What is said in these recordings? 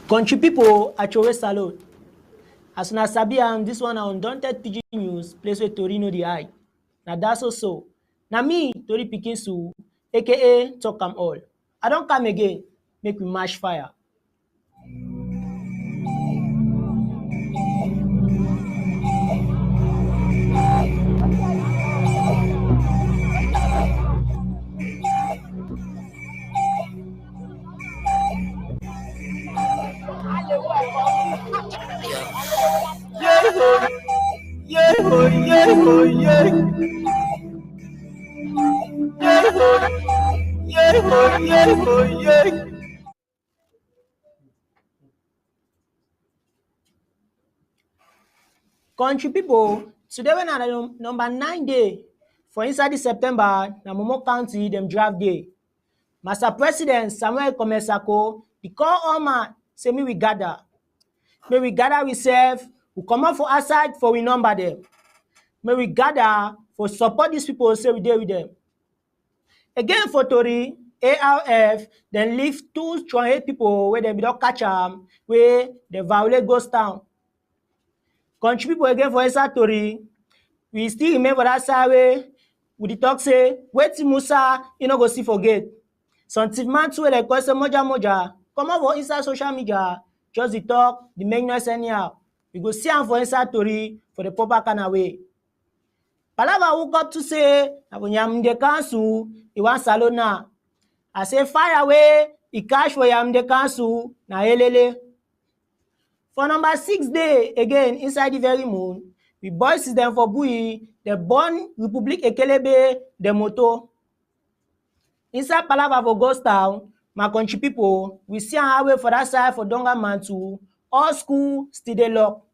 Country people, Achore salute. As una sabi am, this one na undaunted pidgin news, place where tori no dey hide. Na that's so. Na me, Tori Pikin Su, aka Talk Am All. I don come again, make we match fire. Country people, today we na number 9 day for inside this September, na Momo County dem draft day. Master President Samuel Komesako, he call all man, say me we gather. May we gather ourselves, we come out for outside for we number them. May we gather for support these people, say we dey with them. Again for Tori, ARF, then leave 228 people where they don't catch them, where they violate ghost town. Country people again for inside Tori, we still remember that side way, we the talk say, wait Musa, you know go see for gate. Some man too like question moja, come out for inside social media, just the talk, the make noise anyhow. We go see am for inside Tori for the proper kind of way. Palava woke up to say, when yam the council, he want salona. I say fire away, he cash for yam the council, na elele. For number 6 day, again, inside the very moon, we boys them for Bui, the born Republic Ekelebe, the moto. Inside Palava for Ghost Town, my country people, we see an highway for that side for Donga Mantu, all school still dey lock.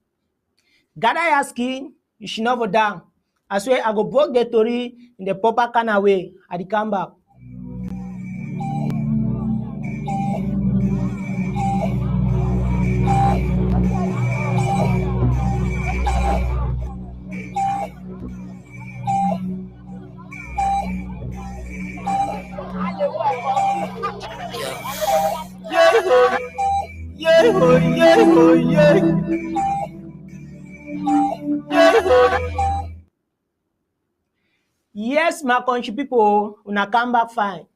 Gather your skin, you should not go down. I swear I go broke the Tori in the proper kind of way at the come back. Yes, my country people, una come back fine.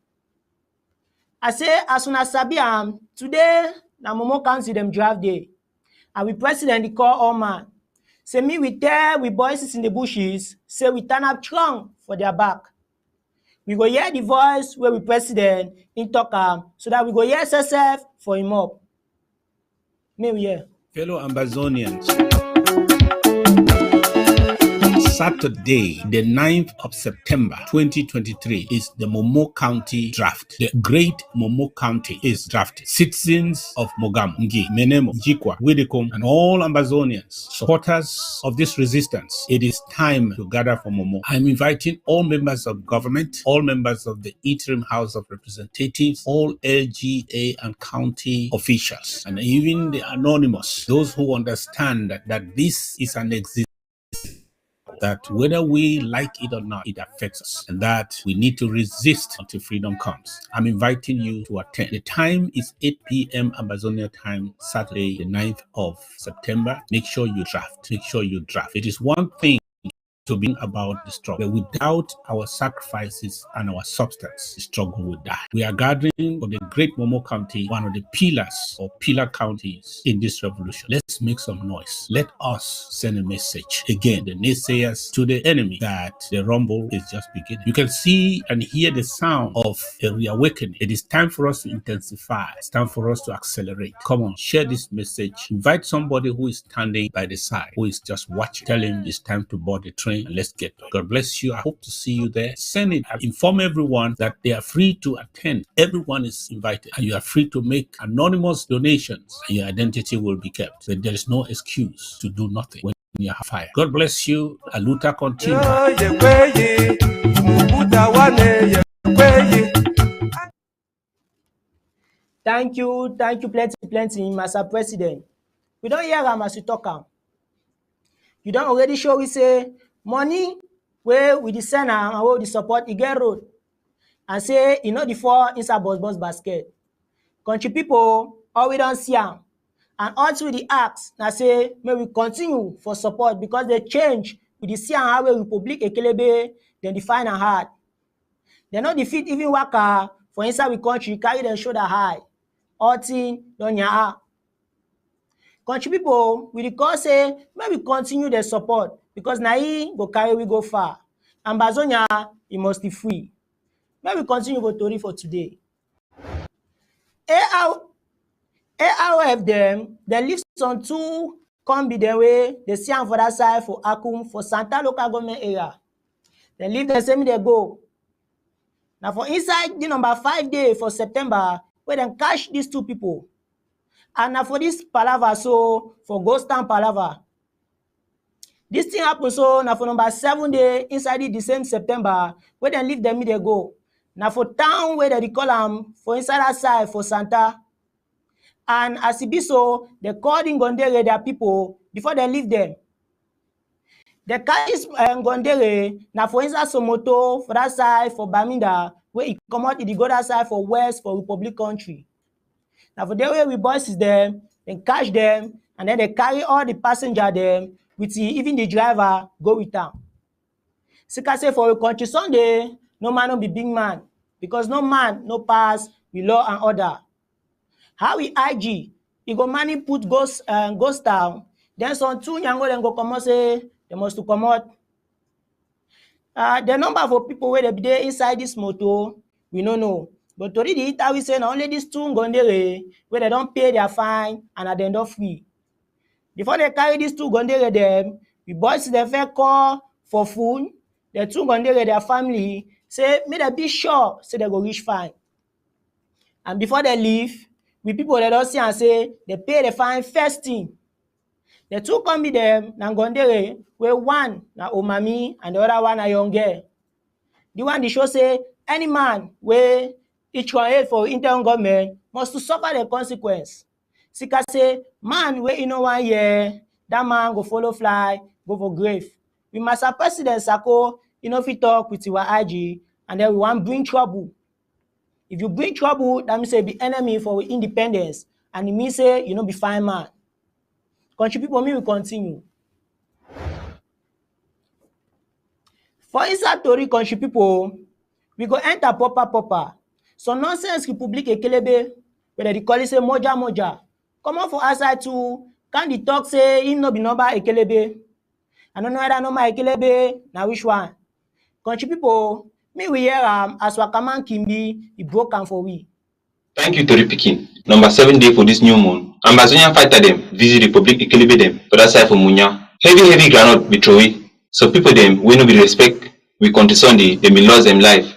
I say, as soon as sabi am, today na Momo County dem draft day. And we president the call all man. Say me we tell we voices in the bushes, say we turn up strong for their back. We go hear the voice where we president in talk am, so that we go hear SSF for him up. May we hear. Fellow Amazonians, Saturday, the 9th of September 2023 is the Momo County draft. The great Momo County is drafted. Citizens of Mogamo, Ngi, Menemo, Njikwa, Widikum, and all Amazonians, supporters of this resistance, it is time to gather for Momo. I'm inviting all members of government, all members of the interim House of Representatives, all LGA and county officials, and even the anonymous, those who understand that this is an existence, that whether we like it or not, it affects us, and that we need to resist until freedom comes. I'm inviting you to attend. The time is 8 p.m. Amazonia time, Saturday, the 9th of September. Make sure you draft. Make sure you draft. It is one thing to bring about the struggle, but without our sacrifices and our substance, the struggle will die. We are gathering for the great Momo County, one of the pillars or pillar counties in this revolution. Let's make some noise. Let us send a message again, the naysayers, to the enemy, that the rumble is just beginning. You can see and hear the sound of a reawakening. It is time for us to intensify. It's time for us to accelerate. Come on, share this message. Invite somebody who is standing by the side, who is just watching. Tell him it's time to board the train. And let's get going. God bless you. I hope to see you there. Send it. Inform everyone that they are free to attend. Everyone is invited, and you are free to make anonymous donations, and your identity will be kept. But there is no excuse to do nothing when you have fire. God bless you. Aluta continue. Thank you, plenty, Mr. President. We don't hear am as you talk am. you don already show we say money wey we dey send am and wey we dey support e get road, and say e no dey fall inside burst basket. Country pipo, all we don see am, and all we dey ask na say make we continue for support, because the change we dey see am how wey Republic Ekelebe dem dey find am hard. Dem no dey fit even waka for inside we country carry dem shoulder high, all thing don yaha. Country pipo, we dey call say make we continue the support, because na e go carry we go far. Ambazonia, e must be free. Make we continue for tori for today. ARF dem lift some two combi dem wey dey see am for that side for Akum for Santa local government area. Dem leave dem say make dem go. Na for inside the number 5 day for September wey dem catch these two people. And na for this palava so for Ghost Town palava. This thing happen so na for number 7 day inside the same September wey dem leave dem make dem go. Na for town wey dem dey call am for inside that side for Santa. And as e be so, they call in Gondere their people before they leave them. They carry Gondere na for inside Somoto for that side for Baminda, where e comot e go that side for west for Republic country. Now for there where we boys is them, then catch them, and then they carry all the passenger them with even the driver go with them. Sika say for a country Sunday, no man no be big man, because no man no pass with law and order. How we IG, he go money put ghost town, then some two yango then go come out say they must to come out. The number for people where they be there inside this motor, we don't know. But to read the interview say only these two Gondere where they don't pay their fine and at the end of free. Before they carry these two Gondere them, we boys them fair call for food. The two Gondere their family say make they be sure say they go reach fine. And before they leave, we people they don't see and say they pay the fine first thing. The two come be them na Gondere, where one na Omami and the other one na young girl. The one they show say any man where each one aid for interim government must to suffer the consequence. Sika say man where you know 1 year, that man go follow fly, go for grave. We must have President Sako, you know, if we talk with your IG, and then we want bring trouble. If you bring trouble, that means say be enemy for independence, and it means say you know be fine man. Country people, me will continue. For inside Tori country people, we go enter proper. So nonsense Republic Ekelebe, where they call it say moja. Come on for outside too, can the talk say him no be number Ekelebe? I don't know whether number Ekelebe, now which one? Country people, me we hear as Wakaman Kimbi, he broke am for we. Thank you, Tori Pikin. Number 7 day for this new moon. Ambazonian fighter them visit Republic Ekelebe them for that side for Munya. Heavy granite be throwy. So people them we no be respect. We country Sunday, they be lost them life.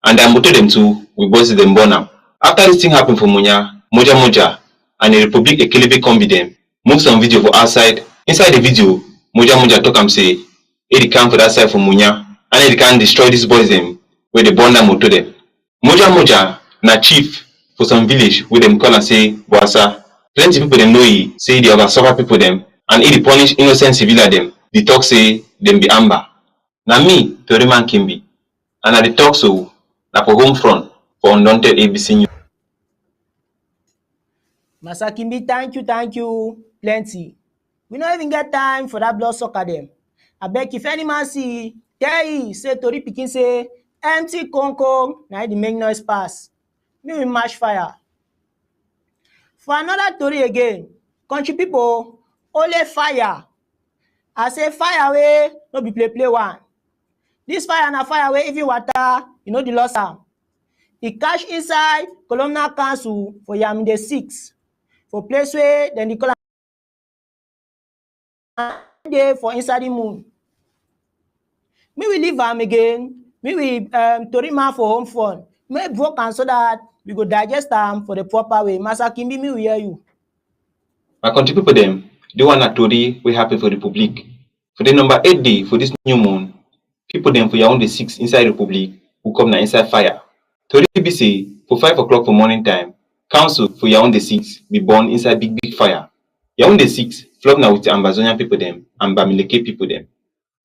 And I motor them too, we boss them born now. After this thing happened for Munya, Moja, and the Republic Ekelebe come be them. Move some video for outside. Inside the video, Moja talk am say, they come for that side for Munya, and they can destroy these boys them where they born them motor them. Moja na chief for some village where them call and say Boasa. Plenty people them know he say they over suffer people them, and he punish innocent civilian them. They talk say them be amber. Na me, Tori Man Kimbi, and I talk so na for home front for Undaunted ABC News. Masa Kimbi, thank you, plenty. We don't even get time for that blood sucker them. I beg if any man see, tell he say Tori Pikin say empty conco, now the make noise pass. Me we match fire. For another Tori again, country people, only fire. I say fire way, no be play one. This fire na fire way even water, you know the loss am. He catch inside Columnar Council for Yamde 6. For place where then the call day for inside the moon. Me we leave am again. Me we Tori man for home front. Me broke am so that we go digest am for the proper way. Masa Kimbi, me we hear you. My country people them, they want a Tori we happy for Republic. For the number 8 day for this new moon, people them for Yaoundé 6 inside Republic who come na inside fire. Tori be say for 5 o'clock for morning time, council for Yaoundé 6 be born inside big fire. Yaoundé 6 flop na with the Ambazonian people them and Bamileke people them.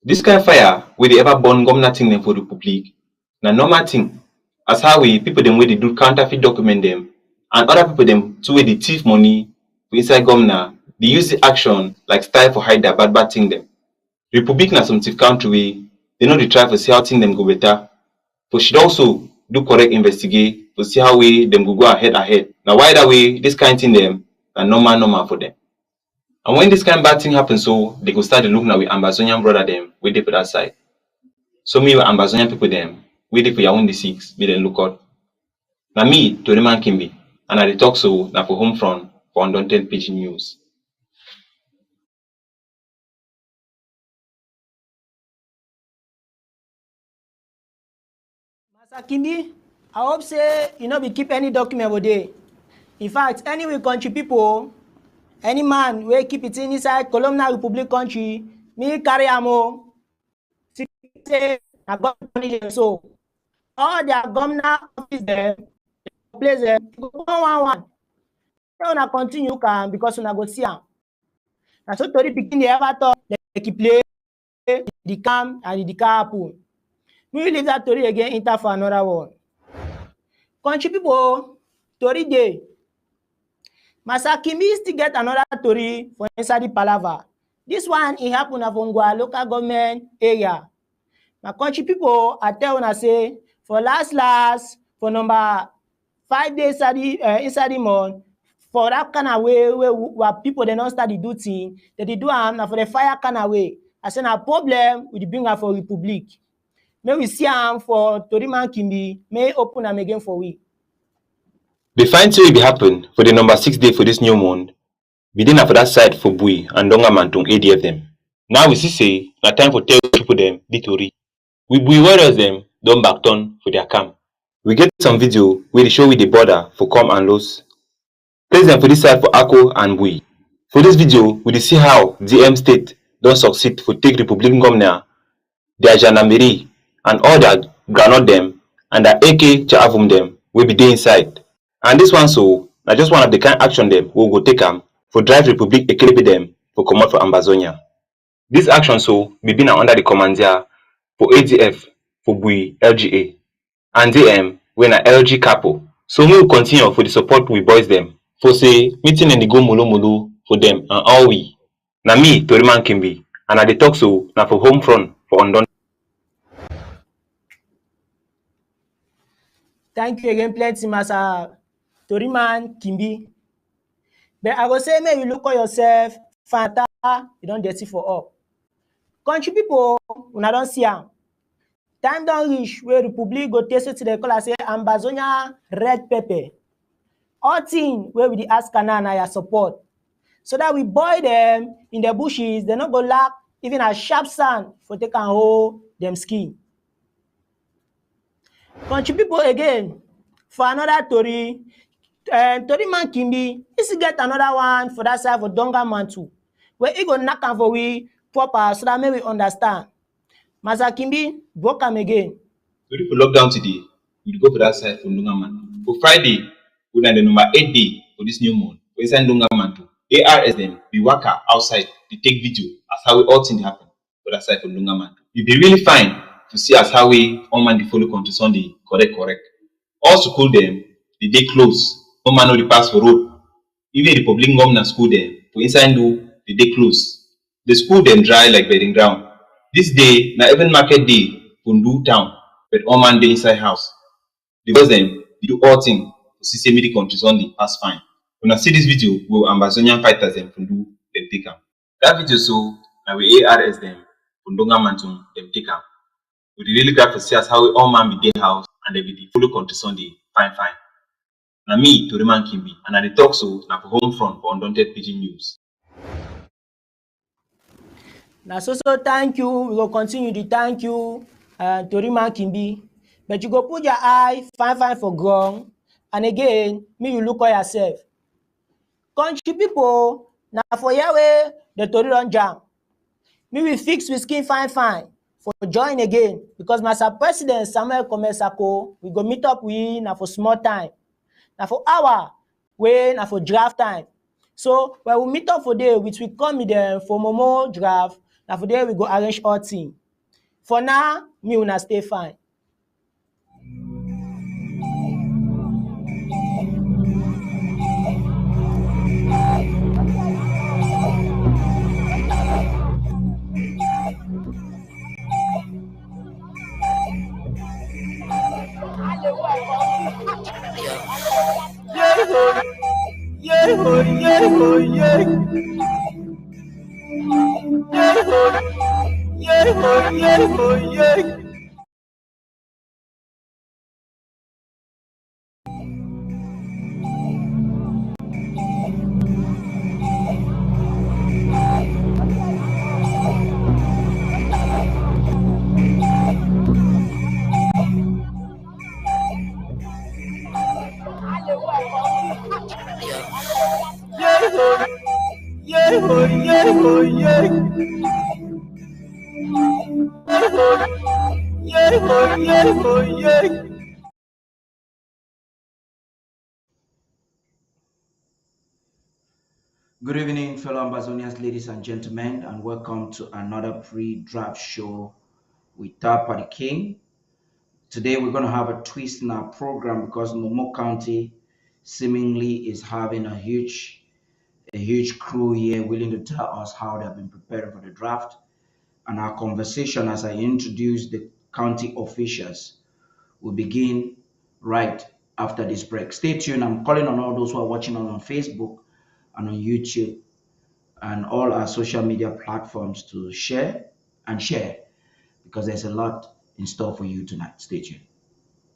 This kind of fire where they ever burn governor thing them for the Republic, na normal thing. As how we people them where they do counterfeit document them and other people them too where they thief money for inside governor, they use the action like style for hide their bad thing them. Republic na some thief country way, they know they try for see how thing them go better. But should also do correct investigate to see how way them go ahead. Now why that way this kind of thing them na normal for them. And when this kind of bad thing happens, so they go start to look now with Ambazonian brother them, we dey for that side. So me with Ambazonian people them, we dey for your own D6, me then look out. Now me, Toriman Kimbi, and I dey talk so now for home front for Undaunted Pidgin News. Master Kimbi, I hope say you no be keep any document over there. In fact, any we country people, any man wey keep it inside colonial republic country, me carry am o. Say na God punish them so. All their governor office them, place them, go one. Say una continue calm because una go see am. Na so tori pikin dey ever talk, like e play, the calm and the car happen. We will leave that tori again enter for another one. Country people, tori dey. Master Kimbi still get another tori for inside the palava. This one it happen at Ngwa local government area. My country people, I tell una say for last for number 5 days inside the month, for that kind of way where people they don't start to do thing, they do am na for the fire kind of way. I say na problem with the bring am for Republic. May we see am for Toriman Kimbi, may open am again for we. The fine thing will be happen for the number 6 day for this new month. We didn't have that side for Bui and Donga Mantung ADF them. Now we see say na time for tell people them the tori. We Bui warriors them don't back turn for their camp. We get some video where they show with the border for come and lose. Place them for this side for Ako and Bui. For this video, we dey see how DM state don't succeed for take Republican governor, their gendarmerie and all their granite them and their AK Chavum them will be there inside. And this one so na just one of the kind action them we go take them for drive Republic Ekelebi them for comot for Ambazonia. This action so be been under the commander for ADF for Bui LGA and DM when a LG capo. So we will continue for the support we boys them for say meeting in the go molo for them and all we. Na me Toriman Kimbi and I dey talk so na for home front for Undon. Thank you again plenty, Master Toriman Kimbi. But I go say may you look at yourself, fanta, you don't dirty for all. Country people, una don't see am. Time don't reach where Republic go taste it to the color say Ambazonia red pepper. All thing where we the ask Canana your support. So that we boil them in the bushes, they not go lack even a sharp sand for take and hold them skin. Country people again, for another tori, Toriman Kimbi, he still get another one for that side for Donga Mantu, where he go knock am for we proper so that may we understand. Master Kimbi, broke am again. Tori for lockdown today, we go for that side for Ndungaman. For Friday, we na the number 8 day for this new month. For inside Ndungaman to ARS them, we work outside, they take video as how we all things happen for that side for Ndungaman. It be really fine to see as how we all man the follow country Sunday correct. All school them, they close. No man know the pass for road. Even the public government school them, for inside do they close. The school them dry like bedding ground. This day, na even market day for Ndu town, but all man dey inside house. Because them, they do all things to see say the country Sunday pass fine. When I see this video, we Ambazonian fighters them from do them take am. That video so, na we ARS them from Donga Mantum them take am. We really glad to see us how we all man be their house and they be the follow country Sunday fine. Na me Toriman Kimbi and I dey talk so na for home front for Undaunted Pidgin News. Now so thank you. We will continue to thank you, Toriman Kimbi. But you go put your eye fine for ground. And again, me you look at yourself. Country people, now for Yahweh, the Tori don't jam. Me we fix with skin fine for join again. Because Master President Samuel Komesako, we go meet up with now for small time. Now for hour, we now for draft time. So when we meet up for there, which we come with them for Momo draft, now for there we go arrange our team. For now, me una stay fine. Good evening, fellow Ambazonians, ladies and gentlemen, and welcome to another pre-draft show with Tarh Paddy King. Today, we're going to have a twist in our program because Momo County seemingly is having a huge crew here willing to tell us how they've been preparing for the draft. And our conversation, as I introduce the county officials, will begin right after this break. Stay tuned. I'm calling on all those who are watching on Facebook and on YouTube and all our social media platforms to share because there's a lot in store for you tonight. Stay tuned.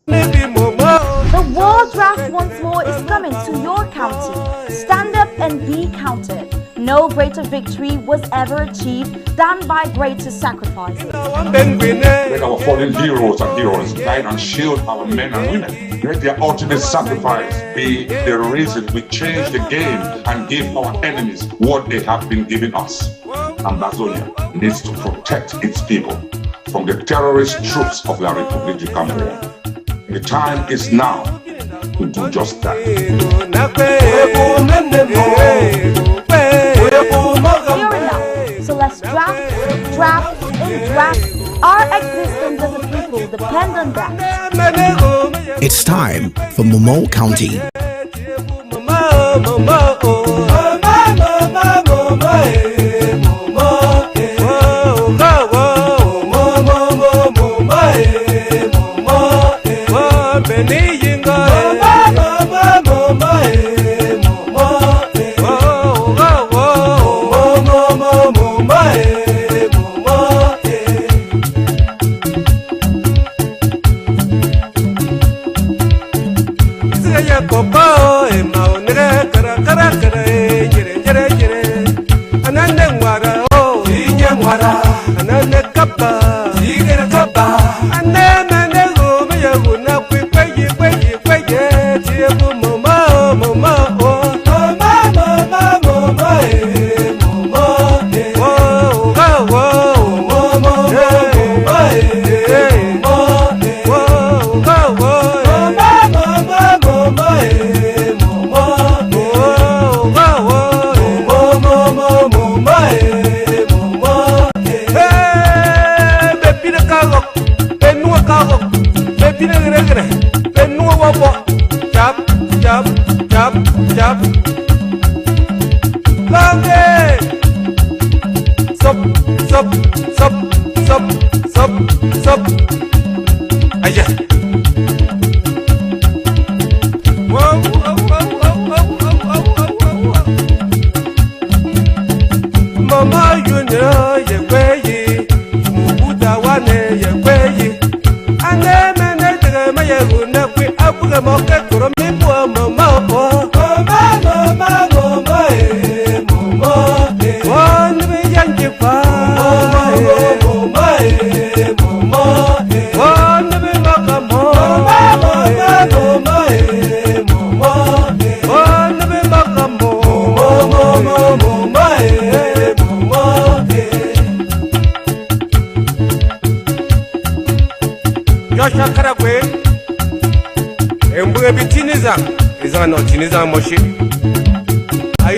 The World Draft once more is coming to your county. Stand up and be counted. No greater victory was ever achieved than by greater sacrifices. Let our fallen heroes and heroines guide and shield our men and women. Let their ultimate sacrifice be the reason we change the game and give our enemies what they have been giving us. Ambazonia needs to protect its people from the terrorist troops of La République du Cameroon. The time is now to do just that. You're enough. So let's draft, and draft. Our existence as a people depend on that. It's time for Momo County.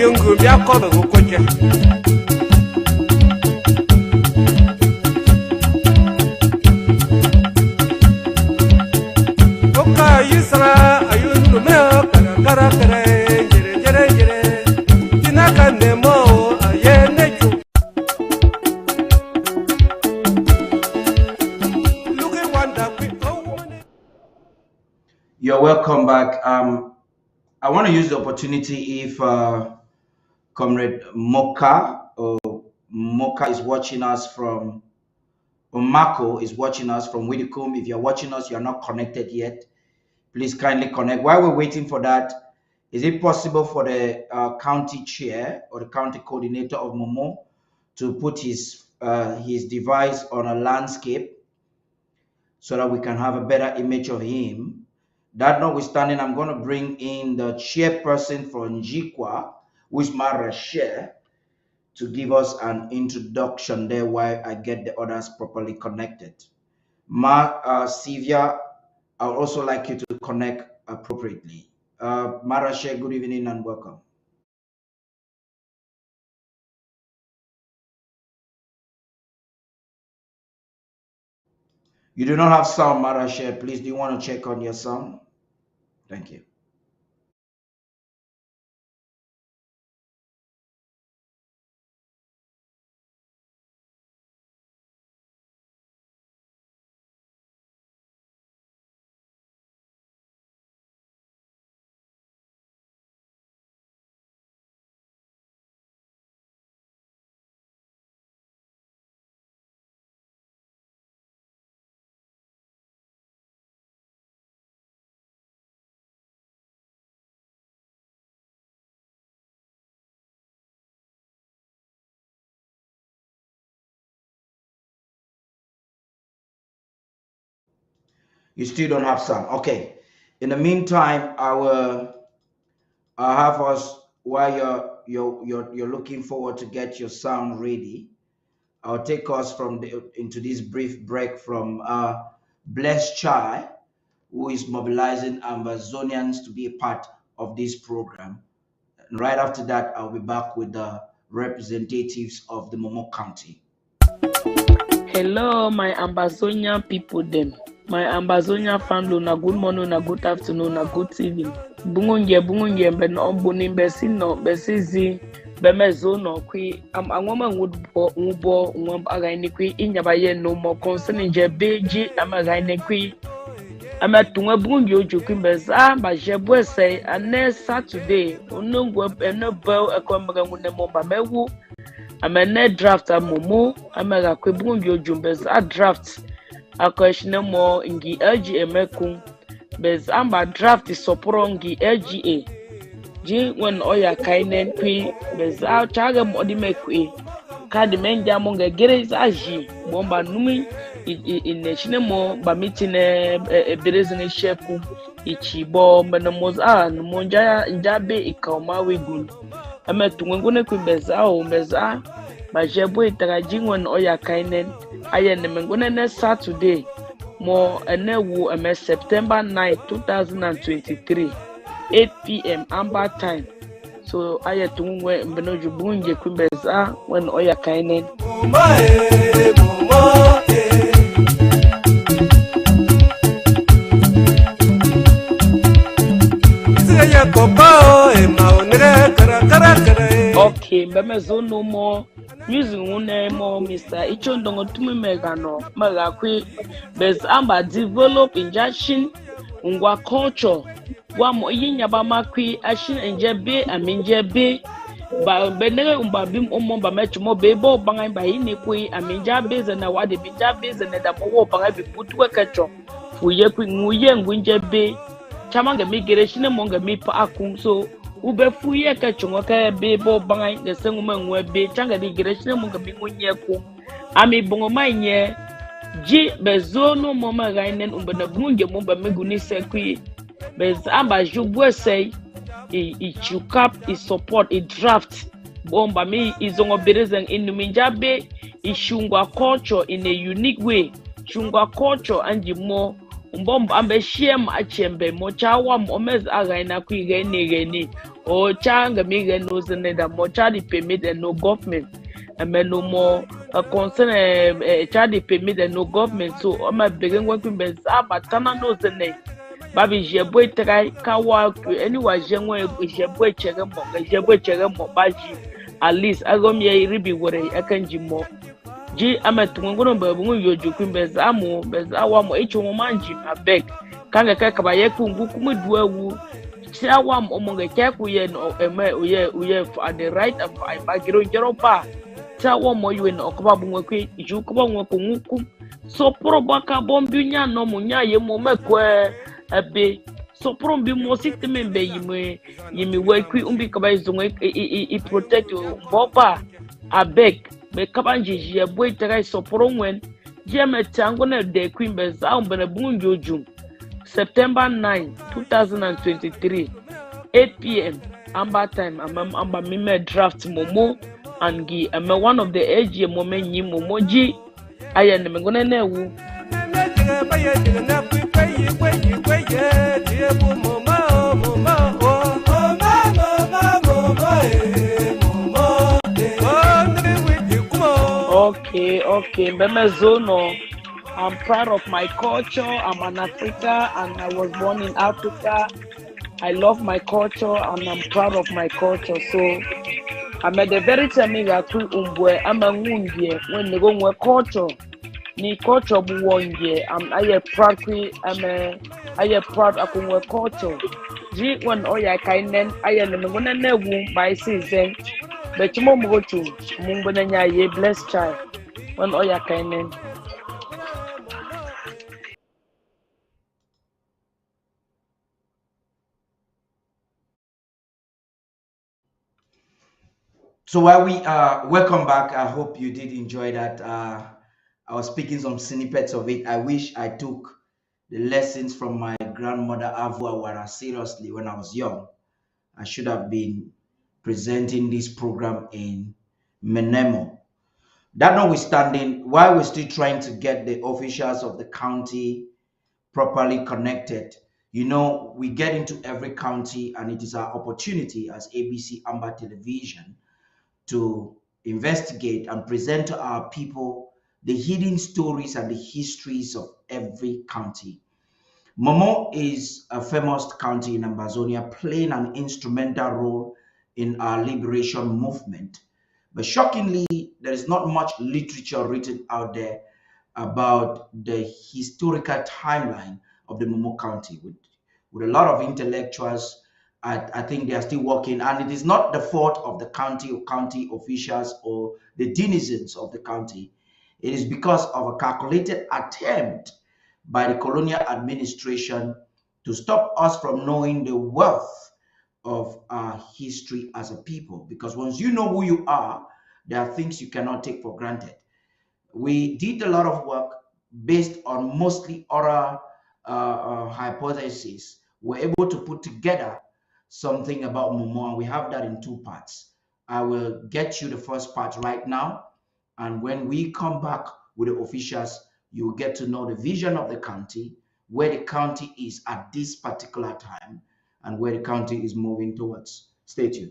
yungu bia kodo koche. Oka yisra ayunu me kara jere tinaka nemo ayene ju. Looking wonder You're welcome back. I want to use the opportunity if Comrade Moka is watching us from, or Marco is watching us from Widdicombe. If you're watching us, you're not connected yet, please kindly connect. While we're waiting for that, is it possible for the county chair or the county coordinator of Momo to put his device on a landscape so that we can have a better image of him? That notwithstanding, I'm going to bring in the chairperson for Njikwa, who is Mara Share, to give us an introduction there while I get the others properly connected. Sylvia, I would also like you to connect appropriately. Mara Share, good evening and welcome. You do not have sound, Mara Share. Please, do you want to check on your sound? Thank you. You still don't have sound. Okay. In the meantime, I'll have us, while you're looking forward to get your sound ready, I'll take us into this brief break from Blessed Chai, who is mobilizing Ambazonians to be a part of this program. And right after that, I'll be back with the representatives of the Momo County. Hello, my Ambazonian people them. My Ambazonian family, na good morning, na good afternoon, na good evening. Bungunye, ben ombunin besino, besizi, bemezo no kwi. Angoma ngudbo, agayne kwi inyabaye no more concerning beji, amagayne kwi. Amatunga bungunye ojukin beza, ba jebwe say, ane Saturday, unungwe enobel ekwambaga ngunemomba mewu. Amene draft a Momo, amaga kwi bungunye ojumbez a draft. Akweshine mo ngi LGA mekum bez amba draft soporo ngi LGA ji when oya kainen kwi bez a chaga mo di mekwi kadi menja mo nga gerez aji bomba numi ineshine mo ba mitine berezine sheku ichibo menemoz a monja njabe ikoma wegun ametunwe ngone kwi bez a o bez a ba jebo itaraji when oya kainen aye nemengone ne Saturday mo enewu September 9, 2023 8 p.m. Amber time. So aye tungwe mbenoju bunje kumbeza when oya kainen. Okay, bemezo no more music one more Mr. Ichondongo tumi megano magakwi bez amba develop injection ngwa culture wa mo yinyaba makwi ashin enjebe aminjebe ba benere umbabim omomba mechumo bebo bangai ba yini kwi aminjabe zena wade binjabe zena da mo bangai bi putwe kacho fuye kwi nguye ngwinjebe chamanga migere shine monga mipa akun so ube fuye kachungo ka bebo bangai de senguma ngwebe changa di gereshine monga bingunye ku ami bongo manye ji bezono moma gainen umbana bunge momba meguni sekwi bez amba jubwe say I chukap I support I draft bomba mi izongo berezeng inuminjabe ishungwa culture in a unique way chungwa culture anji mo umbomba ambe shiem achembe mo chawa momez againa kuigeni o changa mi ge no zene da mo cha di permit and no government and no more concern cha di permit and no government so o ma begin working be za batana no zene babi je boy try ka wa anyway je nwe je boy chere mo baji at least agom ye ribi wore akanji mo ji ametungono babu yoju kumbe za mo beza wa mo echo mo manji abeg kanga ka ba ye kungu kuma duawu siawam omonge keku ye no uye at the right of I bagiro jeropa siawam mo yue no koba bunwe ku ju koba nwe ko nguku so probaka bombunya no munya ye mo mekwe ebe so prombi mo system be yimi we ku umbi koba izungwe I protect boba abeg me kabanji je boy try so promwen je metango na de queen beza umbene bunjojum September 9, 2023, 8 p.m. Amber time. I'm a draft Momo and Gi. I'm one of the AG moment yi Momoji. I am gonna know. Okay, Bemezono. I'm proud of my culture. I'm an African and I was born in Africa. I love my culture and I'm proud of my culture. So I'm at the very time I'm a woundie when they go with culture. Ni culture buwonje. I am proud of my culture. G when oya kainen I am gonna newu by season. But you go to Mumbanya ye blessed child. When oya kainen. So while we welcome back, I hope you did enjoy that. I was speaking some snippets of it. I wish I took the lessons from my grandmother Avua Wara seriously when I was young. I should have been presenting this program in Menemo. That notwithstanding, while we're still trying to get the officials of the county properly connected, you know, we get into every county and it is our opportunity as ABC Amber Television to investigate and present to our people the hidden stories and the histories of every county. Momo is a famous county in Ambazonia, playing an instrumental role in our liberation movement. But shockingly, there is not much literature written out there about the historical timeline of the Momo County. With a lot of intellectuals, I think they are still working, and it is not the fault of the county or county officials or the denizens of the county. It is because of a calculated attempt by the colonial administration to stop us from knowing the wealth of our history as a people. Because once you know who you are, there are things you cannot take for granted. We did a lot of work based on mostly oral hypotheses. We're able to put together something about Momo, and we have that in two parts. I will get you the first part right now, and when we come back with the officials, you will get to know the vision of the county, where the county is at this particular time, and where the county is moving towards. Stay tuned.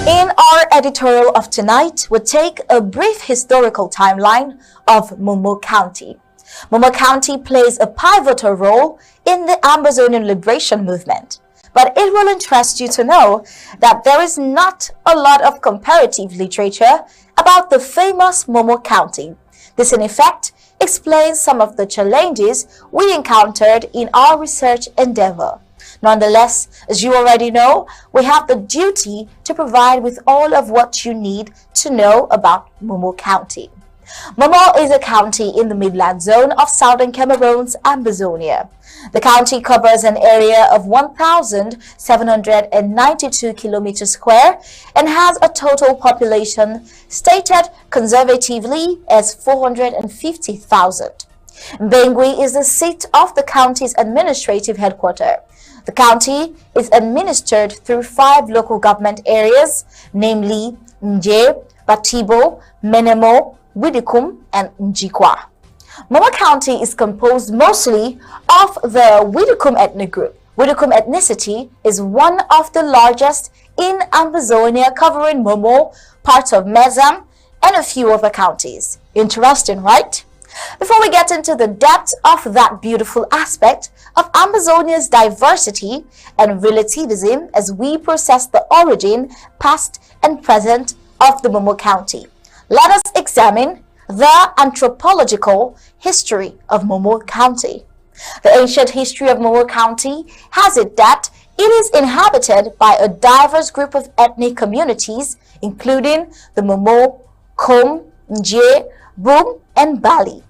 In our editorial of tonight, we'll take a brief historical timeline of Momo County. Momo County plays a pivotal role in the Ambazonian liberation movement. But it will interest you to know that there is not a lot of comparative literature about the famous Momo County. This, in effect, explains some of the challenges we encountered in our research endeavor. Nonetheless, as you already know, we have the duty to provide with all of what you need to know about Momo County. Momo is a county in the Midland Zone of southern Cameroon's Ambazonia. The county covers an area of 1,792 kilometers square and has a total population stated conservatively as 450,000. Bangui is the seat of the county's administrative headquarters. The county is administered through 5 local government areas, namely Nje, Batibo, Menemo, Widikum, and Njikwa. Momo County is composed mostly of the Widukum ethnic group. Widukum ethnicity is one of the largest in Amazonia, covering Momo, parts of Mezam, and a few other counties. Interesting, right? Before we get into the depth of that beautiful aspect of Amazonia's diversity and relativism as we process the origin, past, and present of the Momo County, let us examine the anthropological history of Momo County. The ancient history of Momo County has it that it is inhabited by a diverse group of ethnic communities, including the Momo, Kom, Nje, Boom, and Bali.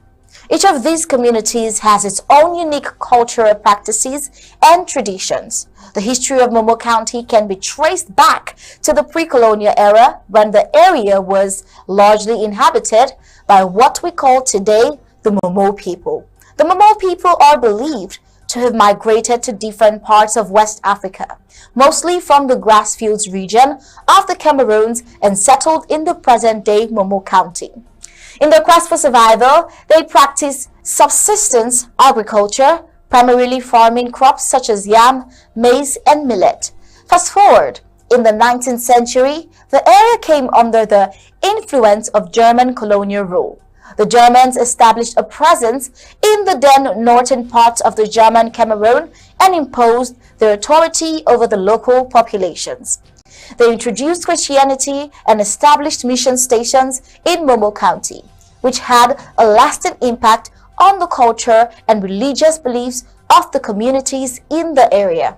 Each of these communities has its own unique cultural practices and traditions. The history of Momo County can be traced back to the pre-colonial era, when the area was largely inhabited by what we call today the Momo people. The Momo people are believed to have migrated to different parts of West Africa, mostly from the grassfields region of the Cameroons, and settled in the present-day Momo County. In their quest for survival, they practice subsistence agriculture, primarily farming crops such as yam, maize, and millet. Fast forward, in the 19th century, the area came under the influence of German colonial rule. The Germans established a presence in the then northern parts of the German Cameroon and imposed their authority over the local populations. They introduced Christianity and established mission stations in Momo County, which had a lasting impact on the culture and religious beliefs of the communities in the area.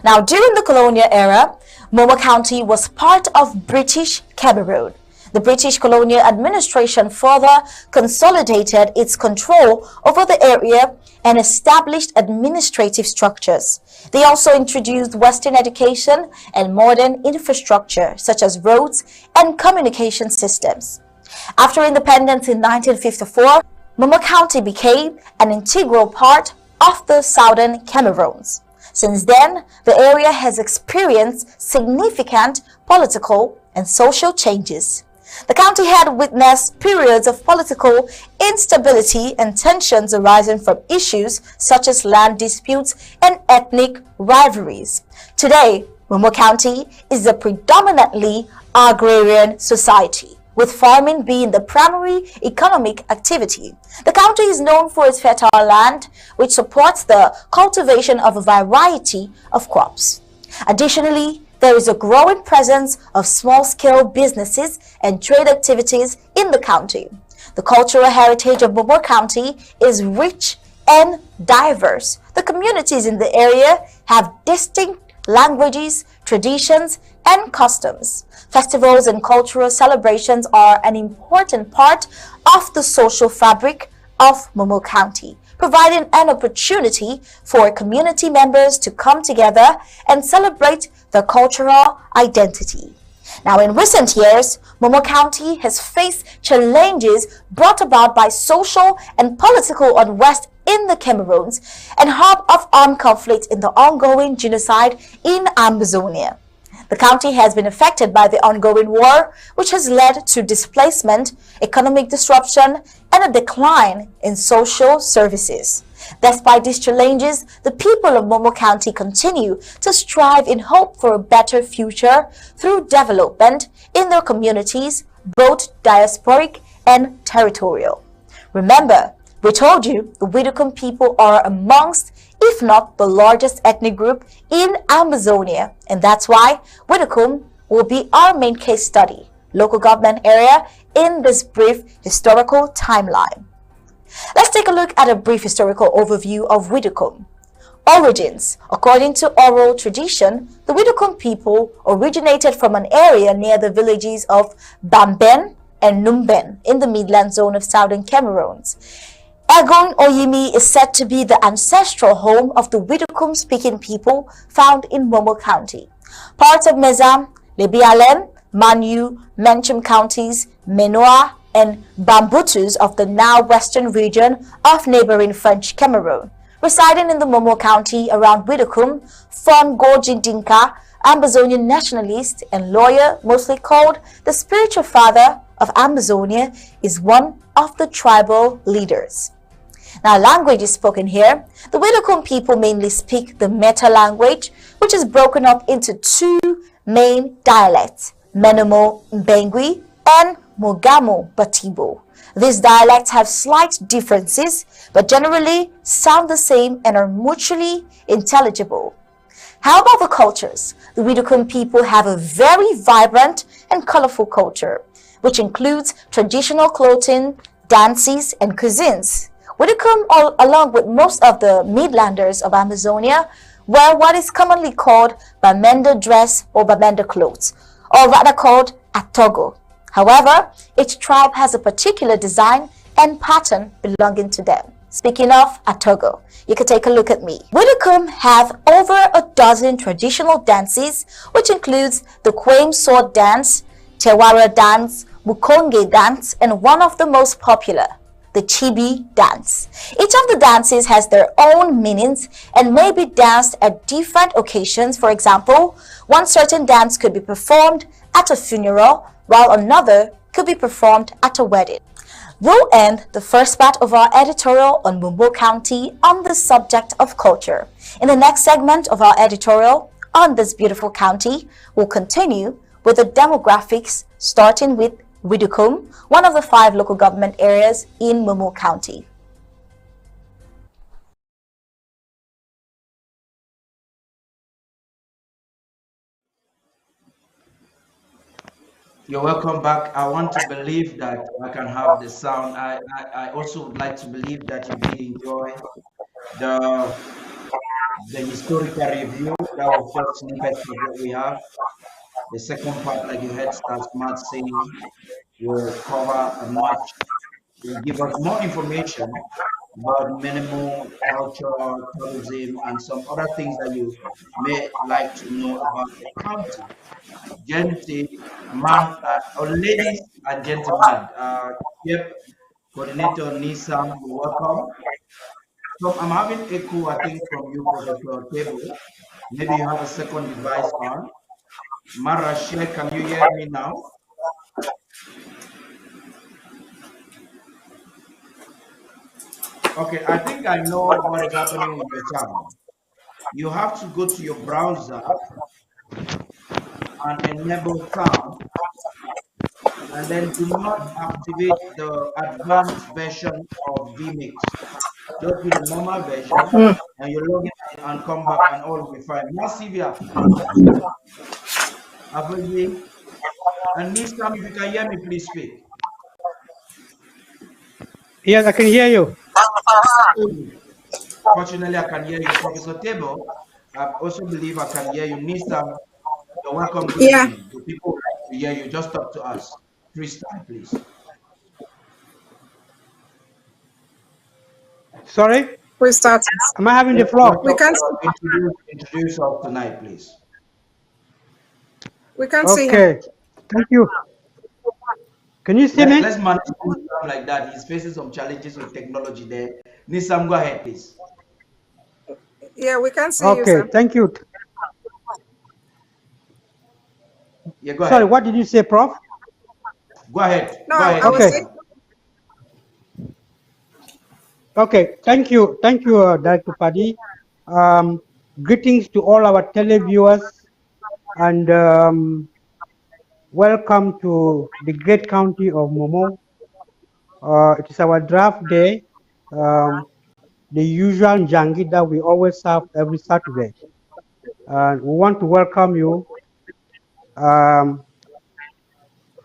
Now, during the colonial era, Momo County was part of British Cameroon. The British colonial administration further consolidated its control over the area and established administrative structures. They also introduced Western education and modern infrastructure such as roads and communication systems. After independence in 1954, Momo County became an integral part of the southern Cameroons. Since then, the area has experienced significant political and social changes. The county had witnessed periods of political instability and tensions arising from issues such as land disputes and ethnic rivalries. Today, Momo County is a predominantly agrarian society, with farming being the primary economic activity. The county is known for its fertile land, which supports the cultivation of a variety of crops. Additionally, there is a growing presence of small-scale businesses and trade activities in the county. The cultural heritage of Momo County is rich and diverse. The communities in the area have distinct languages, traditions, and customs. Festivals and cultural celebrations are an important part of the social fabric of Momo County, providing an opportunity for community members to come together and celebrate their cultural identity. Now, in recent years, Momo County has faced challenges brought about by social and political unrest in the Cameroons and hub of armed conflict in the ongoing genocide in Amazonia. The county has been affected by the ongoing war, which has led to displacement, economic disruption, and a decline in social services. Despite these challenges, the people of Momo County continue to strive in hope for a better future through development in their communities, both diasporic and territorial. Remember, we told you the Widukum people are amongst, if not the largest ethnic group in Amazonia, and that's why Widukum will be our main case study, local government area, in this brief historical timeline. Let's take a look at a brief historical overview of Widukum. Origins. According to oral tradition, the Widukum people originated from an area near the villages of Bamben and Numben in the Midland zone of southern Cameroons. Egon Oyimi is said to be the ancestral home of the Widukum-speaking people found in Momo County. Parts of Mezam, Lebialem, Manu, Menchum counties, Menoa, and Bambutus of the now western region of neighboring French Cameroon. Residing in the Momo County around Widukum, Fon Gojindinka, Amazonian nationalist and lawyer, mostly called the spiritual father of Amazonia is one of the tribal leaders. Now, language is spoken here. The Widukum people mainly speak the Meta language, which is broken up into two main dialects, Menemo Mbengwi and Mogamo Batibo. These dialects have slight differences, but generally sound the same and are mutually intelligible. How about the cultures? The Widukum people have a very vibrant and colorful culture, which includes traditional clothing, dances, and cuisines. Widukum, along with most of the Midlanders of Amazonia, wear what is commonly called Bamenda dress or Bamenda clothes, or rather called Atogo. However, each tribe has a particular design and pattern belonging to them. Speaking of Atogo, you can take a look at me. Widukum have over a dozen traditional dances, which includes the Kwame sword dance, Tewara dance, Mukonge dance, and one of the most popular, the Chibi dance. Each of the dances has their own meanings and may be danced at different occasions. For example, one certain dance could be performed at a funeral, while another could be performed at a wedding. We'll end the first part of our editorial on Momo County on the subject of culture. In the next segment of our editorial on this beautiful county, we'll continue with the demographics, starting with Widukum, one of the 5 local government areas in Momo County. You're welcome back. I want to believe that I can have the sound. I also would like to believe that you did enjoy the historical review. That was just snippets of what we have. The second part, like you heard Star Smart saying, will cover a much, will give us more information about minimal culture, tourism, and some other things that you may like to know about the county. Ladies and gentlemen, yep, Coordinator Nisam, you're welcome. So I'm having echo, I think, from you, Professor Table. Maybe you have a second device on. Marashe, can you hear me now? Okay, I think I know what is happening with your sound. You have to go to your browser and enable sound, and then do not activate the advanced version of vMix. Just do the normal version, and you log in and come back, and all will be fine. Massivia, Abuji, and Nisam, if you can hear me, please speak. Yes, I can hear you. Fortunately, I can hear you. Professor Table, I also believe I can hear you. Nisam, you're welcome. Good evening. The people would like to hear you. Just talk to us. Freestyle, please. Sorry? We start. Am I having the floor? We can't. Introduce yourself tonight, please. We can't see him. Okay. Thank you. Can you see me? Let's manage Nisam like that. He's facing some challenges with technology there. Nisam, go ahead, please. Yeah, we can't see you. Okay, Sir. thank you. Yeah, go ahead. Sorry, what did you say, Prof? Go ahead. No, Go ahead. I was Okay. saying. Okay, thank you, Director Paddy. Greetings to all our televiewers, and welcome to the great county of Momo. It is our draft day, the usual jangi that we always have every Saturday. And we want to welcome you.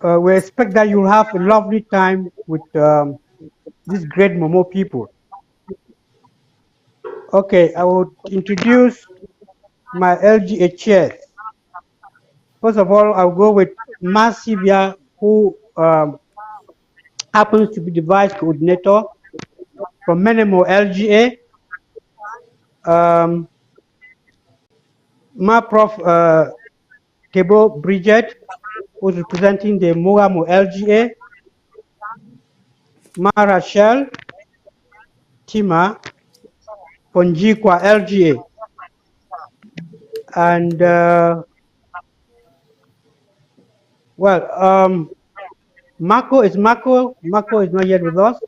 We expect that you'll have a lovely time with these great Momo people. Okay, I will introduce my LGA chairs. First of all, I'll go with Massivia, who happens to be the vice coordinator from Menemo LGA. My Prof. Tebo Bridget, who's representing the Mogamo LGA. Ma Rachel Tima from Jikwa LGA. And Marco is not yet with us.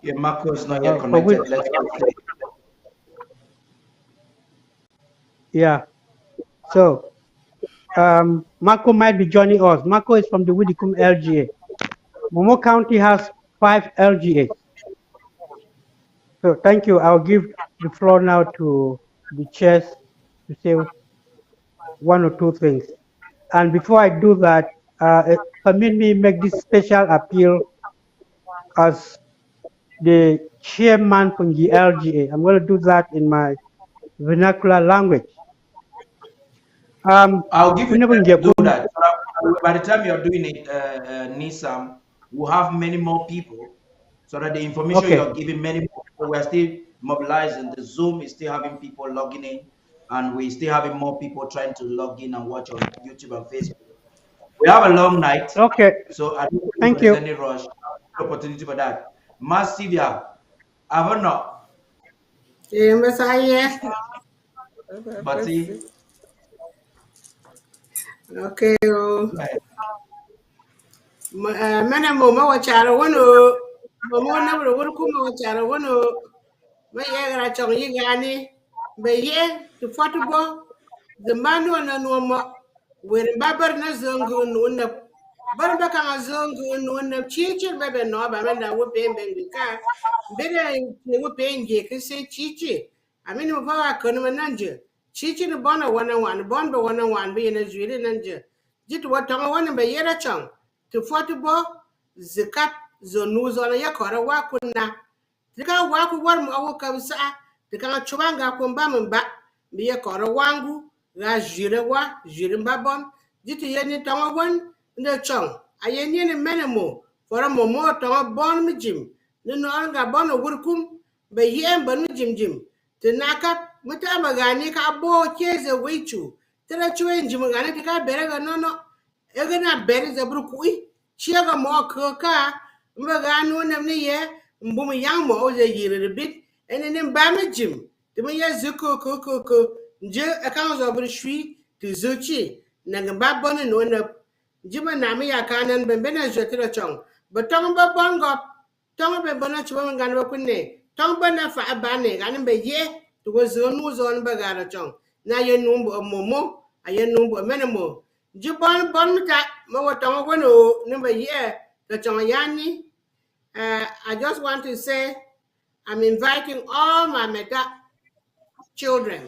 Yeah, Marco is not yet For which, connected. Let's proceed. yeah. So Marco might be joining us. Marco is from the Widikum LGA. Momo County has 5 LGAs. So thank you. I'll give the floor now to the chairs to say one or two things. And before I do that, permit me make this special appeal as the chairman from the LGA. I'm going to do that in my vernacular language. I'll give you Whenever time you to get do that. By the time you're doing it, Nisam, we'll have many more people so that the information okay. you're giving many more people, we're still mobilizing. The Zoom is still having people logging in, and we're still having more people trying to log in and watch on YouTube and Facebook. We have a long night, Okay. so I don't think Thank there's you. any rush. Opportunity for that. Massivia, I don't know. Messiah. But Okay. right. Mana mo wachara wono. Mo na bro wono kuma wachara wono. Ma ye gara chong yi gani. Be ye to football. The man na no mo. Wer babar na zongo no na. Bar ba kan zongo no na chichi bebe no ba menda wo pe mbengi ka. Bere wo pe nje ke se chichi. Amini mo fa ka no nanje. Chichi no bona wana wan bon ba wana wan be na zuri nanje. Jitu watama wana be yera chong. To football zikat zonu zona ya kora wa kunna tika wa ku war mu awu kabsa tika chubanga ko mbamba biye kora wangu ga jire wa jire mbabon jitu yeni tawa won ne chong ayeni ne menemo fora momo tawa bon mi jim ne no anga bon wurkum be yem ban mi jim jim tinaka muta magani ka bo keze wichu tira chuen jim gani tika bere ga nono egana bere zabru kui chiega mo ka mbaga no nam ne ye mbum yang mo ze yire bit ene ba me jim de me ye zuko ko nje akan zo bru shui tu zuchi na ba bon no na jima na me ya kanan ben ben zo tira chong ba tong ba bon go tong be bona chuba ngan ba kunne tong ba na fa ba ne gan be ye tu go zo nu zo ba ga ra chong na ye nu mo aye nu bo menemo Jibon bonta mawatong wano number year the Chongayani. I just want to say I'm inviting all my meta children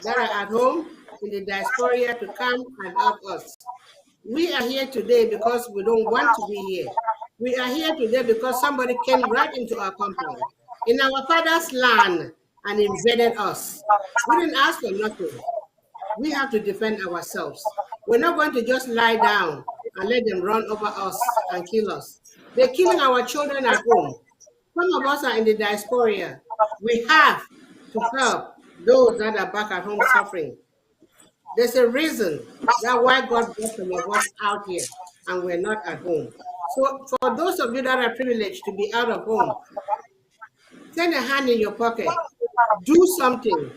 that are at home in the diaspora to come and help us. We are here today because we don't want to be here. We are here today because somebody came right into our compound, in our father's land, and invaded us. We didn't ask for nothing. We have to defend ourselves. We're not going to just lie down and let them run over us and kill us. They're killing our children at home. Some of us are in the diaspora. We have to help those that are back at home suffering. There's a reason that why God brought some of us out here and we're not at home. So for those of you that are privileged to be out of home, send a hand in your pocket. Do something.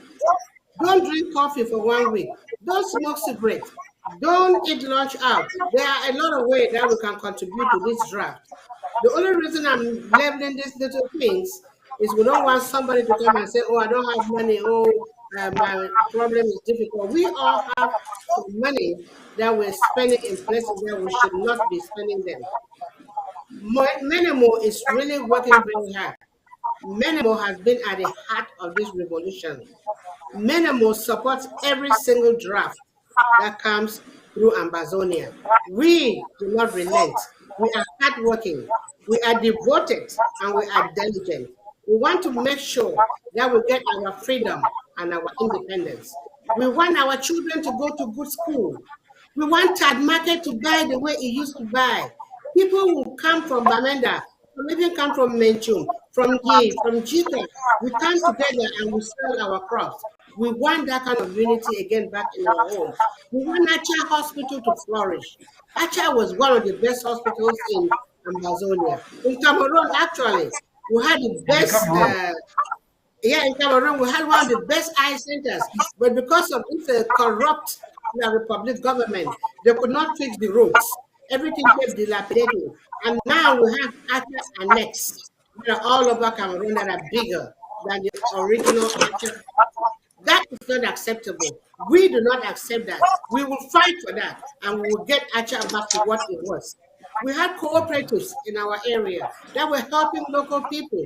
Don't drink coffee for 1 week. Don't smoke cigarettes. Don't eat lunch out. There are a lot of ways that we can contribute to this draft. The only reason I'm leveling these little things is we don't want somebody to come and say, oh, I don't have money. Oh, my problem is difficult. We all have some money that we're spending in places where we should not be spending them. Menemo is really working very hard. Menemo has been at the heart of this revolution. Menemo supports every single draft that comes through Ambazonia. We do not relent. We are hardworking. We are devoted and we are diligent. We want to make sure that we get our freedom and our independence. We want our children to go to good school. We want Tad Market to buy the way it used to buy. People will come from Bamenda, some even come from Menchum, from Gi, from Jika. We come together and we sell our crops. We want that kind of unity again back in our homes. We want Acha Hospital to flourish. Acha was one of the best hospitals in Amazonia. In Cameroon, actually, we had the best. In Cameroon, we had one of the best eye centers, but because of this corrupt Republic government, they could not fix the roads. Everything kept dilapidating. And now we have Acha Annex that are all over Cameroon that are bigger than the original Acha. That is not acceptable. We do not accept that. We will fight for that and we will get Acha back to what it was. We had cooperatives in our area that were helping local people,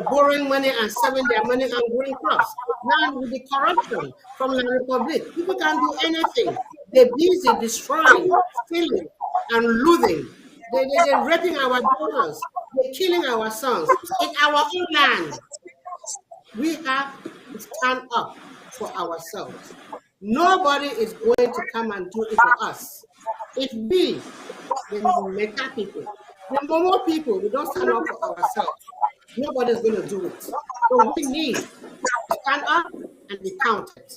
borrowing money and saving their money and growing crops. Now with the corruption from the Republic, people can't do anything. They're busy destroying, stealing, and looting. They're raping our daughters. They're killing our sons in our own land. We have to stand up for ourselves. Nobody is going to come and do it for us. If we, the Meta people, the Momo people, we don't stand up for ourselves, nobody's going to do it. So we need to stand up and be counted.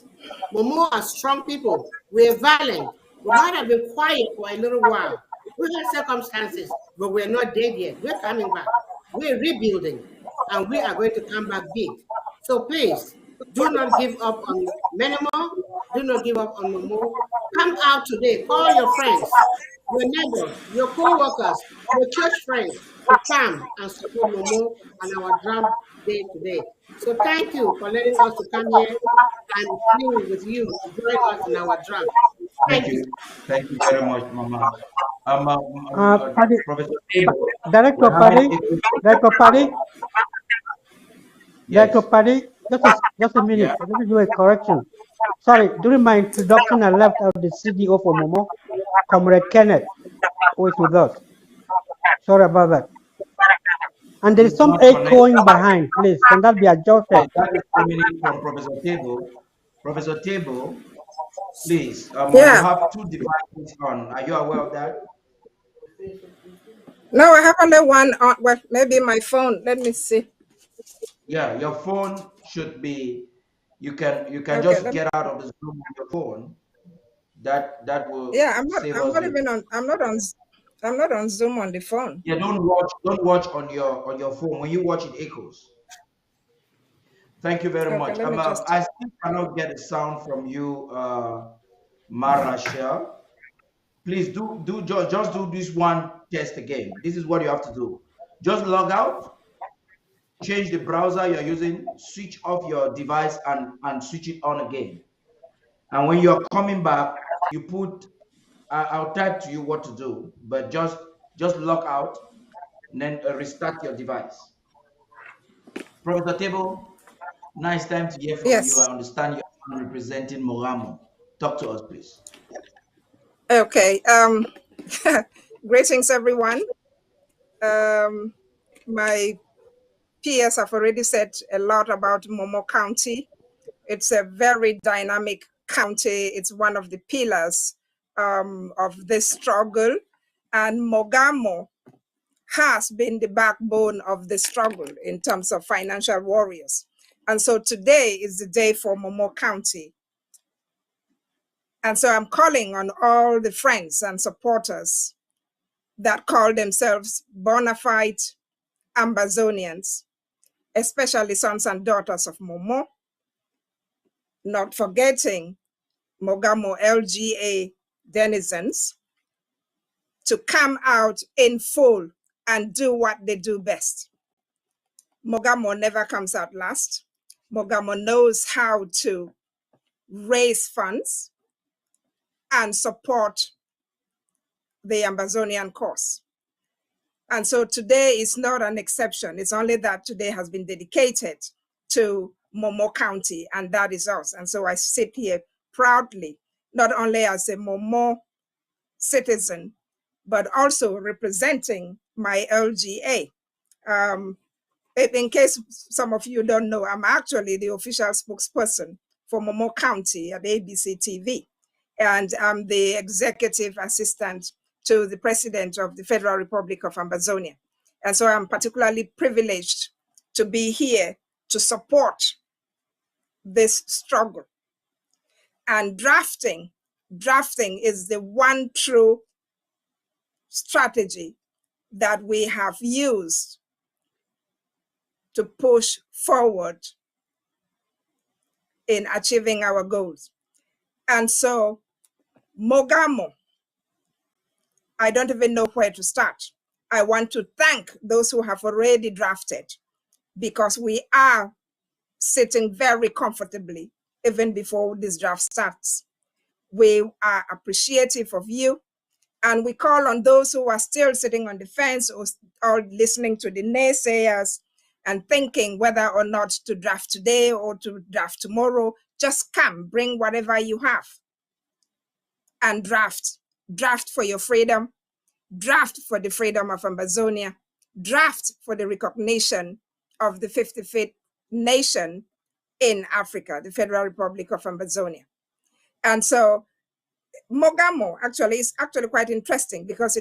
Momo are strong people. We're violent. We might have been quiet for a little while. We had circumstances, but we're not dead yet. We're coming back. We're rebuilding, and we are going to come back big. So please, do not give up on Menemo. Do not give up on Momo. Come out today. Call your friends, your neighbors, your co-workers, your church friends to come and support Momo on our drum day today. So thank you for letting us to come here and sing with you, join us in our drum. Thank you. Thank you very much, Mama. Paddy, Professor Abel, Director we're having Paddy, a Director Paddy, Director yes. Paddy, just a minute. Yeah. I need to do a correction. Sorry, during my introduction, I left out the CDO for Momo, Comrade Kenneth, who is with us. Sorry about that. And there is It's some not connected. echoing behind. Please, can that be adjusted? Okay, that is coming in from Professor Table. Professor Table, please. You have two devices on. Are you aware of that? No, I have only one on. Well, maybe my phone. Let me see. Yeah, your phone should be. You can Okay, just get out of the Zoom on your phone. That will Yeah, save I'm us not the. even on. I'm not on Zoom on the phone. Yeah, don't watch on your phone. When you watch, it echoes. Thank you very Okay, much. let me just. I still cannot get a sound from you, Marashel. Please just do this one test again. This is what you have to do. Just log out, change the browser you're using, switch off your device and switch it on again. And when you're coming back, you put I'll type to you what to do, but just log out and then restart your device. Professor Table, nice time to hear from you. I Yes. understand you're representing Mogamo. Talk to us, please. Okay. Greetings, everyone. My PS have already said a lot about Momo County. It's a very dynamic county. It's one of the pillars of this struggle, and Mogamo has been the backbone of the struggle in terms of financial warriors. And so today is the day for Momo County. And so I'm calling on all the friends and supporters that call themselves bona fide Ambazonians, especially sons and daughters of Momo, not forgetting Mogamo LGA denizens, to come out in full and do what they do best. Mogamo never comes out last. Mogamo knows how to raise funds and support the Amazonian cause. And so today is not an exception. It's only that today has been dedicated to Momo County, and that is us. And so I sit here proudly, not only as a Momo citizen, but also representing my LGA. In case some of you don't know, I'm actually the official spokesperson for Momo County at ABC TV. And I'm the executive assistant to the president of the Federal Republic of Amazonia. And so I'm particularly privileged to be here to support this struggle. And drafting is the one true strategy that we have used to push forward in achieving our goals. And so Mogamo I don't even know where to start. I want to thank those who have already drafted, because we are sitting very comfortably even before this draft starts. We are appreciative of you, and we call on those who are still sitting on the fence or listening to the naysayers and thinking whether or not to draft today or to draft tomorrow. Just come, bring whatever you have and draft. Draft for your freedom, draft for the freedom of Amazonia, draft for the recognition of the 55th nation in Africa, the Federal Republic of Amazonia. And so Mogamo actually is actually quite interesting, because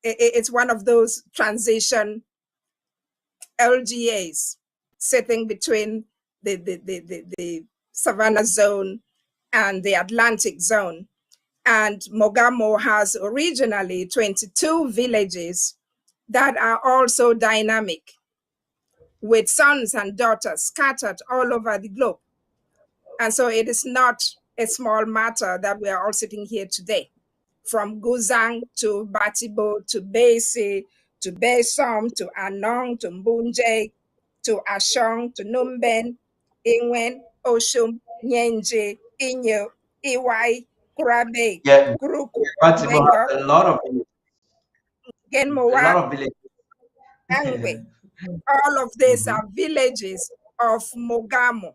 it's one of those transition LGAs sitting between the Savannah zone and the Atlantic zone. And Mogamo has originally 22 villages that are also dynamic, with sons and daughters scattered all over the globe. And so it is not a small matter that we are all sitting here today. From Guzang to Batibo to Besi to Besom to Anong to Mbunje to Ashong to Numben, Ingwen, Oshum, Nyenje, Inyo, Iwai, Kurabe, Yeah, Kuruku, Baltimore Benga, has a lot of Genmoa, villages. Angwe. All of these are villages of Mogamo.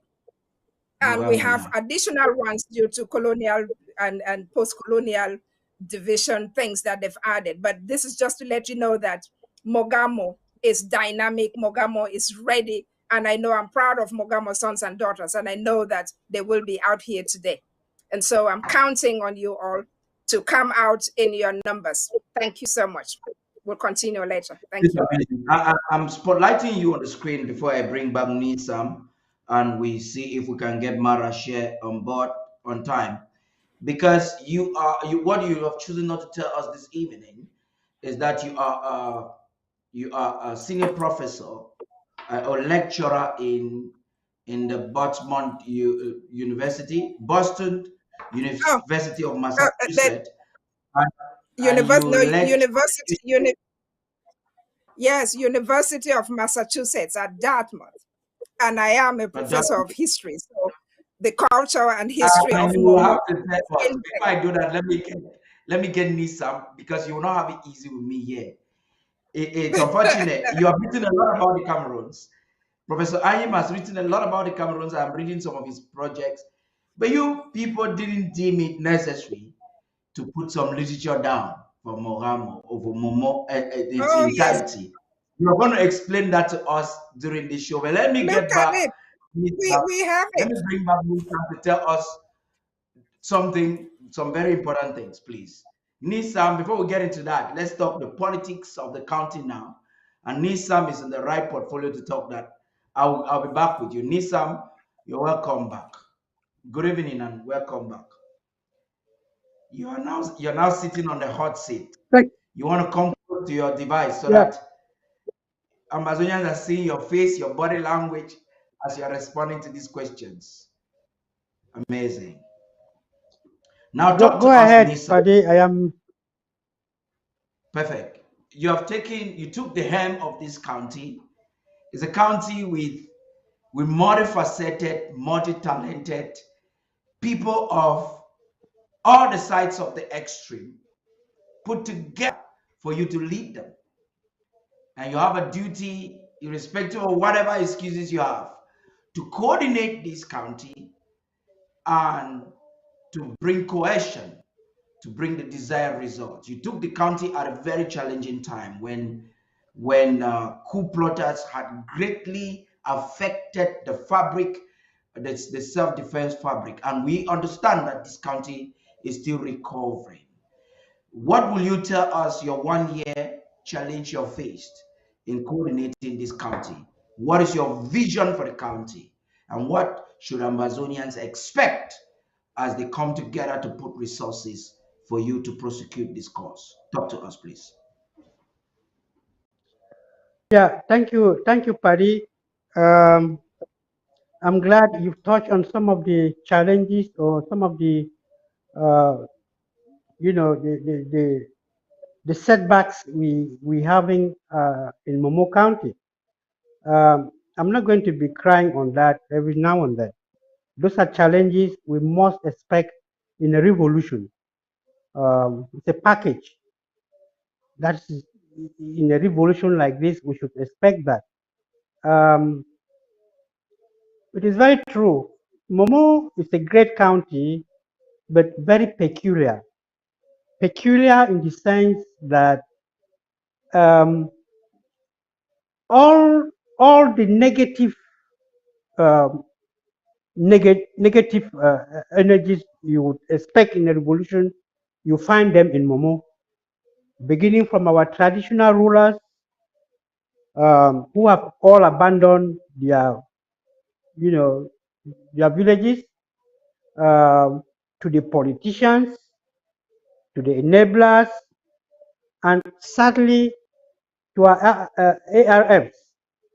And we have additional ones due to colonial and post-colonial division things that they've added. But this is just to let you know that Mogamo is dynamic, Mogamo is ready, and I know I'm proud of Mogamo sons and daughters, and I know that they will be out here today. And so I'm counting on you all to come out in your numbers. Thank you so much. We'll continue later. Thank you. I'm spotlighting you on the screen before I bring back Nisam, and we see if we can get Mara Share on board on time. Because what you have chosen not to tell us this evening is that you are a senior professor or lecturer in the Boston University of Massachusetts. University of Massachusetts at Dartmouth, and I am a professor of history. So the culture and history of Momo. Before I do that, let me get Nisam, because you will not have it easy with me here. It's unfortunate. You have written a lot about the Cameroons. Professor Ayim has written a lot about the Cameroons. I'm reading some of his projects, but you people didn't deem it necessary to put some literature down for Mogamo or for Momo its entirety. Yes. You're going to explain that to us during the show. But let me get back. We have it. Let me bring back Nisam to tell us some very important things, please. Nisam, before we get into that, let's talk the politics of the county now. And Nisam is in the right portfolio to talk that. I'll be back with you. Nisam, you're welcome back. Good evening and welcome back. You're now sitting on the hot seat. Right. You want to come close to your device so that Amazonians are seeing your face, your body language as you're responding to these questions. Amazing. Now talk to us, ahead, Nisam. Paddy. I am perfect. You took the helm of this county. It's a county with multifaceted, multi-talented people of all the sides of the extreme put together for you to lead them. And you have a duty, irrespective of whatever excuses you have, to coordinate this county and to bring cohesion, to bring the desired results. You took the county at a very challenging time when coup plotters had greatly affected the fabric, the self-defense fabric. And we understand that this county is still recovering. What will you tell us your 1 year challenge you faced in coordinating this county? What is your vision for the county? And what should Amazonians expect as they come together to put resources for you to prosecute this cause? Talk to us, please. Yeah, thank you, Paddy. I'm glad you've touched on some of the challenges or some of the, the the setbacks we having in Momo County. I'm not going to be crying on that every now and then. Those are challenges we must expect in a revolution. It's a package. That's in a revolution like this, we should expect that. Um, it is very true. Momo is a great county, but very peculiar. Peculiar in the sense that um, all the negative um, negative energies you would expect in a revolution, you find them in Momo, beginning from our traditional rulers who have all abandoned their, you know, their villages, to the politicians, to the enablers, and sadly to our ARFs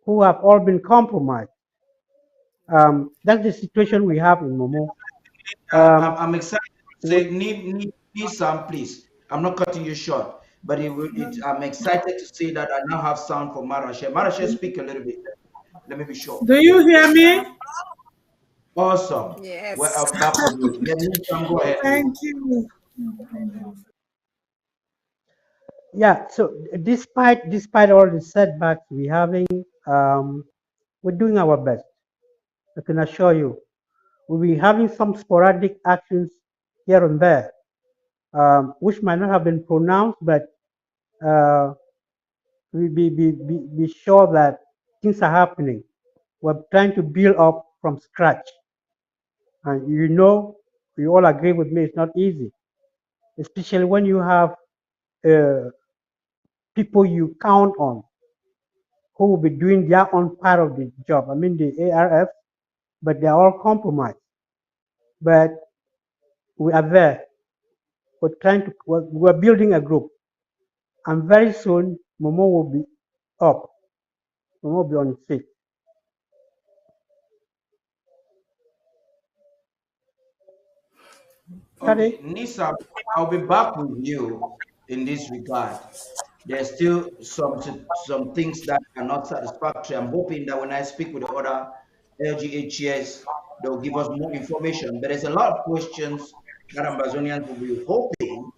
who have all been compromised. That's the situation we have in Momo. I'm excited to say, need sound, please. I'm not cutting you short, but I'm excited to say that I now have sound for Marashe. Marashe, speak a little bit. Let me be sure. Do you hear me? Awesome. Yes. Well, I'm back with you. Yeah, Nisam, go ahead, please. Thank you. Yeah, so despite all the setbacks we're having, we're doing our best. I can assure you, we'll be having some sporadic actions here and there, which might not have been pronounced, but we be sure that things are happening. We're trying to build up from scratch, and you all agree with me. It's not easy, especially when you have people you count on who will be doing their own part of the job. I mean the ARF, but they're all compromised. But we are there. We're building a group, and very soon Momo will be up. Momo will be on its feet. Okay, Nisa, I'll be back with you in this regard. There's still some things that are not satisfactory. I'm hoping that when I speak with the other LGHS, they'll give us more information. But there's a lot of questions that Amazonians will be hoping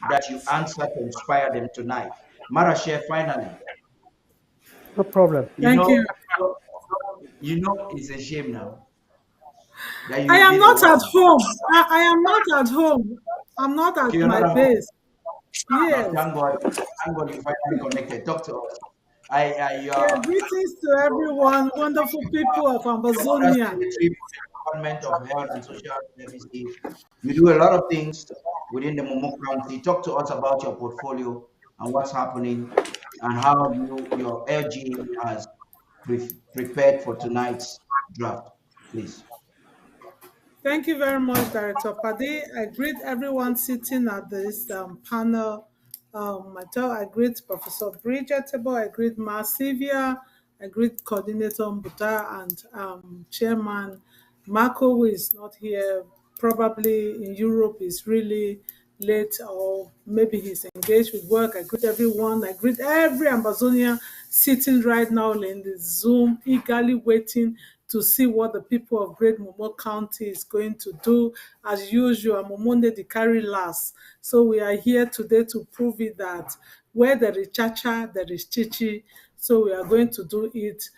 that you answer to inspire them tonight. Marashe, finally, No problem. Thank you. It's a shame now that I you've am been a not while. at home. I am not at home. I'm not Okay, at you're my not at home. base. Yes. Thank God you finally connected. Talk to us. I Yeah, greetings to everyone, wonderful people of the Order Amazonia. Secretary for the Department of Health and Social Services. You do a lot of things within the Momo County. Talk to us about your portfolio and what's happening and how your LG has prepared for tonight's draft, please. Thank you very much, Director Paddy. I greet everyone sitting at this panel. I greet Professor Bridget Tebo, I greet Ma Sylvia, I greet Coordinator Mbuta and Chairman Marco, who is not here, probably in Europe, is really late or maybe he's engaged with work. I greet everyone. I greet every Amazonian sitting right now in the Zoom, eagerly waiting to see what the people of Great Momo County is going to do. As usual, Momonde the carry last. So we are here today to prove it that where there is Chacha, there is Chichi. So we are going to do it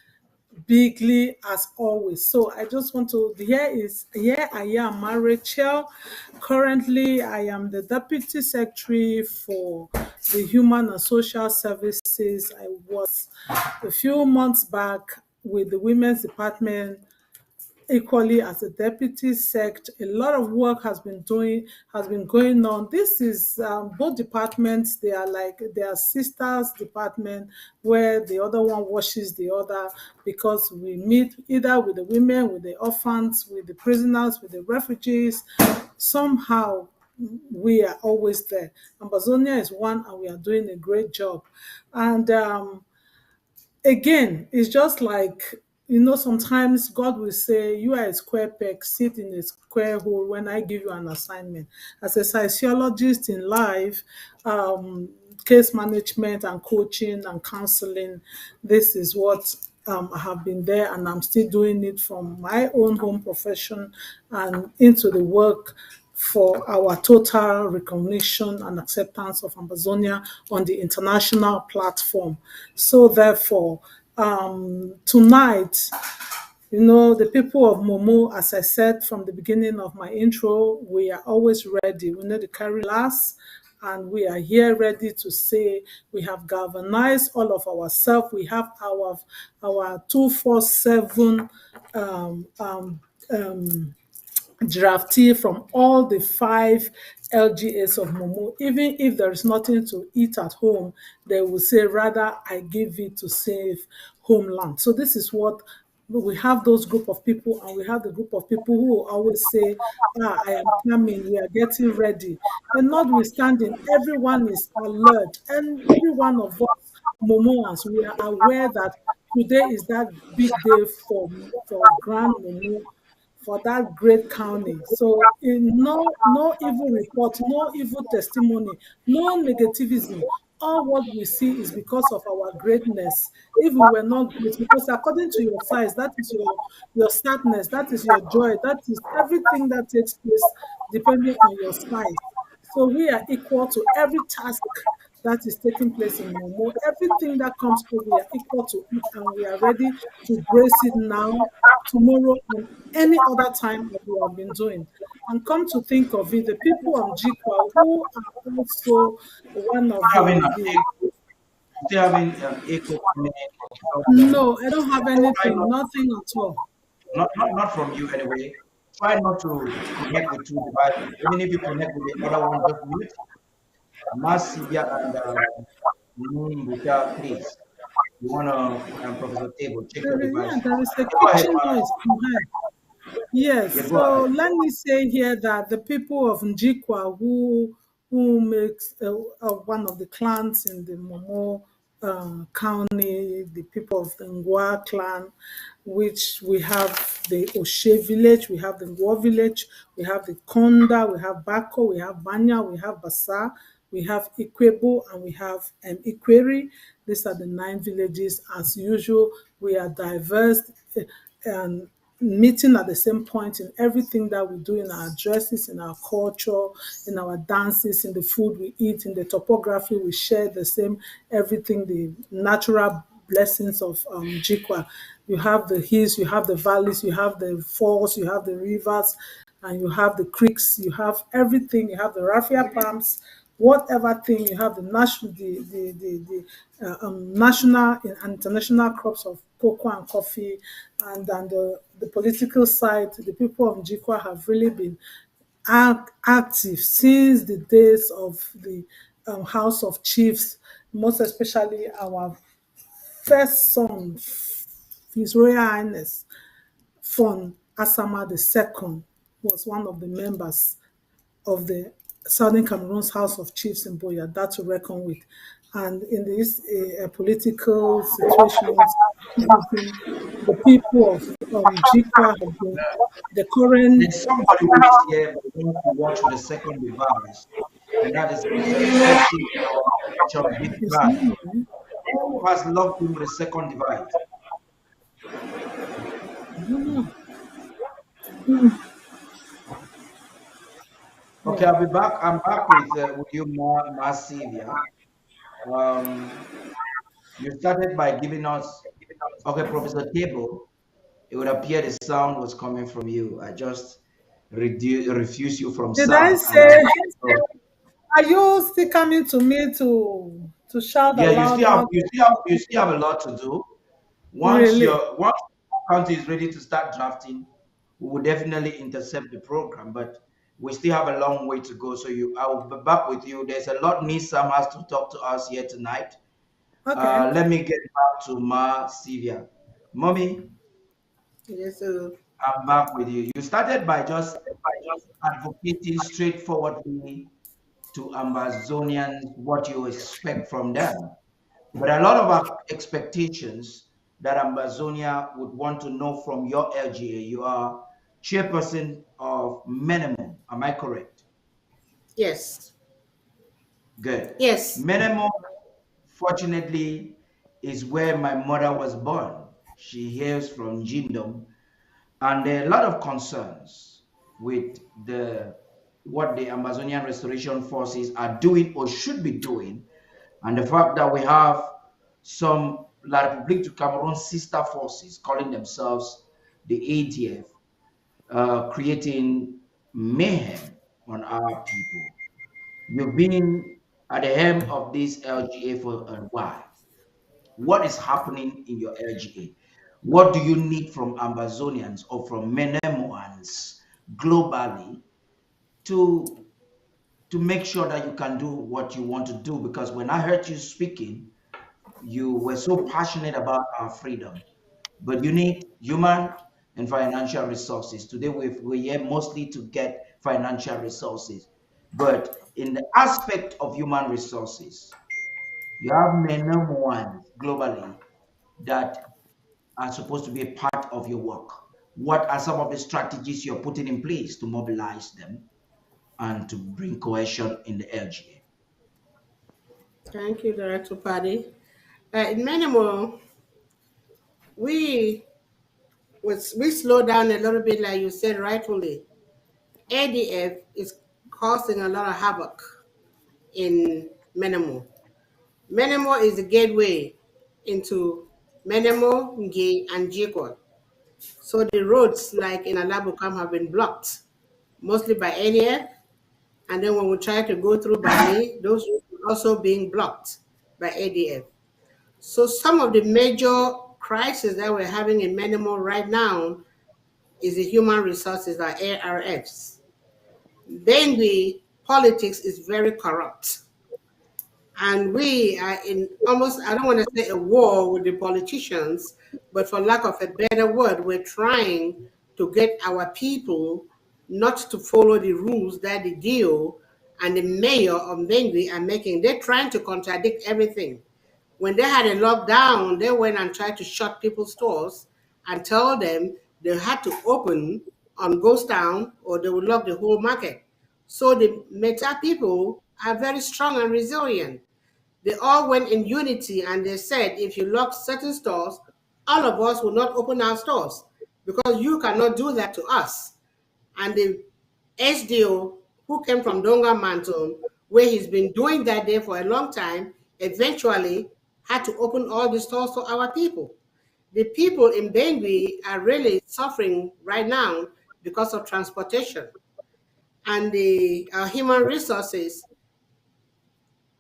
bigly as always. So I just want to, here I am, Rachel. Currently, I am the Deputy Secretary for the Human and Social Services. I was a few months back with the Women's Department equally as a deputy sect. A lot of work has been going on. This is both departments, they are sisters department where the other one washes the other, because we meet either with the women, with the orphans, with the prisoners, with the refugees. Somehow we are always there. Amazonia is one, and we are doing a great job. And again, it's just like, sometimes God will say, you are a square peg, sit in a square hole when I give you an assignment. As a sociologist in life, case management and coaching and counseling. This is what I have been there, and I'm still doing it from my own home profession and into the work for our total recognition and acceptance of Amazonia on the international platform. So therefore, tonight, the people of Momo, as I said from the beginning of my intro, we are always ready. We need to carry last, and we are here ready to say we have galvanized all of ourselves. We have our 247 draftee from all the 5 LGAs of Momo. Even if there is nothing to eat at home, they will say, rather, I give it to save homeland. So this is what we have, those group of people, and we have the group of people who will always say, I am coming, we are getting ready. And notwithstanding, everyone is alert, and every one of us, Momoans, we are aware that today is that big day for Grand Momo, for that great county. So in no evil report, no evil testimony, no negativism. All what we see is because of our greatness. If we were not great, because according to your size, that is your sadness, that is your joy, that is everything that takes place depending on your size. So we are equal to every task that is taking place in Momo. Everything that comes through, we are equal to it, and we are ready to brace it now, tomorrow, and any other time that we have been doing. And come to think of it, the people of Jikwa, who are also one of Having the still having echo coming in. no, I don't have Try anything, not, nothing at all. not from you anyway. Try not to connect with two devices. Even if you connect with the other one, just mute. Masivia and Buta, please. You want to, Professor Table, check your device. There is a Go ahead, kitchen Ma. noise behind. Yes, Yeah, go so ahead. let me say here that the people of Njikwa, who makes one of the clans in the Momo County, the people of the Ngwa clan, which we have the Oshe village, we have the Ngwa village, we have the Konda, we have Bako, we have Banya, we have Basa, we have Ikwebo, and we have Ikweri. These are the 9 villages. As usual, we are diverse and meeting at the same point in everything that we do, in our dresses, in our culture, in our dances, in the food we eat, in the topography we share the same everything, the natural blessings of Jikwa. You have the hills, you have the valleys, you have the falls, you have the rivers, and you have the creeks, you have everything, you have the raffia palms, whatever thing you have, the national, national and international crops of cocoa and coffee, and then the political side. The people of Njikwa have really been active since the days of the House of Chiefs, most especially our first son, His Royal Highness Fon Asama II, was one of the members of the Southern Cameroon's House of Chiefs in Boya, that to reckon with. And in these political situations, the people of Jikwa have been the current. There's somebody who is here but wants to watch with the second device, and that is Executive Bishop Big Bad. Who has logged in with a second device? Okay, I'll be back. I'm back with you, Sylvia. You started by giving us, okay, Professor Table. It would appear the sound was coming from you. I just refuse you from Did I sound, and say? I. Are you still coming to me to shout Yeah, aloud out? you still have a lot to do. Really? Once the county is ready to start drafting, we will definitely intercept the program. But we still have a long way to go. So I will be back with you. There's a lot Nisam has to talk to us here tonight. Okay. Let me get back to Ma Sylvia. Mommy, Yes, sir. I'm back with you. You started by just advocating straightforwardly to Amazonians what you expect from them. But a lot of our expectations that Amazonia would want to know from your LGA. You are chairperson of Minimum. Am I correct? Yes. Good. Yes. Menemo, fortunately, is where my mother was born. She hails from Jindom, and there are a lot of concerns with the what the Amazonian Restoration Forces are doing or should be doing, and the fact that we have some La République du Cameroon sister forces calling themselves the ADF, creating mayhem on our people. You've been at the helm of this LGA for a while. What is happening in your LGA? What do you need from Ambazonians or from Menemoans globally to make sure that you can do what you want to do? Because when I heard you speaking, you were so passionate about our freedom, but you need human and financial resources. Today we're here mostly to get financial resources, but in the aspect of human resources, you have Menemoans globally that are supposed to be a part of your work. What are some of the strategies you're putting in place to mobilize them and to bring cohesion in the LGA? Thank you, Director Paddy. In Minimo, we we slow down a little bit, like you said rightfully. ADF is causing a lot of havoc in Menemo. Menemo is the gateway into Menemo, Ngi, and Jikwa. So the roads, like in Alabukam, have been blocked, mostly by ADF. And then when we try to go through Bani, those are also being blocked by ADF. So some of the major crises that we're having in Menemo right now is the human resources, like ARFs. Then the politics is very corrupt. And we are in almost, I don't want to say a war with the politicians, but for lack of a better word, we're trying to get our people not to follow the rules that the DO and the mayor of Mengwi are making. They're trying to contradict everything. When they had a lockdown, they went and tried to shut people's stores and tell them they had to open on ghost town or they would lock the whole market. So the Meta people are very strong and resilient. They all went in unity and they said, if you lock certain stores, all of us will not open our stores because you cannot do that to us. And the SDO, who came from Donga Mountain, where he's been doing that there for a long time, eventually had to open all the stores for our people. The people in Bangui are really suffering right now because of transportation. And the human resources,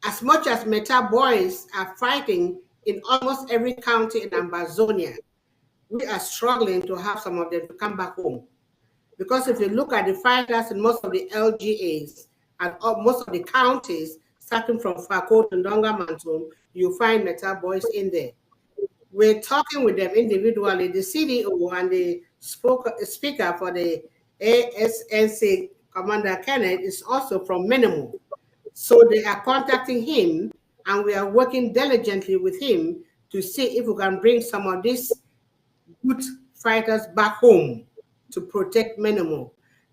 as much as Meta boys are fighting in almost every county in Ambazonia, we are struggling to have some of them to come back home. Because if you look at the fighters in most of the LGAs and most of the counties, starting from Fakot and Donga Mantum, you find Meta boys in there. We're talking with them individually. The CDO and the speaker for the ASNC, Commander Kenneth, is also from Minimum. So they are contacting him, and we are working diligently with him to see if we can bring some of these good fighters back home to protect Menemo.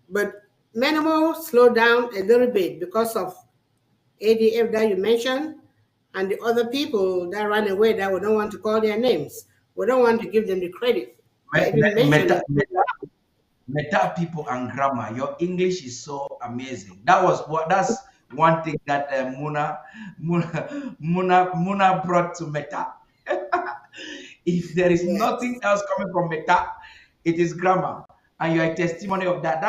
But Menemo slowed down a little bit because of ADF that you mentioned and the other people that ran away that we don't want to call their names. We don't want to give them the credit. They even mentioned it. Meta people and grammar. Your English is so amazing. That's one thing that Muna brought to Meta. If there is nothing else coming from Meta, it is grammar, and you're a testimony of that.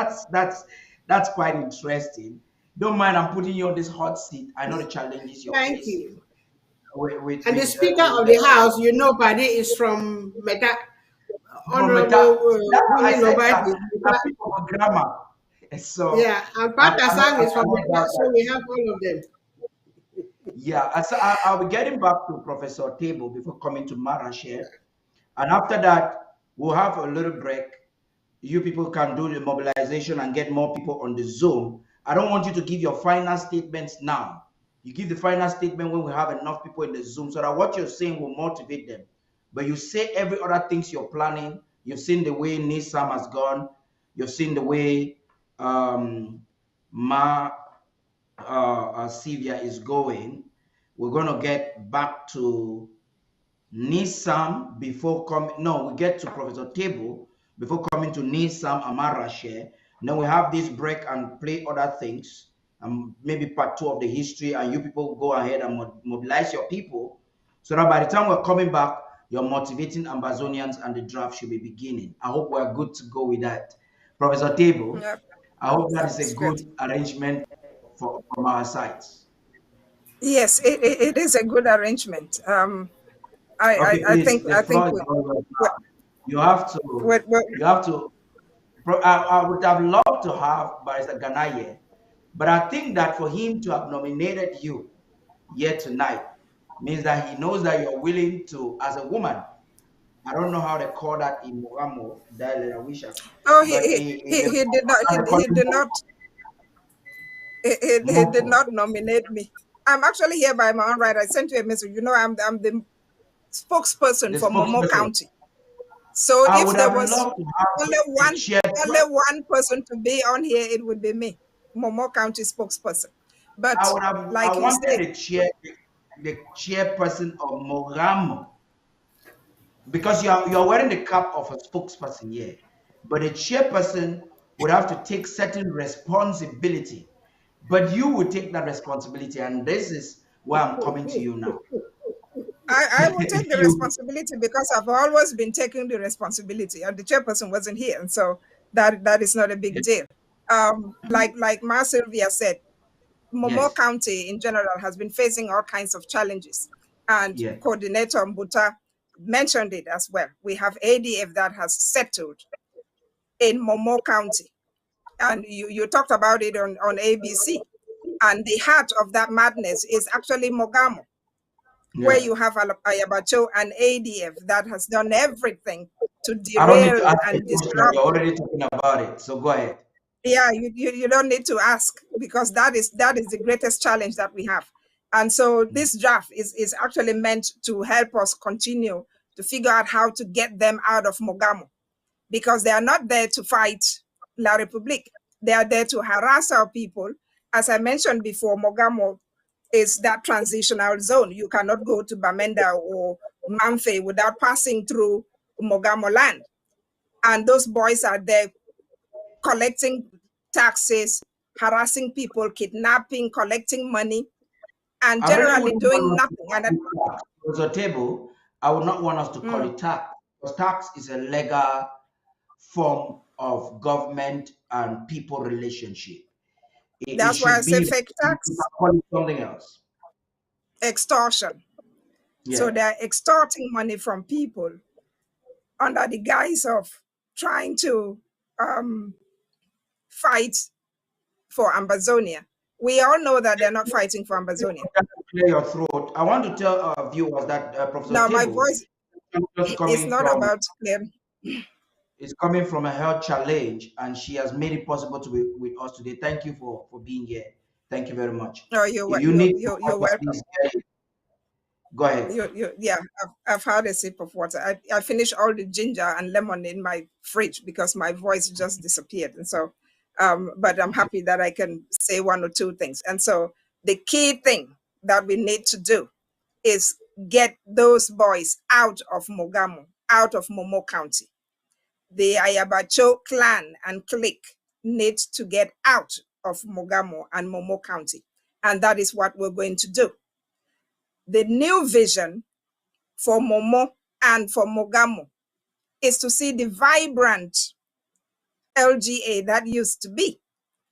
That's quite interesting. Don't mind, I'm putting you on this hot seat. I know the challenges you're Thank facing. you. And the Speaker of the House, you know, Paddy is from Meta. Honorable people for grammar. So yeah, and Pat Asang is from Meta, so we have all of them. Yeah, so I'll be getting back to Professor Table before coming to Marashare. And after that, we'll have a little break. You people can do the mobilization and get more people on the Zoom. I don't want you to give your final statements now. You give the final statement when we have enough people in the Zoom so that what you're saying will motivate them. But you say every other things you're planning. You've seen the way Nisam has gone. You've seen the way Sylvia is going, we're going to get back to Nisam before coming. No, we get to Professor Table before coming to Nisam Amarashe. Then we have this break and play other things, maybe part 2 of the history, and you people go ahead and mobilize your people so that by the time we're coming back, you're motivating Ambazonians and the draft should be beginning. I hope we're good to go with that. Professor Table, Yep. I hope that is a That's good good. arrangement from our sides. Yes, it is a good arrangement. Okay, I please, think the floor is all yours we, now. You have to, we, you have to. I would have loved to have Barrister Ganaye, but I think that for him to have nominated you here tonight means that he knows that you're willing to, as a woman. I don't know how they call that in Mogamo, oh, but he did not he did not nominate me. I'm actually here by my own right. I sent you a message. You know, I'm the spokesperson for Momo County. So I if would there have was loved to have only one person to be on here, it would be me, Momo County spokesperson. But I like you wanted say, the chairperson of Mogamo, because you're wearing the cap of a spokesperson here, but the chairperson would have to take certain responsibility. But you would take that responsibility, and this is why I'm coming to you now. I will take the responsibility because I've always been taking the responsibility, and the chairperson wasn't here, and so that is not a big deal. Like Ma Sylvia said, Momo County in general has been facing all kinds of challenges, and Coordinator Mbuta mentioned it as well. We have ADF that has settled in Momo County, and you talked about it on ABC, and the heart of that madness is actually Mogamo, where you have Ayabacho and ADF that has done everything to I don't need derail to ask a and question. disrupt. You're already talking about it, so go ahead. Yeah, you don't need to ask, because that is the greatest challenge that we have. And so this draft is actually meant to help us continue to figure out how to get them out of Mogamo, because they are not there to fight La Republique. They are there to harass our people. As I mentioned before, Mogamo is that transitional zone. You cannot go to Bamenda or Mamfe without passing through Mogamo land. And those boys are there collecting taxes, harassing people, kidnapping, collecting money, and I really generally wouldn't doing want us nothing. And to call it table. I would not want us to call it tax, because tax is a legal form of government and people relationship. It that's why I should say be fake tax, something else. extortion. Yeah. So they're extorting money from people under the guise of trying to fight for Ambazonia. We all know that they're not fighting for Ambazonia. Clear your throat. I want to tell our viewers that Professor Now, my Table voice is not about clear. Is coming from a health challenge, and she has made it possible to be with us today. Thank you for being here. Thank you very much. Oh, If you need you're water, welcome. please, go ahead. Yeah, I've had a sip of water. I finished all the ginger and lemon in my fridge because my voice just disappeared. And so, but I'm happy that I can say one or two things. And so the key thing that we need to do is get those boys out of Mogamo, out of Momo County. The Ayabacho clan and clique need to get out of Mogamo and Momo County. And that is what we're going to do. The new vision for Momo and for Mogamo is to see the vibrant LGA that used to be.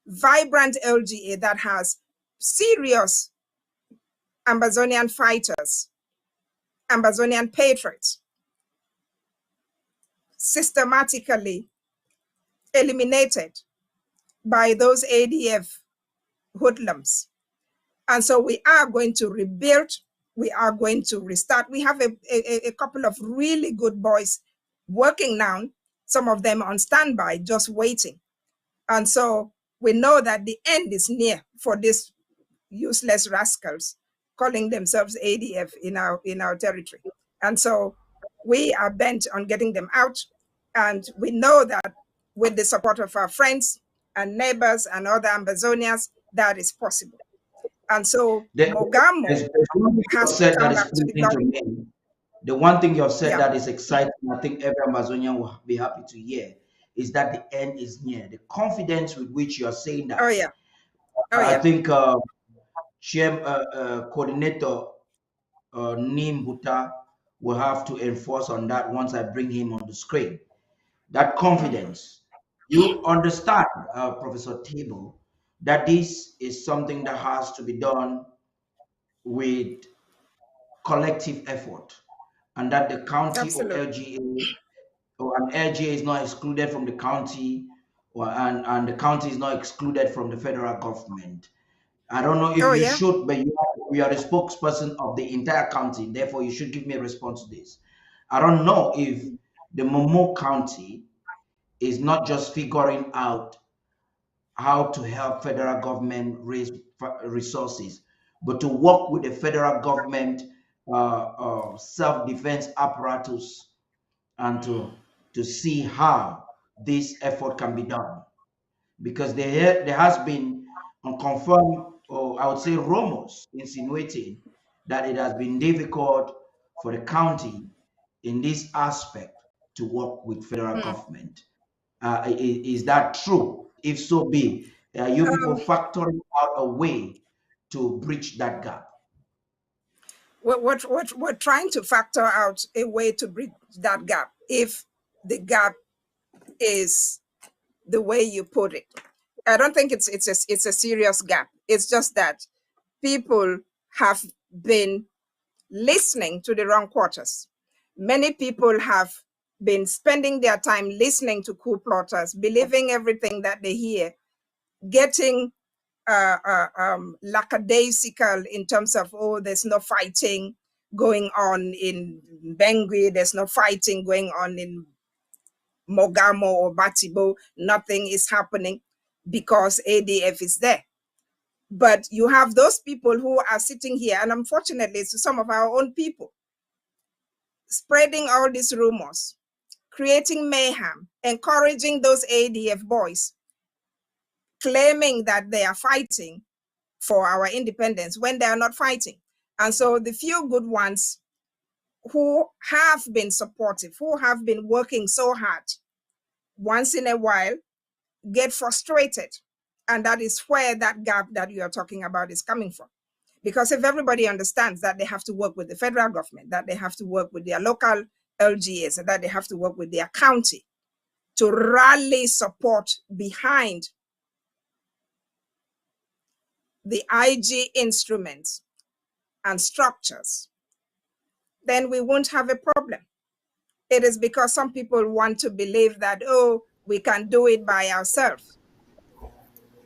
Vibrant LGA that has serious Ambazonian fighters, Ambazonian patriots, systematically eliminated by those ADF hoodlums. And so we are going to rebuild, we are going to restart. We have a couple of really good boys working now, some of them on standby, just waiting. And so we know that the end is near for these useless rascals calling themselves ADF in our territory. And so we are bent on getting them out. And we know that with the support of our friends and neighbors and other Ambazonians, that is possible. And so There's Mogamo one thing you have has to said that come is back to the pleasing to government. me. The one thing you have said Yeah. that is exciting, I think every Amazonian will be happy to hear, is that the end is near. The confidence with which you are saying that. Oh yeah. Oh I yeah. think coordinator Nim Buta will have to enforce on that once I bring him on the screen. That confidence. You understand, Professor Table, that this is something that has to be done with collective effort, and that the county or Absolutely. LGA or an LGA is not excluded from the county, and the county is not excluded from the federal government. I don't know if Oh you yeah. should, but you are the spokesperson of the entire county. Therefore, you should give me a response to this. I don't know if the Momo County is not just figuring out how to help federal government raise resources, but to work with the federal government self-defense apparatus, and to see how this effort can be done, because there has been unconfirmed, or I would say rumors insinuating that it has been difficult for the county in this aspect to work with federal government. Is that true? If so be, are you people factoring out a way to bridge that gap? We're trying to factor out a way to bridge that gap, if the gap is the way you put it. I don't think it's a serious gap. It's just that people have been listening to the wrong quarters. Many people have been spending their time listening to coup plotters, believing everything that they hear, getting lackadaisical in terms of, oh, there's no fighting going on in Bengui, there's no fighting going on in Mogamo or Batibo, nothing is happening because ADF is there. But you have those people who are sitting here, and unfortunately, it's some of our own people, spreading all these rumors, creating mayhem, encouraging those ADF boys, claiming that they are fighting for our independence when they are not fighting. And so the few good ones who have been supportive, who have been working so hard, once in a while get frustrated. And that is where that gap that you are talking about is coming from. Because if everybody understands that they have to work with the federal government, that they have to work with their local LGAs, and that they have to work with their county to rally support behind the IG instruments and structures, then we won't have a problem. It is because some people want to believe that, oh, we can do it by ourselves.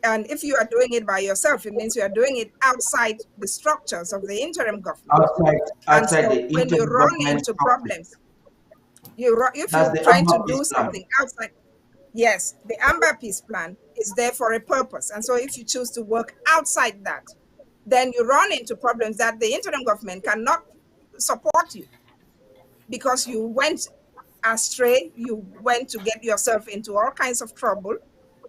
And if you are doing it by yourself, it means you are doing it outside the structures of the interim government. Outside and so the when you interim run government into structure. problems, if That's you're the trying to Amber do Peace Plan. something outside, yes, the Amber Peace Plan is there for a purpose. And so if you choose to work outside that, then you run into problems that the interim government cannot support you, because you went astray, you went to get yourself into all kinds of trouble.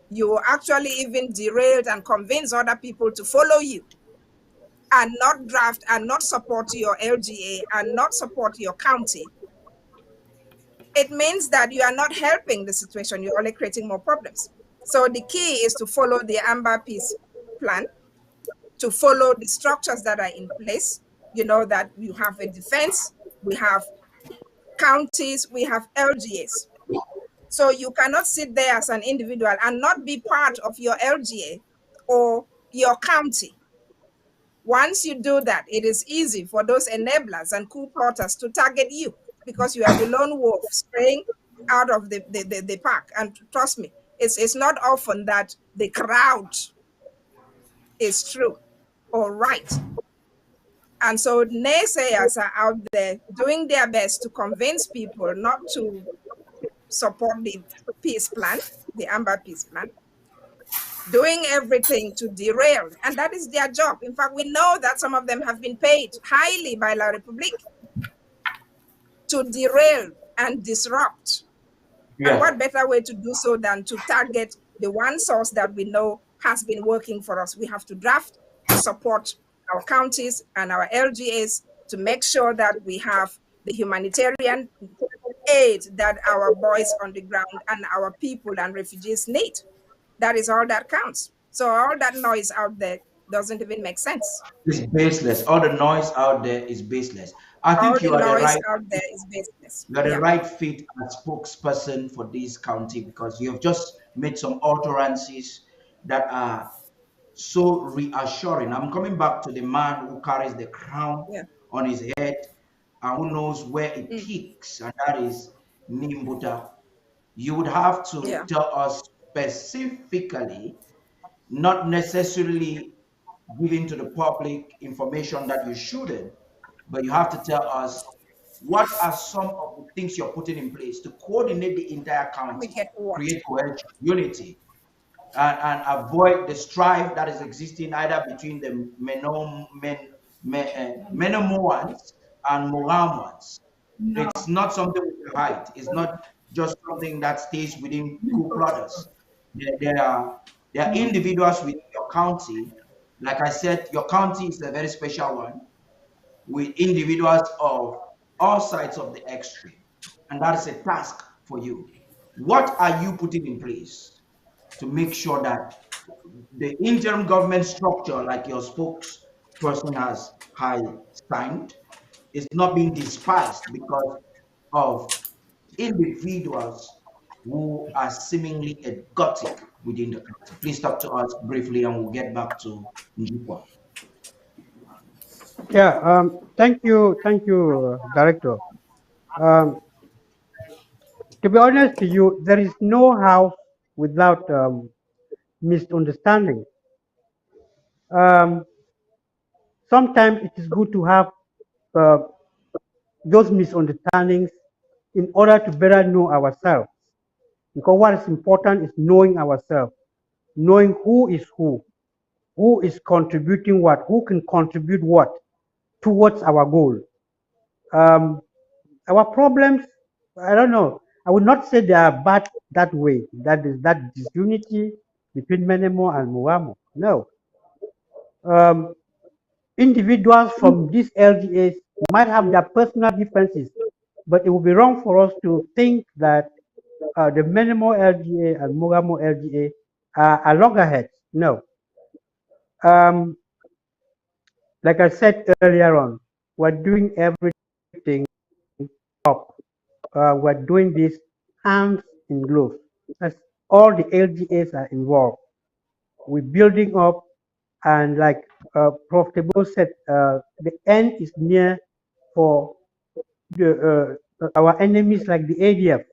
You actually even derailed and convinced other people to follow you and not draft and not support your LGA and not support your county. It means that you are not helping the situation, you're only creating more problems. So the key is to follow the Amber Peace Plan, to follow the structures that are in place. You know that you have a defense, we have counties, we have LGAs. So you cannot sit there as an individual and not be part of your LGA or your county. Once you do that, it is easy for those enablers and coup plotters to target you, because you are the lone wolf straying out of the pack. And trust me, it's not often that the crowd is true or right. And so naysayers are out there doing their best to convince people not to support the peace plan, the Amber Peace Plan, doing everything to derail. And that is their job. In fact, we know that some of them have been paid highly by La Republique to derail and disrupt. Yeah. And what better way to do so than to target the one source that we know has been working for us? We have to draft to support our counties and our LGAs to make sure that we have the humanitarian aid that our boys on the ground and our people and refugees need. That is all that counts. So all that noise out there doesn't even make sense. It's baseless. All the noise out there is baseless. I All think the you are the noise right out there is baseless. you are the Yeah. right fit as spokesperson for this county because you have just made some utterances that are so reassuring. I'm coming back to the man who carries the crown Yeah. on his head and who knows where it Mm. peaks, and that is Nimbuta. You would have to Yeah. tell us specifically, not necessarily giving to the public information that you shouldn't, but you have to tell us what are some of the things you're putting in place to coordinate the entire Let me county, get water. create cohesion, unity, and avoid the strife that is existing either between the Menomoans and Moramoans. It's not something we can hide. It's not just something that stays within coup plotters. There are individuals within your county. Like I said, your county is a very special one with individuals of all sides of the extreme. And that is a task for you. What are you putting in place to make sure that the interim government structure, like your spokesperson has signed, is not being despised because of individuals who are seemingly exotic within the country? Please talk to us briefly and we'll get back to Njikwa. Yeah, thank you, Director. Um, to be honest to you, there is no house without misunderstanding. Um, Sometimes it is good to have uh, those misunderstandings in order to better know ourselves. Because what is important is knowing ourselves, knowing who is contributing what, who can contribute what towards our goal. Um, our problems, I don't know, I would not say they are bad that way, that is that disunity between Menemo and Muamo. No. Um, Individuals from these LGAs might have their personal differences, but it would be wrong for us to think that the Menemo LGA and Mugamo LGA are loggerheads. No. Um, like I said earlier on, we're doing everything up. We're doing this hands in gloves. That's all the LGAs are involved. We're building up, and like Profitable said, the end is near for our enemies like the ADF.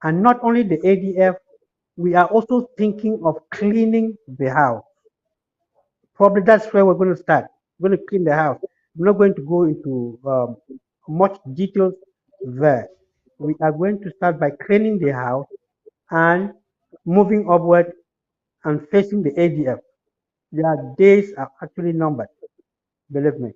And not only the ADF, we are also thinking of cleaning the house. Probably that's where we're going to start. We're going to clean the house. I'm not going to go into much details there. We are going to start by cleaning the house and moving upward and facing the ADF. Their days are actually numbered, believe me.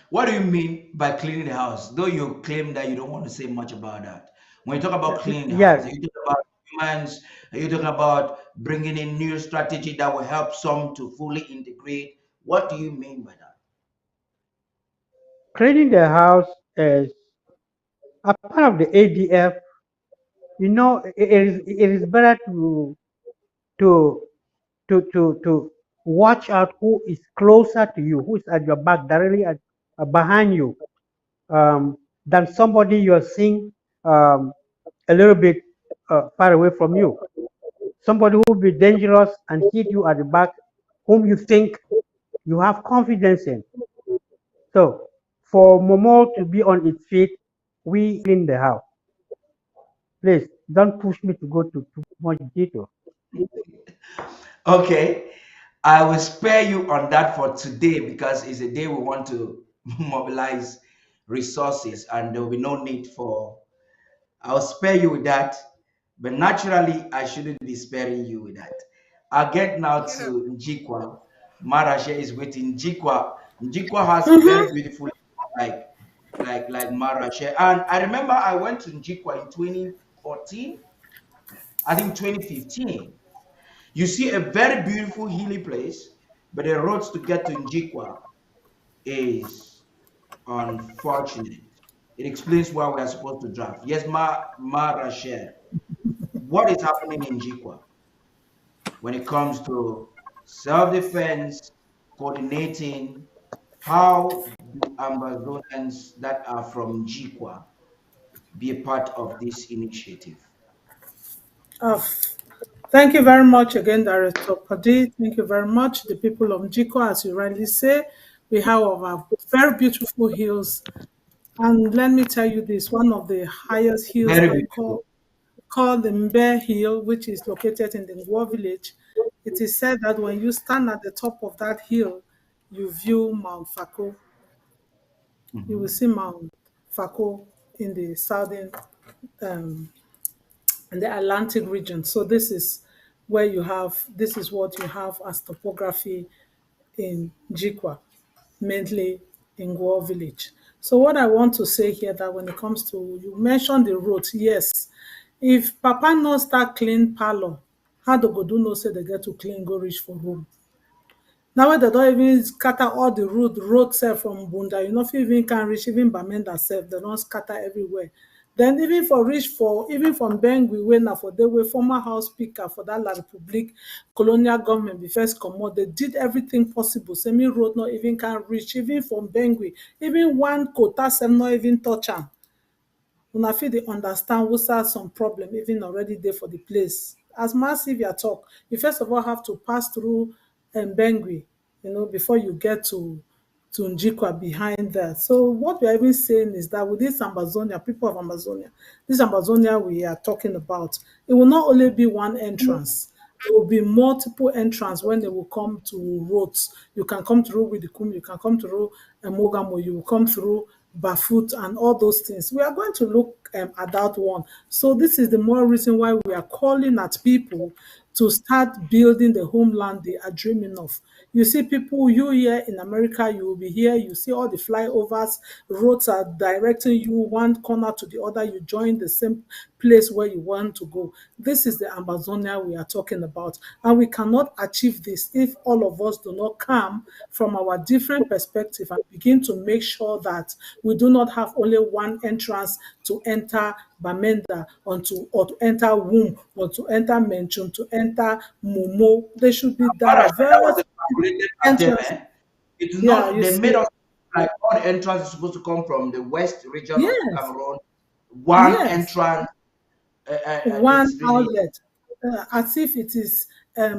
What do you mean by cleaning the house? Though you claim that you don't want to say much about that. When you talk about cleaning the house, Yeah, are you talking about humans? Are you talking about bringing in new strategy that will help some to fully integrate? What do you mean by that? cleaning the house is a part of the ADF. You know, it is better to to watch out who is closer to you, who is at your back, directly behind you, than somebody you're seeing a little bit far away from you. Somebody who will be dangerous and hit you at the back, whom you think you have confidence in. So, for Momo to be on its feet, we clean the house. Please don't push me to go to too much detail. Okay, I will spare you on that for today because it's a day we want to mobilize resources and there will be no need for. I'll spare you with that, but naturally, I shouldn't be sparing you with that. I'll get now You know, to Njikwa. Marashe is waiting. Njikwa has very Mm-hmm. beautiful like like Marashe. And I remember I went to Njikwa in 2014, I think 2015. You see a very beautiful hilly place. But the roads to get to Njikwa is unfortunate. It explains why we are supposed to draft. Yes, Rachel, what is happening in Njikwa when it comes to self-defense, coordinating? How do Ambazonians that are from Njikwa be a part of this initiative? Uh, Thank you very much again, Director Paddy. Thank you very much. The people of Njiko, as you rightly say, we have our very beautiful hills. And let me tell you this, one of the highest hills Very I beautiful. called the Mbe Hill, which is located in the Ngwo village. It is said that when you stand at the top of that hill, you view Mount Fako. You will see Mount Fako in the southern um, in the Atlantic region. So this is where you have, this is what you have as topography in Jikwa, mainly in Goa village. So what I want to say here that when it comes to, you mentioned the road, yes. If Papa no start clean parlor, how the go do no say they get to clean go reach for room? Now wey dem don even scatter all the road sef from Bunda, you no fit even can reach even Bamenda sef, dem don scatter everywhere. Then even for reach for even from Bengui wey na for dey wey former house speaker for dat La Republique colonial government bin first comot, dey did everything possible say make road no even can reach even from Bengui, even one quota sef no even touch am. Una fit dey understand wusa some problem even already dey for the place. As Sylvia talk, you first of all have to pass through Bengui, before you get to Njikwa behind that. So what we are even saying is that with this Amazonia, people of Amazonia, this Amazonia we are talking about, it will not only be one entrance. There will be multiple entrance when they will come to roads. You can come through Widikum, you can come through Mogamo, you will come through Bafut and all those things. We are going to look at that one. So this is the more reason why we are calling at people to start building the homeland they are dreaming of. You see people, you here in America, you will be here, you see all the flyovers, roads are directing you one corner to the other, you join the same place where you want to go. This is the Amazonia we are talking about. And we cannot achieve this if all of us do not come from our different perspective and begin to make sure that we do not have only one entrance to enter Bamenda or to enter Womb or to enter Menchun, to enter Momo. There should be That was diverse a calculated attempt, entrance. eh? It's Yeah, not, you they made see. us like all the entrance is supposed to come from the west region of Yes, Cameroon. One yes. entrance, One it's really, outlet, as if it is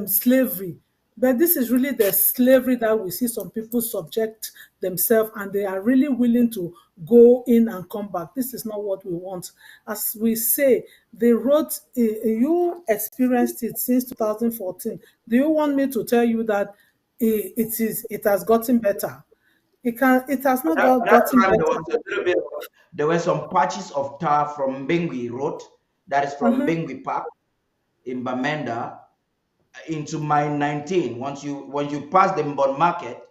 slavery. But this is really the slavery that we see some people subject themselves and they are really willing to go in and come back. This is not what we want. As we say, the road, you experienced it since 2014. Do you want me to tell you that it has gotten better? It has not that gotten time there was better. a little bit there were some patches of tar from Bengui Road, that is from Uh-huh. Bengui Park in Bamenda into Mine 19. Once you pass the Mbon Market,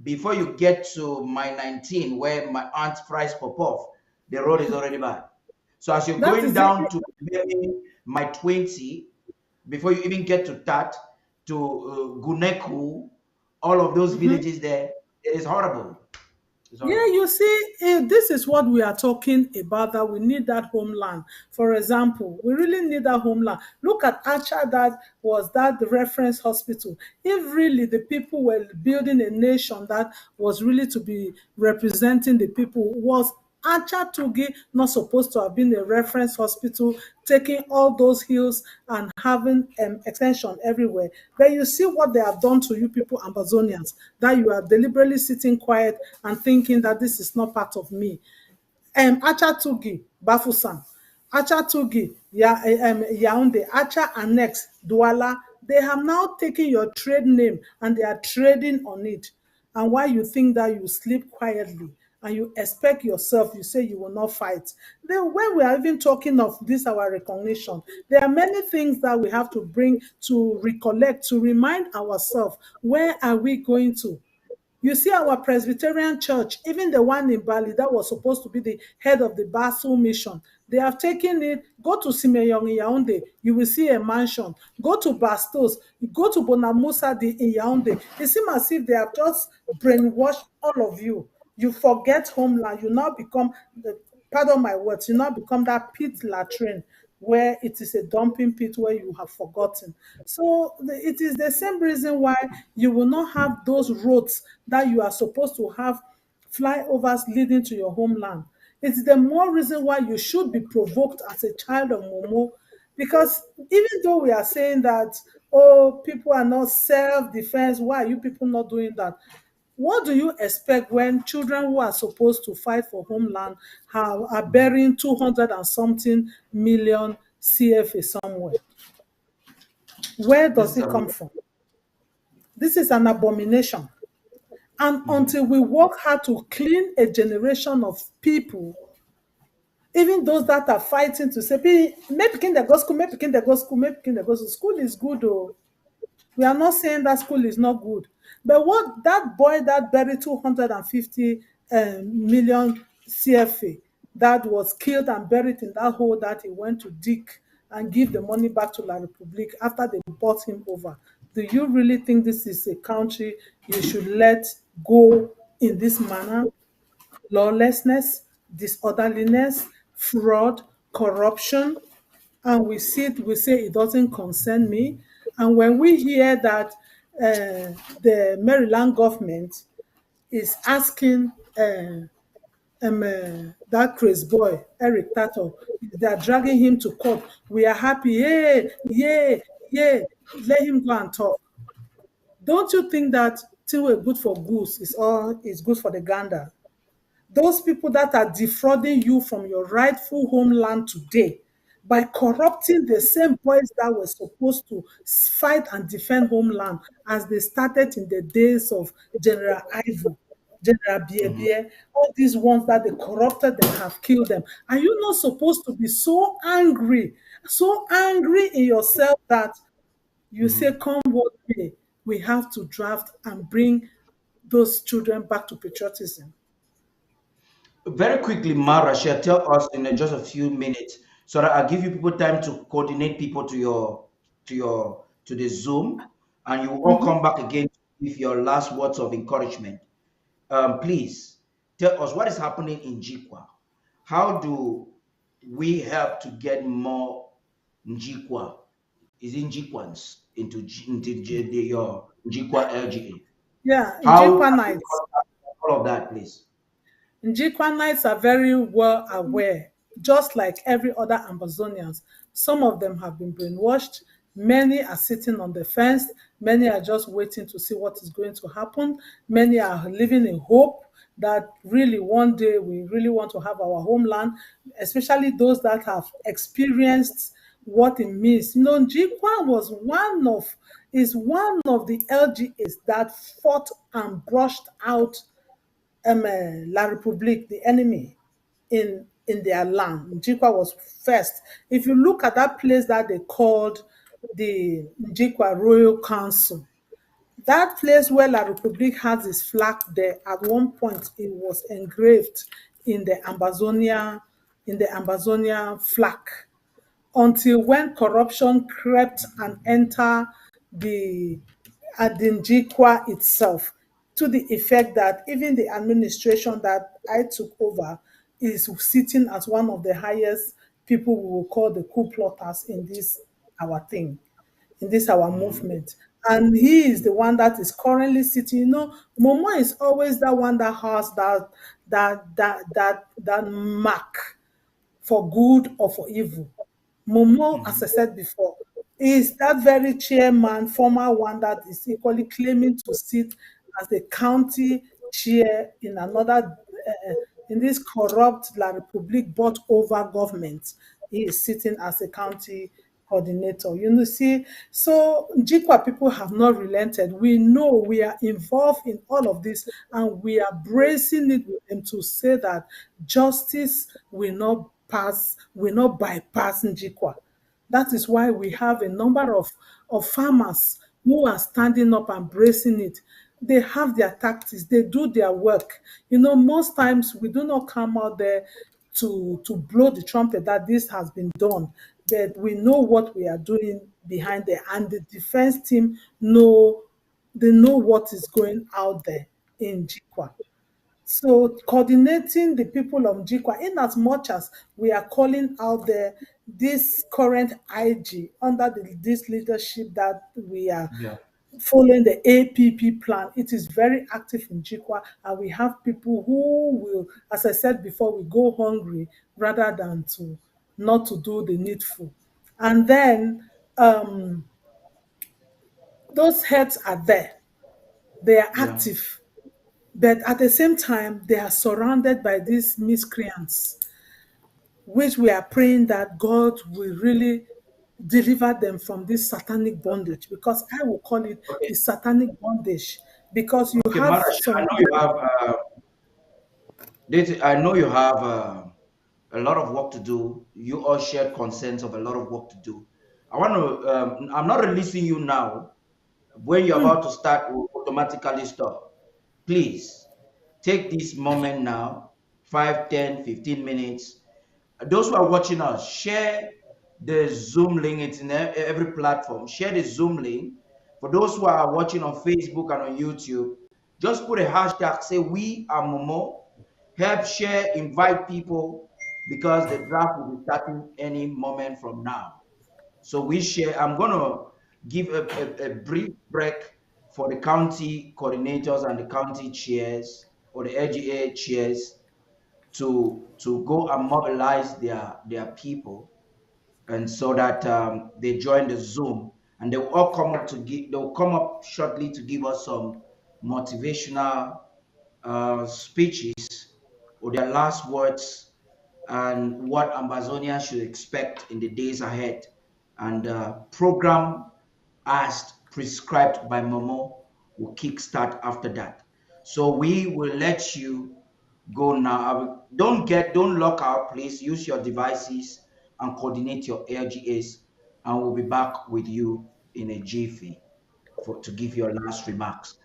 before you get to Mine 19, where my aunt fries Popov, the road is already bad. So as you're That going is it. down to maybe my 20, before you even get to Tat, to Guneku, all of those villages there, it is horrible. It's Yeah, horrible. you see, this is what we are talking about, that we need that homeland. For example, we really need that homeland. Look at Acha, that was that the reference hospital. If really the people were building a nation that was really to be representing the people, was Acha Tugi not supposed to have been a reference hospital, taking all those hills and having extension everywhere? But you see what they have done to you people, Amazonians, that you are deliberately sitting quiet and thinking that this is not part of me. Achatugi, Bafusam, Achatugi, Yaounde, Acha Annex, Douala, they have now taken your trade name and they are trading on it. And why you think that you sleep quietly and you expect yourself, you say you will not fight. Then when we are even talking of this, our recognition, there are many things that we have to bring to recollect, to remind ourselves, where are we going to? You see our Presbyterian church, even the one in Bali that was supposed to be the head of the Basel mission, they have taken it. Go to Simeyong in Yaoundé, you will see a mansion. Go to Bastos, go to Bonamusa in Yaoundé. It seems as if they have just brainwashed all of you. You forget homeland. You now become, pardon my words, you now become that pit latrine where it is a dumping pit where you have forgotten. So it is the same reason why you will not have those roads that you are supposed to have, flyovers leading to your homeland. It's the more reason why you should be provoked as a child of Momo, because even though we are saying that, oh, people are not self-defense, why are you people not doing that? What do you expect when children who are supposed to fight for homeland are burying 200 and something million CFA somewhere? Where does it come from? This is an abomination. And until we work hard to clean a generation of people, even those that are fighting to say, maybe can they go school, maybe can they go school, maybe can they go school. School is good, though. We are not saying that school is not good. But what that boy that buried 250 million CFA that was killed and buried in that hole that he went to dig and give the money back to La Republique after they bought him over. Do you really think this is a country you should let go in this manner? Lawlessness, disorderliness, fraud, corruption, and we say it doesn't concern me. And when we hear that the Maryland government is asking that crazy boy, Eric Tato, they are dragging him to court. We are happy, yay, yay, yay. Let him go and talk. Don't you think that till we're good for goose is good for the gander? Those people that are defrauding you from your rightful homeland today by corrupting the same boys that were supposed to fight and defend homeland as they started in the days of General Ivo, General Biebie, all these ones that they corrupted and have killed them. Are you not supposed to be so angry in yourself that you say, come what may, we have to draft and bring those children back to patriotism? Very quickly, Mara, shall tell us in just a few minutes, so that I'll give you people time to coordinate people to the Zoom, and you will all come back again with your last words of encouragement. Please tell us what is happening in Njikwa. How do we help to get more Njikwa? Is it Njikwans into your Njikwa LGA? Yeah, How Njikwa can we Nights. contact all of that, please? Njikwa Knights are very well aware, just like every other Amazonians. Some of them have been brainwashed. Many are sitting on the fence. Many are just waiting to see what is going to happen. Many are living in hope that really one day we really want to have our homeland, especially those that have experienced what it means. You know, Njikwa is one of the LGAs that fought and brushed out La Republique, the enemy, in their land. Njikwa was first. If you look at that place that they called the Njikwa Royal Council, that place where La Republique has its flag there, at one point it was engraved in the Amazonia flag, until when corruption crept and entered the Adinjikwa itself, to the effect that even the administration that I took over is sitting as one of the highest people we will call the coup plotters in this our thing, in this our movement. And he is the one that is currently sitting. You know, Momo is always that one that has that mark for good or for evil. Momo, as I said before, is that very chairman, former one that is equally claiming to sit as the county chair in another, in this corrupt La Republique bought over government. He is sitting as a county coordinator. You know, see, so Jikwa people have not relented. We know we are involved in all of this, and we are bracing it with them to say that justice will not bypass Njikwa. That is why we have a number of farmers who are standing up and bracing it. they have their tactics, they do their work. You know, most times we do not come out there to blow the trumpet that this has been done, but we know what we are doing behind there, and the defense team know they know what is going out there in Jikwa. So coordinating the people of Jikwa, in as much as we are calling out this current IG under this leadership that we are Yeah. following the APP plan, it is very active in Jikwa, and we have people who will, as I said before, we go hungry rather than to not to do the needful. And then those heads are there, they are Yeah. active, but at the same time, they are surrounded by these miscreants, which we are praying that God will really deliver them from this satanic bondage, because I will call it Okay. the satanic bondage, because you Okay, have Marash, I some. know you have I know you have a lot of work to do. You all share concerns of a lot of work to do. I want to. I'm not releasing you now. When you're about to start, will automatically stop. Please take this moment now, 5, 10, 15 minutes. Those who are watching us, share the Zoom link. It's in every platform. Share the Zoom link. For those who are watching on Facebook and on YouTube, just put a hashtag, say we are Momo. Help share, invite people, because the draft will be starting any moment from now. So we share. I'm going to give a brief break for the county coordinators and the county chairs or the LGA chairs to go and mobilize their people, and so that they join the Zoom, and they will all come up they'll come up shortly to give us some motivational speeches or their last words, and what Ambazonia should expect in the days ahead, and program as prescribed by Momo will kickstart after that. So we will let you go now. Don't lock out, please. Use your devices and coordinate your LGAs, and we'll be back with you in a jiffy to give your last remarks.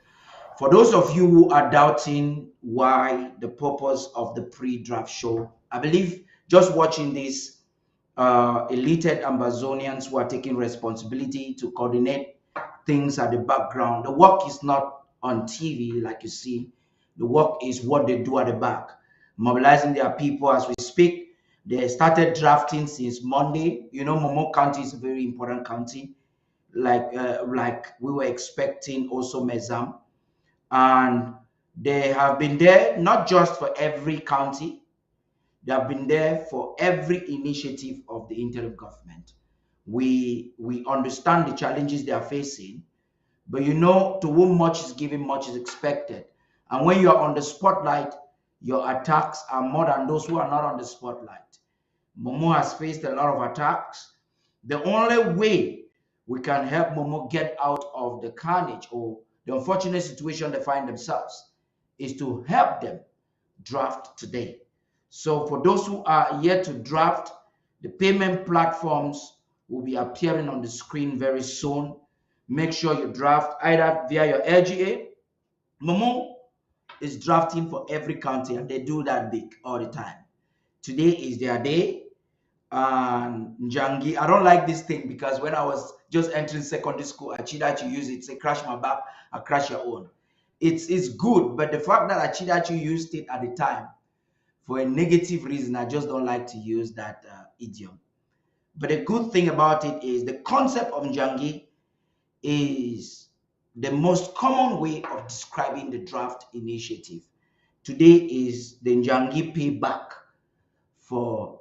For those of you who are doubting why the purpose of the pre-draft show, I believe just watching this, elated Ambazonians who are taking responsibility to coordinate things at the background. The work is not on TV like you see. The work is what they do at the back, mobilizing their people as we speak. They started drafting since Monday. You know, Momo County is a very important county, like we were expecting also Mezam. And they have been there not just for every county, they have been there for every initiative of the interim government. We understand the challenges they are facing, but you know, to whom much is given, much is expected. And when you are on the spotlight, your attacks are more than those who are not on the spotlight. Momo has faced a lot of attacks. The only way we can help Momo get out of the carnage or the unfortunate situation they find themselves is to help them draft today. So for those who are yet to draft, the payment platforms will be appearing on the screen very soon. Make sure you draft either via your LGA. Momo is drafting for every county, and they do that big all the time. Today is their day. And Njangi, I don't like this thing, because when I was just entering secondary school, Achidachi used it, say crash my back, I crash your own. It's good, but the fact that Achidachi used it at the time for a negative reason, I just don't like to use that idiom. But the good thing about it is the concept of Njangi is the most common way of describing the draft initiative. Today is the Njangi payback for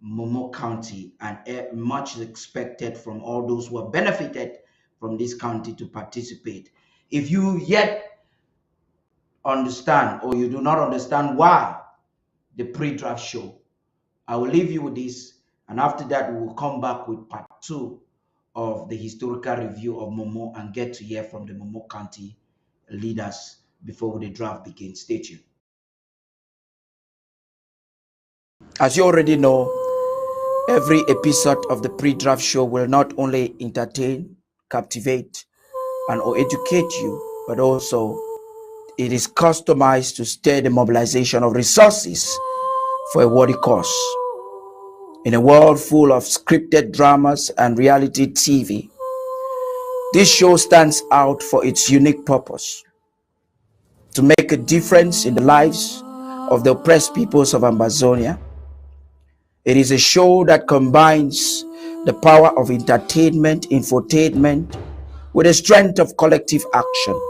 Momo County, and much is expected from all those who have benefited from this county to participate. If you yet understand, or you do not understand why the pre-draft show, I will leave you with this, and after that we will come back with part 2 of the historical review of Momo and get to hear from the Momo County leaders before the draft begins. Stay tuned. As you already know, every episode of the pre-draft show will not only entertain, captivate, and or educate you, but also it is customized to steer the mobilization of resources for a worthy cause. In a world full of scripted dramas and reality TV, this show stands out for its unique purpose: to make a difference in the lives of the oppressed peoples of Amazonia. It is a show that combines the power of entertainment, infotainment, with the strength of collective action.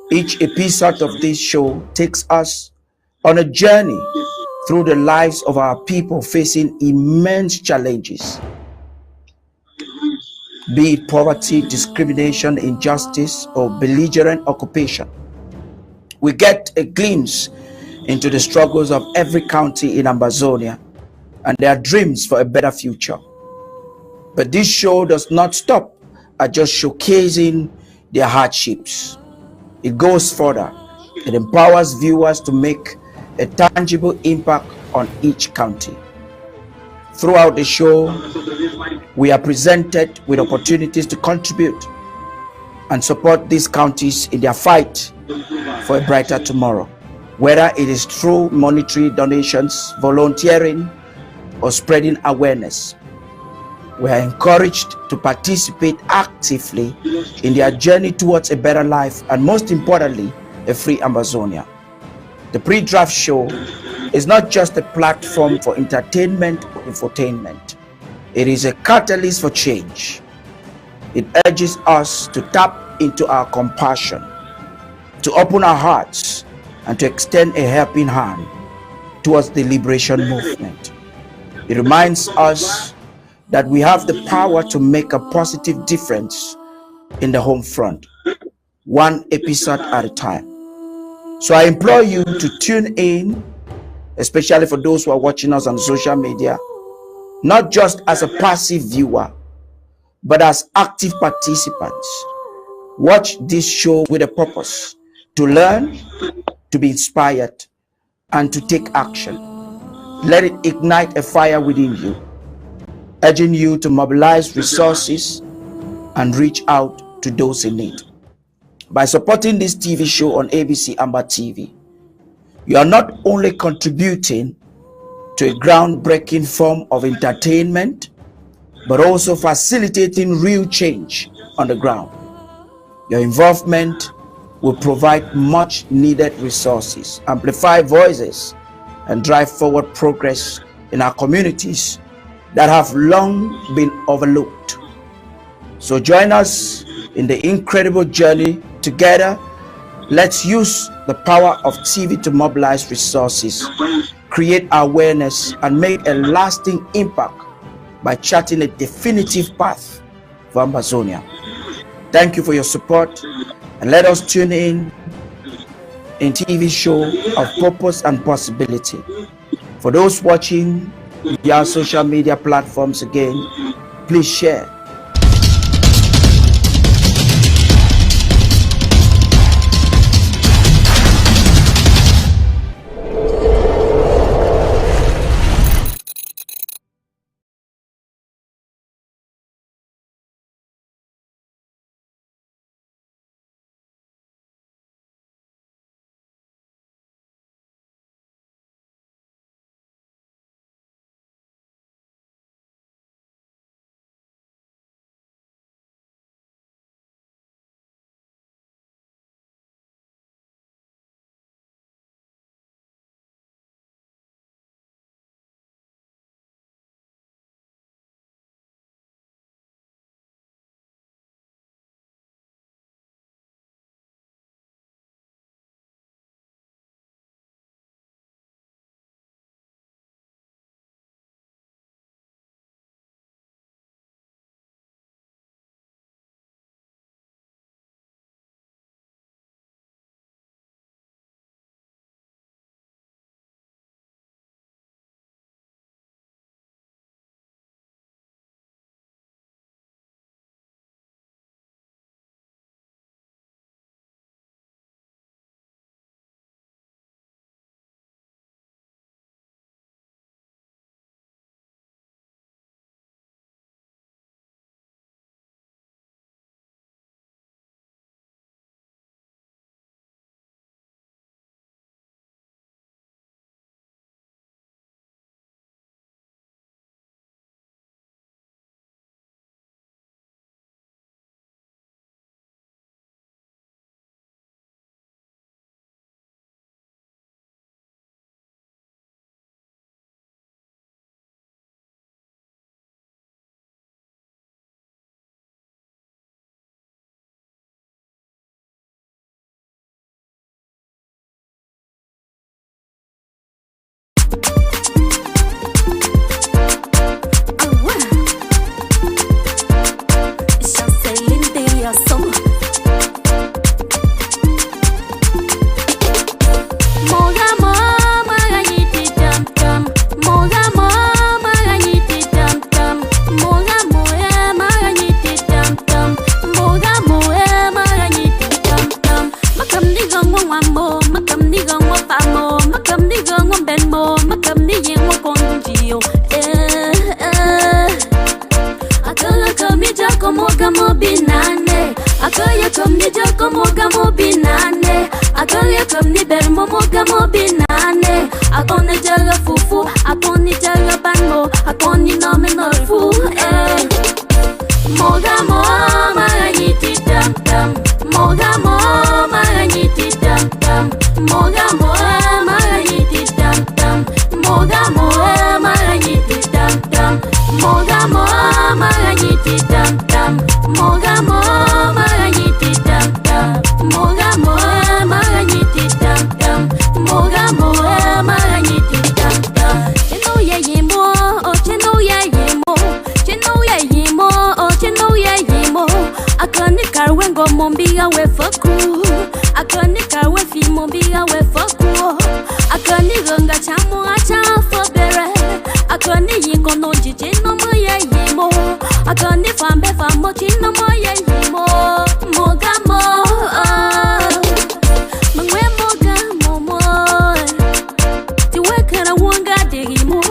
Each episode of this show takes us on a journey through the lives of our people facing immense challenges, be it poverty, discrimination, injustice, or belligerent occupation. We get a glimpse into the struggles of every county in Amazonia and their dreams for a better future. But this show does not stop at just showcasing their hardships. It goes further. It empowers viewers to make a tangible impact on each county. Throughout the show, we are presented with opportunities to contribute and support these counties in their fight for a brighter tomorrow. Whether it is through monetary donations, volunteering, or spreading awareness, we are encouraged to participate actively in their journey towards a better life and, most importantly, a free Amazonia. The pre-draft show is not just a platform for entertainment or infotainment. It is a catalyst for change. It urges us to tap into our compassion, to open our hearts, and to extend a helping hand towards the liberation movement. It reminds us that we have the power to make a positive difference in the home front, one episode at a time. So I implore you to tune in, especially for those who are watching us on social media, not just as a passive viewer, but as active participants. Watch this show with a purpose: to learn, to be inspired, and to take action. Let it ignite a fire within you, urging you to mobilize resources and reach out to those in need. By supporting this TV show on ABC Amber TV, you are not only contributing to a groundbreaking form of entertainment, but also facilitating real change on the ground. Your involvement will provide much needed resources, amplify voices, and drive forward progress in our communities that have long been overlooked. So join us in the incredible journey together. Let's use the power of TV to mobilize resources, create awareness, and make a lasting impact by charting a definitive path for Amazonia. Thank you for your support, and let us tune in TV show of purpose and possibility. For those watching via social media platforms, again, please share. jaga fufu, akoni jaga banmo, akoni nominal fu. Moga mo maranyiti dam dam, moga mo maranyiti dam dam, moga mo maranyiti dam dam, moga mo maranyiti dam dam, moga mo maranyiti dam dam, moga mo maranyiti dam dam, moga mo maranyiti dam dam, moga mo maranyiti dam dam. Cheno ye yemo, oh cheno ye yemo, cheno ye yemo, oh cheno ye yemo. Akani karwengo mombiga we faku, akani karwe fi mombiga we faku, akani gonga chamu acha fobere, akani yingo no jije no mo ye yemo, akani fambe famo chino mo ye yemo, moga mo, mangwe moga momo, tiwe kara wanga digimo,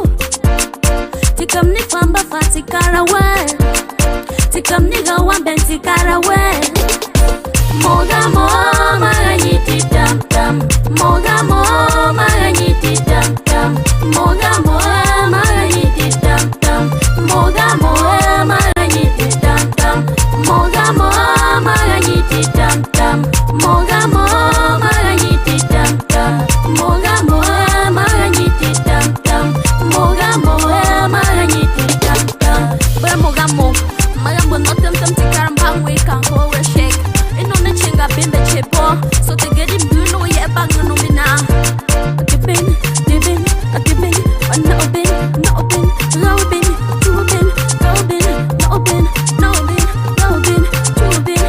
tikamni famba fati karawe. Tikam niga wamben tikarawe. Moga mo maranyiti dam dam, moga mo maranyiti dam dam, moga mo maranyiti dam dam, moga mo maranyiti dam dam, moga mo maranyiti dam dam, moga mo maranyiti dam dam, moga mo maranyiti dam dam, moga mo maranyiti dam dam. Moga mo Magambo no tem tikaram bang we can go we shake. Ino na chinga bimbe chepo. So te get him no ye bang no mina. Akibin, dibin, akibin, no bin, no bin, no bin, two bin, no bin, no bin, no bin, no bin, two bin.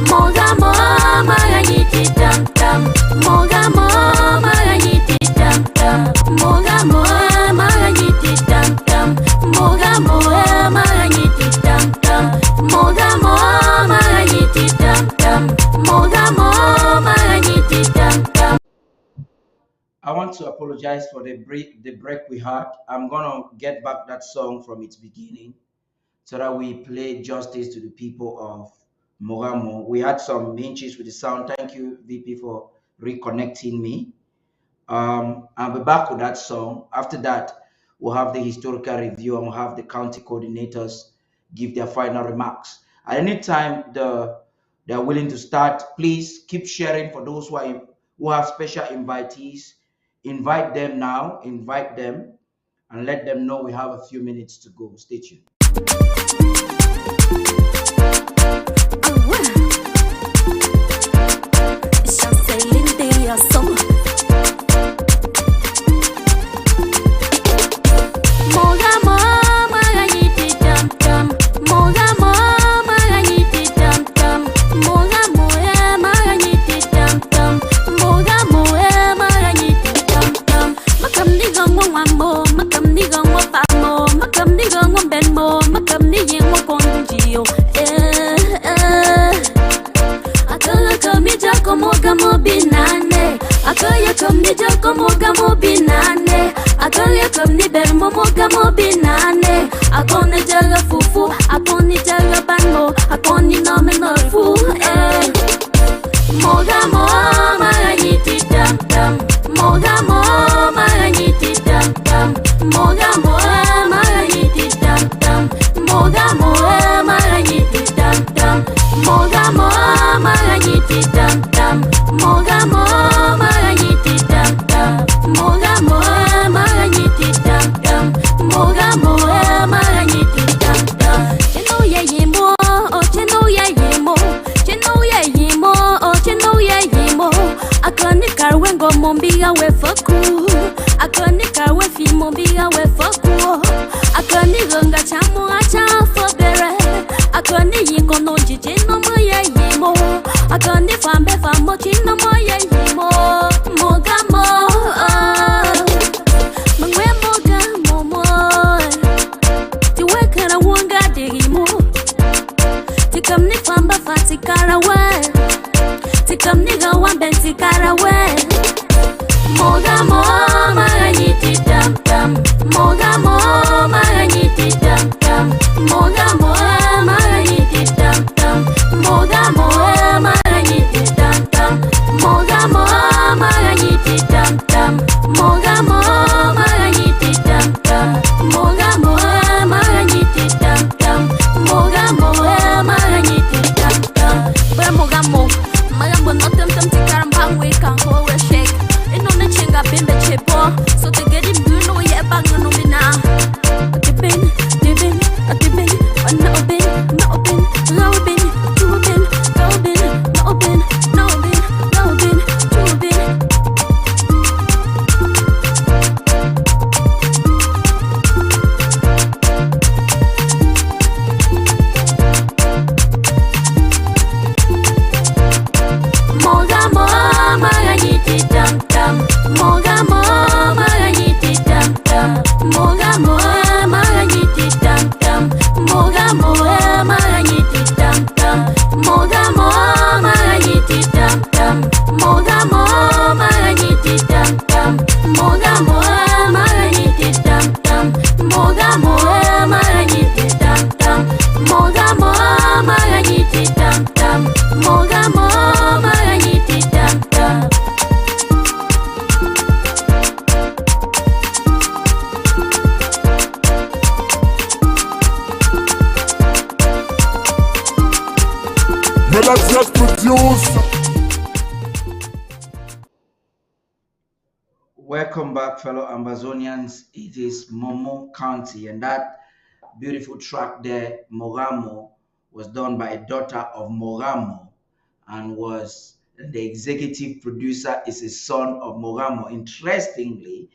Moga mo maranyiti dam dam, moga mo maranyiti dam dam, moga mo maranyiti dam dam, moga mo maranyiti dam dam, moga mo maranyiti dam dam, moga mo maranyiti dam dam. I want to apologize for the break we had. I'm gonna get back that song from its beginning so that we play justice to the people of Mogamo. We had some inches with the sound. Thank you, VP, for reconnecting me. I'll be back with that song. After that, we'll have the historical review and we'll have the county coordinators give their final remarks. At any time they're willing to start, please keep sharing. For those who have special invitees, invite them now, invite them, and let them know we have a few minutes to go. Stay tuned. Akoni jaga fufu, akoni jaga bango, akoni nominal fu. Moga mo maranyiti dam dam, moga mo maranyiti dam dam, moga mo maranyiti dam dam, moga mo maranyiti dam dam, moga mo maranyiti dam dam, moga mo maranyiti dam dam, moga mo maranyiti dam dam, moga mo maranyiti dam dam. Cheno ye yemo, oh cheno ye yemo, cheno ye yemo, oh cheno ye yemo. Akani karwengo mombiga we faku, akani karwe fi mombiga we faku, akani gonga chamu acha fobere, akani yingo no jije no mo ye yemo, akani fambe famo chino mo ye yemo, moga mo, mangwe moga momo, tiwe kara wanga digimo, tikamni famba fati karawe, tikamni gawan benti karawe. Moga Let's produce. Welcome back, fellow Ambazonians. It is Momo County, and that beautiful track there, Mogamo, was done by a daughter of Mogamo, and was the executive producer is a son of Mogamo. Interestingly,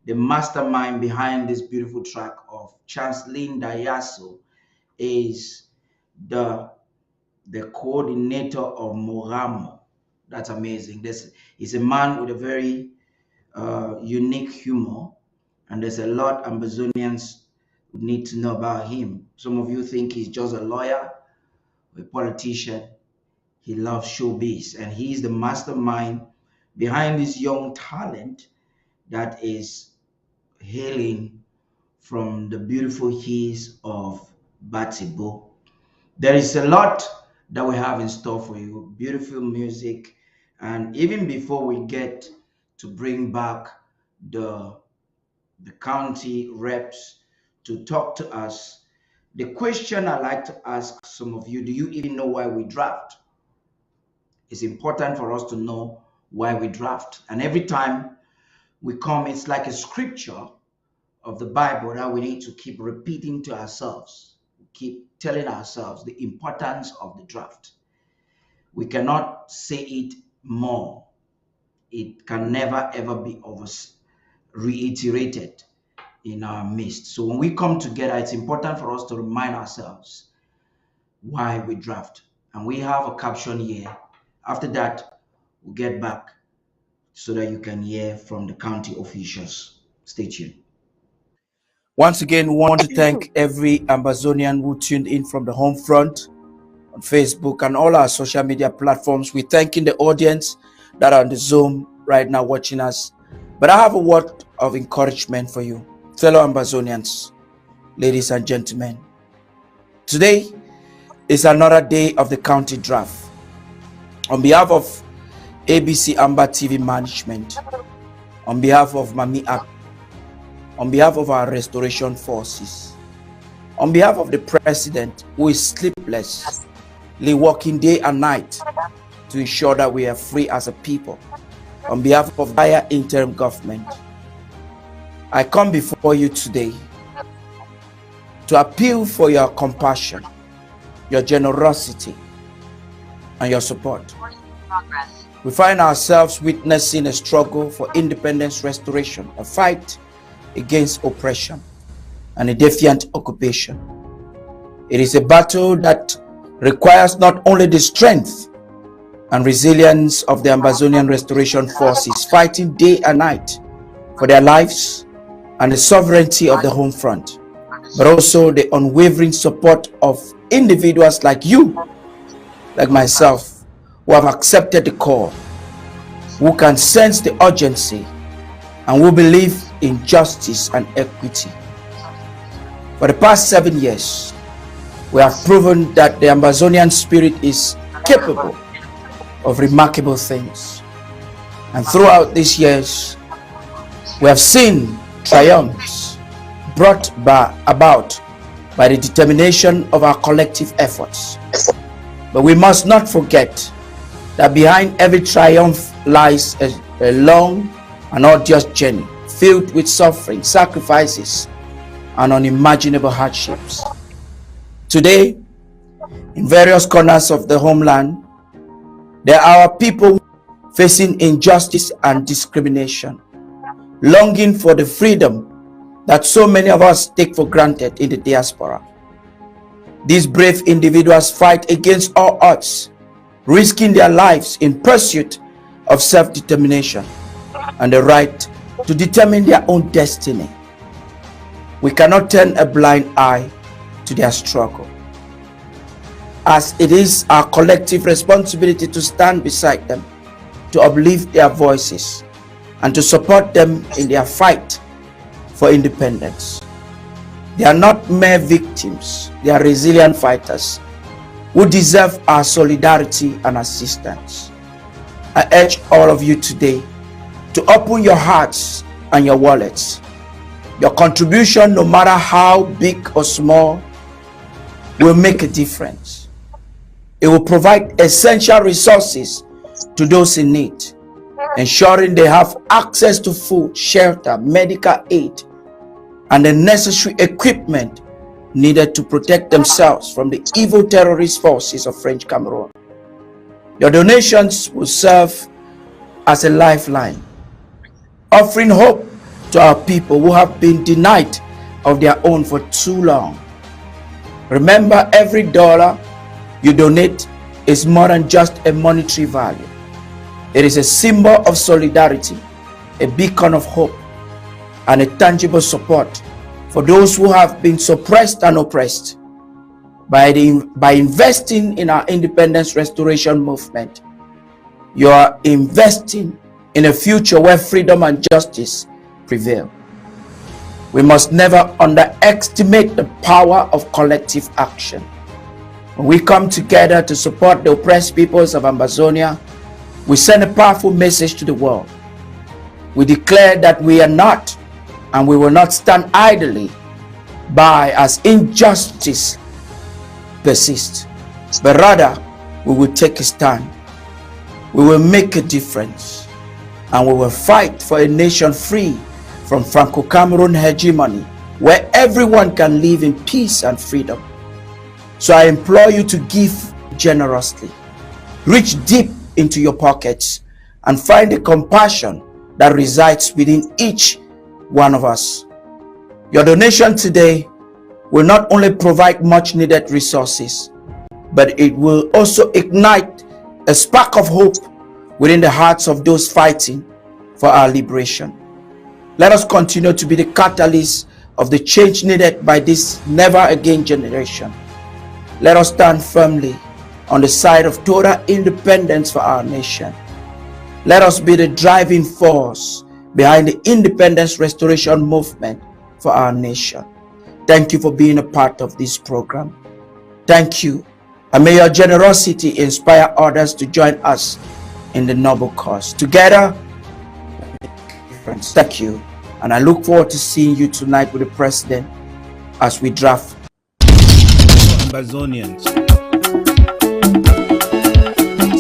the mastermind behind this beautiful track of Chanceline Dayaso is the coordinator of Mogamo. That's amazing. This is a man with a very unique humor, and there's a lot Ambazonians need to know about him. Some of you think he's just a lawyer, a politician. He loves showbiz, and he's the mastermind behind this young talent that is hailing from the beautiful hills of Batibo. There is a lot that we have in store for you, beautiful music, and even before we get to bring back the county reps to talk to us, the question I like to ask some of you, do you even know why we draft? It's important for us to know why we draft. And every time we come, it's like a scripture of the Bible that we need to keep repeating to ourselves, keep telling ourselves the importance of the draft. We cannot say it more. It can never ever be reiterated in our midst. So when we come together, it's important for us to remind ourselves why we draft. And we have a caption here. After that, we'll get back so that you can hear from the county officials. Stay tuned. Once again, we want to thank every Ambazonian who tuned in from the home front on Facebook and all our social media platforms. We're thanking the audience that are on the Zoom right now watching us. But I have a word of encouragement for you, fellow Ambazonians, ladies and gentlemen. Today is another day of the county draft. On behalf of ABC Amba TV management, on behalf of Mami App, on behalf of our restoration forces, on behalf of the president who is sleeplessly working day and night to ensure that we are free as a people, on behalf of the higher interim government, I come before you today to appeal for your compassion, your generosity, and your support. We find ourselves witnessing a struggle for independence restoration, a fight against oppression and a defiant occupation. It is a battle that requires not only the strength and resilience of the Ambazonian restoration forces fighting day and night for their lives and the sovereignty of the home front, but also the unwavering support of individuals like you, like myself, who have accepted the call, who can sense the urgency, and who believe in justice and equity. For the past 7 years, we have proven that the Ambazonian spirit is capable of remarkable things. And throughout these years, we have seen triumphs brought about by the determination of our collective efforts. But we must not forget that behind every triumph lies a long and arduous journey filled with suffering, sacrifices, and unimaginable hardships. Today, in various corners of the homeland, there are people facing injustice and discrimination, longing for the freedom that so many of us take for granted in the diaspora. These brave individuals fight against all odds, risking their lives in pursuit of self-determination and the right to determine their own destiny. We cannot turn a blind eye to their struggle, as it is our collective responsibility to stand beside them, to uplift their voices, and to support them in their fight for independence. They are not mere victims, they are resilient fighters who deserve our solidarity and assistance. I urge all of you today to open your hearts and your wallets. Your contribution, no matter how big or small, will make a difference. It will provide essential resources to those in need, ensuring they have access to food, shelter, medical aid, and the necessary equipment needed to protect themselves from the evil terrorist forces of French Cameroon. Your donations will serve as a lifeline, offering hope to our people who have been denied of their own for too long. Remember, every dollar you donate is more than just a monetary value. It is a symbol of solidarity, a beacon of hope, and a tangible support for those who have been suppressed and oppressed. By investing in our independence restoration movement, you are investing in a future where freedom and justice prevail. We must never underestimate the power of collective action. When we come together to support the oppressed peoples of Ambazonia, we send a powerful message to the world. We declare that we are not and we will not stand idly by as injustice persists, but rather we will take a stand. We will make a difference, and we will fight for a nation free from Franco-Cameroon hegemony, where everyone can live in peace and freedom. So I implore you to give generously. Reach deep into your pockets and find the compassion that resides within each one of us. Your donation today will not only provide much needed resources, but it will also ignite a spark of hope within the hearts of those fighting for our liberation. Let us continue to be the catalyst of the change needed by this never again generation. Let us stand firmly on the side of total independence for our nation. Let us be the driving force behind the independence restoration movement for our nation. Thank you for being a part of this program. Thank you, and may your generosity inspire others to join us in the noble cause. Together, friends, thank you, and I look forward to seeing you tonight with the President as we draft. Ambazonians.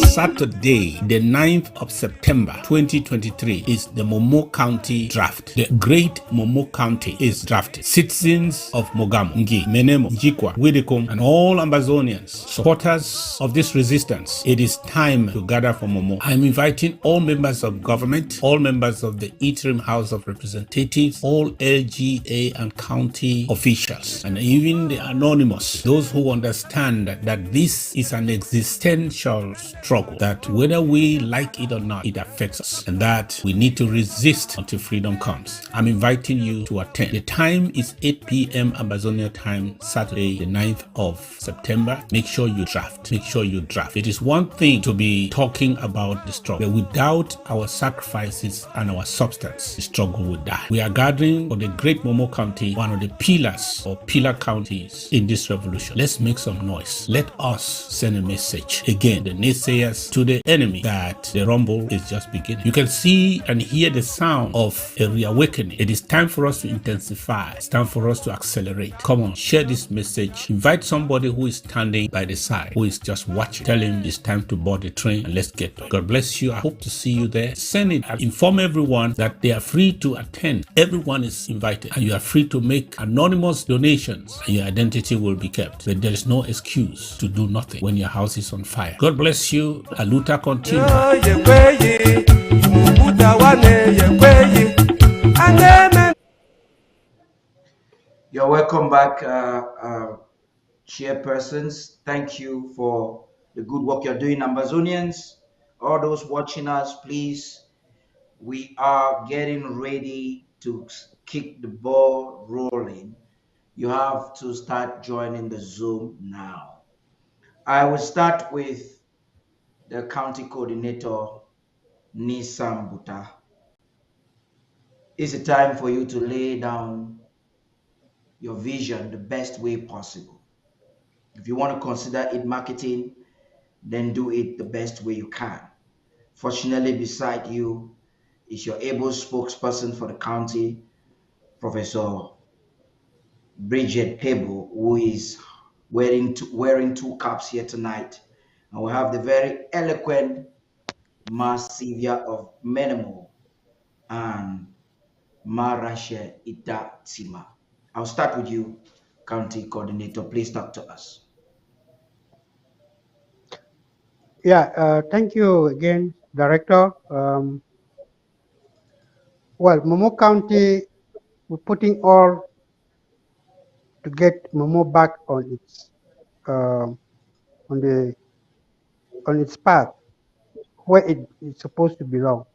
Saturday, the 9th of September 2023 is the Momo County draft. The great Momo County is drafted. Citizens of Mogam, Ngi, Menemo, Njikwa, Widikum, and all Ambazonians, supporters of this resistance, it is time to gather for Momo. I'm inviting all members of government, all members of the Interim House of Representatives, all LGA and county officials, and even the anonymous, those who understand that this is an existential struggle, that whether we like it or not, it affects us, and that we need to resist until freedom comes. I'm inviting you to attend. The time is 8 p.m. Ambazonia time, Saturday, the 9th of September. Make sure you draft. Make sure you draft. It is one thing to be talking about the struggle, but without our sacrifices and our substance, the struggle will die. We are gathering for the great Momo County, one of the pillars or pillar counties in this revolution. Let's make some noise. Let us send a message. Again, the naysayers to the enemy that the rumble is just beginning. You can see and hear the sound of a reawakening. It is time for us to intensify. It's time for us to accelerate. Come on, share this message. Invite somebody who is standing by the side, who is just watching. Tell him it's time to board the train and let's get going. God bless you. I hope to see you there. Send it. Inform everyone that they are free to attend. Everyone is invited, and you are free to make anonymous donations, and your identity will be kept. But there is no excuse to do nothing when your house is on fire. God bless you. Aluta continue. You're welcome back, chairpersons. Thank you for the good work you're doing, Ambazonians. All those watching us, please, we are getting ready to kick the ball rolling. You have to start joining the Zoom now. I will start with the county coordinator, Nisam Buta. It's a time for you to lay down your vision the best way possible. If you want to consider it marketing, then do it the best way you can. Fortunately, beside you is your able spokesperson for the county, Professor Bridget Pebble, who is wearing two caps here tonight. And we have the very eloquent Marsivia of Menemo and Marashe Ita Tima. I'll start with you, County Coordinator. Please talk to us. Yeah, thank you again, Director. Well, Momo County, we're putting all to get Momo back um, on the on its path where it is supposed to belong.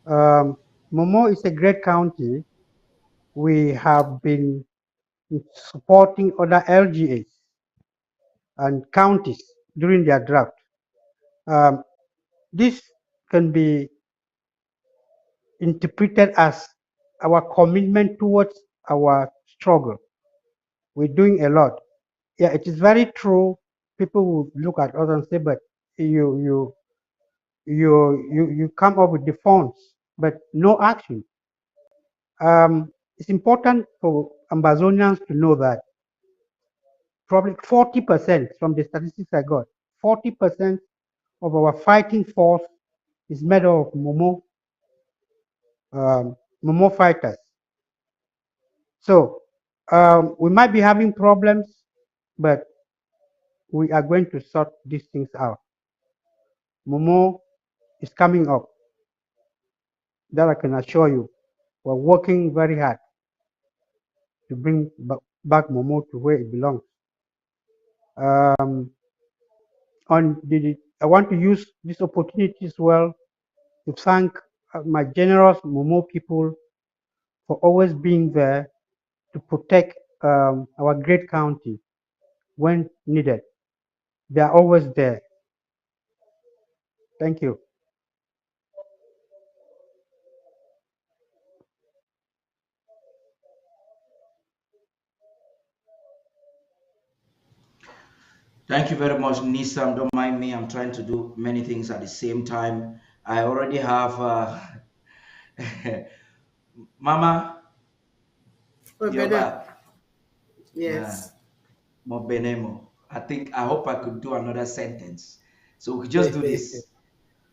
Momo is a great county. We have been supporting other LGAs and counties during their draft. This can be interpreted as our commitment towards our struggle. We're doing a lot. Yeah, it is very true. People will look at us and say, "But you you come up with the funds, but no action." It's important for Ambazonians to know that probably 40% from the statistics I got, 40% of our fighting force is made of Momo fighters. So we might be having problems, but we are going to sort these things out. Momo is coming up. That I can assure you. We're working very hard to bring back Momo to where it belongs. I want to use this opportunity as well to thank my generous Momo people for always being there to protect our great county when needed. They are always there. Thank you. Thank you very much, Nisam. Don't mind me. I'm trying to do many things at the same time. I already have Mama, you're back. Yeah. Yes. Mo benemo. I hope I could do another sentence. So we could just do this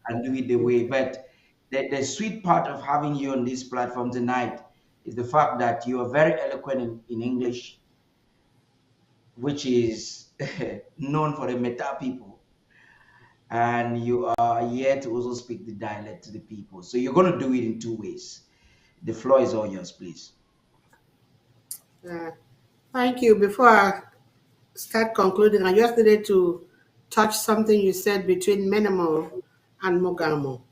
and do it the way. But the sweet part of having you on this platform tonight is the fact that you are very eloquent in English, which is known for the Meta people. And you are here to also speak the dialect to the people. So you're going to do it in two ways. The floor is all yours, please. Thank you. Before I start concluding, I just needed to touch something you said between Menamo and Mogamo.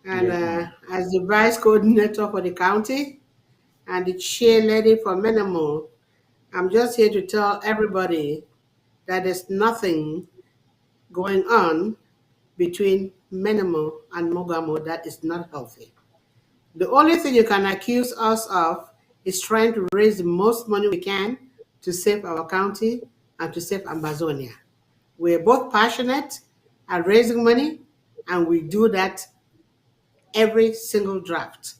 And Yes, as the vice coordinator for the county and the chair lady for Menamo, I'm just here to tell everybody that there's nothing going on between Menamo and Mogamo that is not healthy. The only thing you can accuse us of is trying to raise the most money we can to save our county and to save Amazonia. We're both passionate at raising money, and we do that every single draft.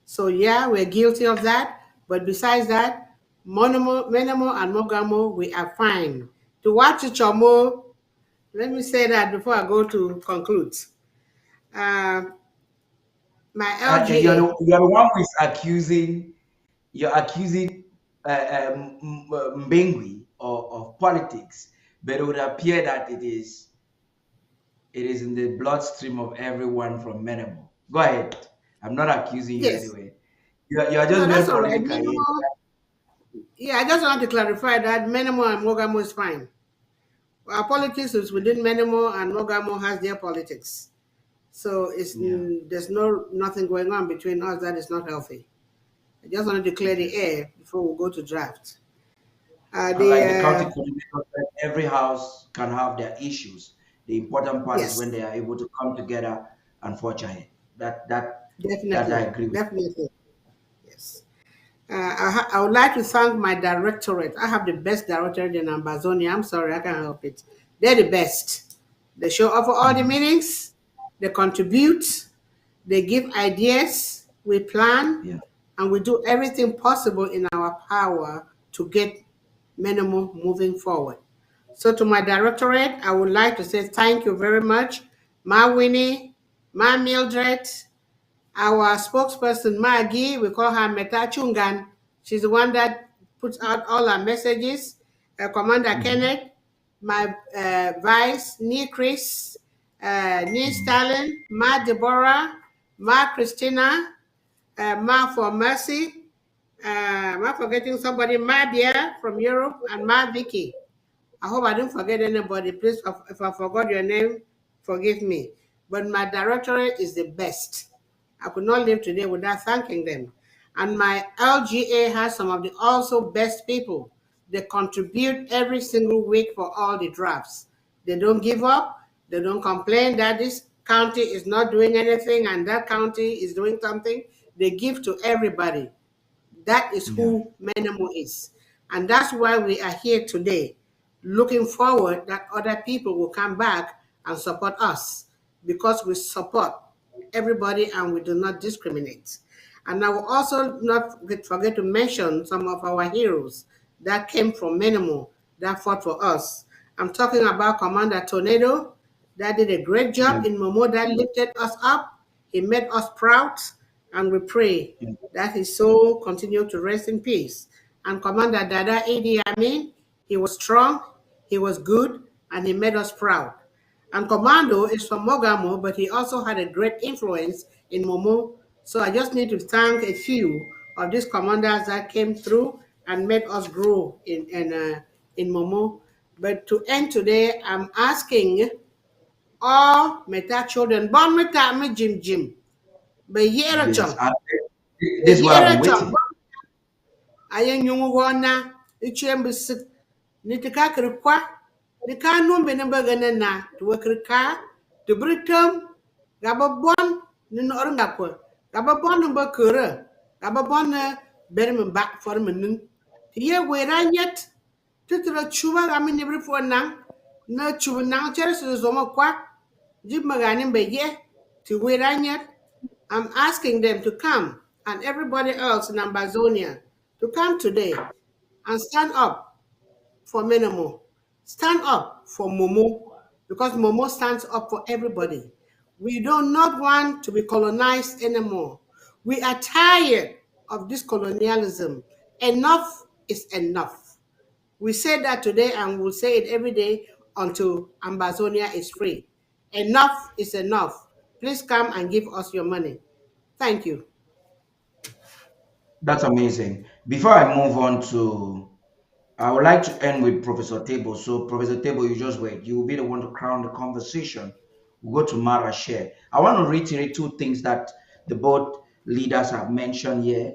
So yeah, we're guilty of that. But besides that, Menemo and Mogamo, we are fine. To watch Chomo, let me say that before I go to conclude. Uh, my you're LGA, you're the one who is you're accusing Mbengui of politics, but it would appear that it is in the bloodstream of everyone from Menemo. Go ahead. I'm not accusing you yes. anyway. You're No, just very that's all right. political here. Menemo, yeah, I just want to clarify that Menemo and Mogamo is fine. Our politics is within Menemo, and Mogamo has their politics. So there's nothing going on between us that is not healthy. I just wanted to clear the air before we go to draft. And like the county coordinator said, every house can have their issues. The important part is Yes, when they are able to come together and forge ahead. That I definitely, agree with. definitely, yes. I would like to thank my directorate. I have the best directorate in Amazonia. I'm sorry, I can't help it. They're the best. They show up for all the meetings. They contribute. They give ideas. We plan, and we do everything possible in our power to get Minimal moving forward. So to my directorate, I would like to say thank you very much. Ma Winnie, Ma Mildred, our spokesperson Maggie, we call her Meta Chungan. She's the one that puts out all our messages. Commander Kenneth, my vice, Nee Chris, Nee Stalin, Ma Deborah, Ma Christina, Ma for Mercy, am I forgetting somebody? Ma Bia from Europe and Ma Vicky. I hope I didn't forget anybody. Please, if I forgot your name, forgive me. But my directorate is the best. I could not live today without thanking them. And my LGA has some of the also best people. They contribute every single week for all the drafts. They don't give up. They don't complain that this county is not doing anything and that county is doing something. They give to everybody. That is who Menemo is. And that's why we are here today, looking forward that other people will come back and support us, because we support everybody and we do not discriminate. And I will also not forget to mention some of our heroes that came from Menemo that fought for us. I'm talking about Commander Tornado, that did a great job in Momo, that lifted us up. He made us proud, and we pray that his soul continue to rest in peace. And Commander Dada Idi Amin, he was strong, he was good, and he made us proud. And Commando is from Mogamo, but he also had a great influence in Momo. So I just need to thank a few of these commanders that came through and made us grow in Momo. But to end today, I'm asking all Meta children, born Meta me Jim. But here Yes, chong. this is what I've been waiting. Ayen yung wana, ichembis, nitika kirkwa, nika numbe number ganana, to work to Britam, Gababon, Ninorangapur, Gababon number Kura, Gababon, Berman back for a minute. Here where I yet, Titra Chuba, I mean every for now, no Chuba now, Cheris is almost quack, Jim Maganim be ye, to where I yet. I'm asking them to come and everybody else in Amazonia to come today and stand up for Menemo. Stand up for Momo, because Momo stands up for everybody. We do not want to be colonized anymore. We are tired of this colonialism. Enough is enough. We say that today and we'll say it every day until Amazonia is free. Enough is enough. Please come and give us your money. Thank you. That's amazing. Before I move on to, I would like to end with Professor Table. So, Professor Table, you just wait. You will be the one to crown the conversation. We'll go to Mara Share. I want to reiterate two things that the board leaders have mentioned here.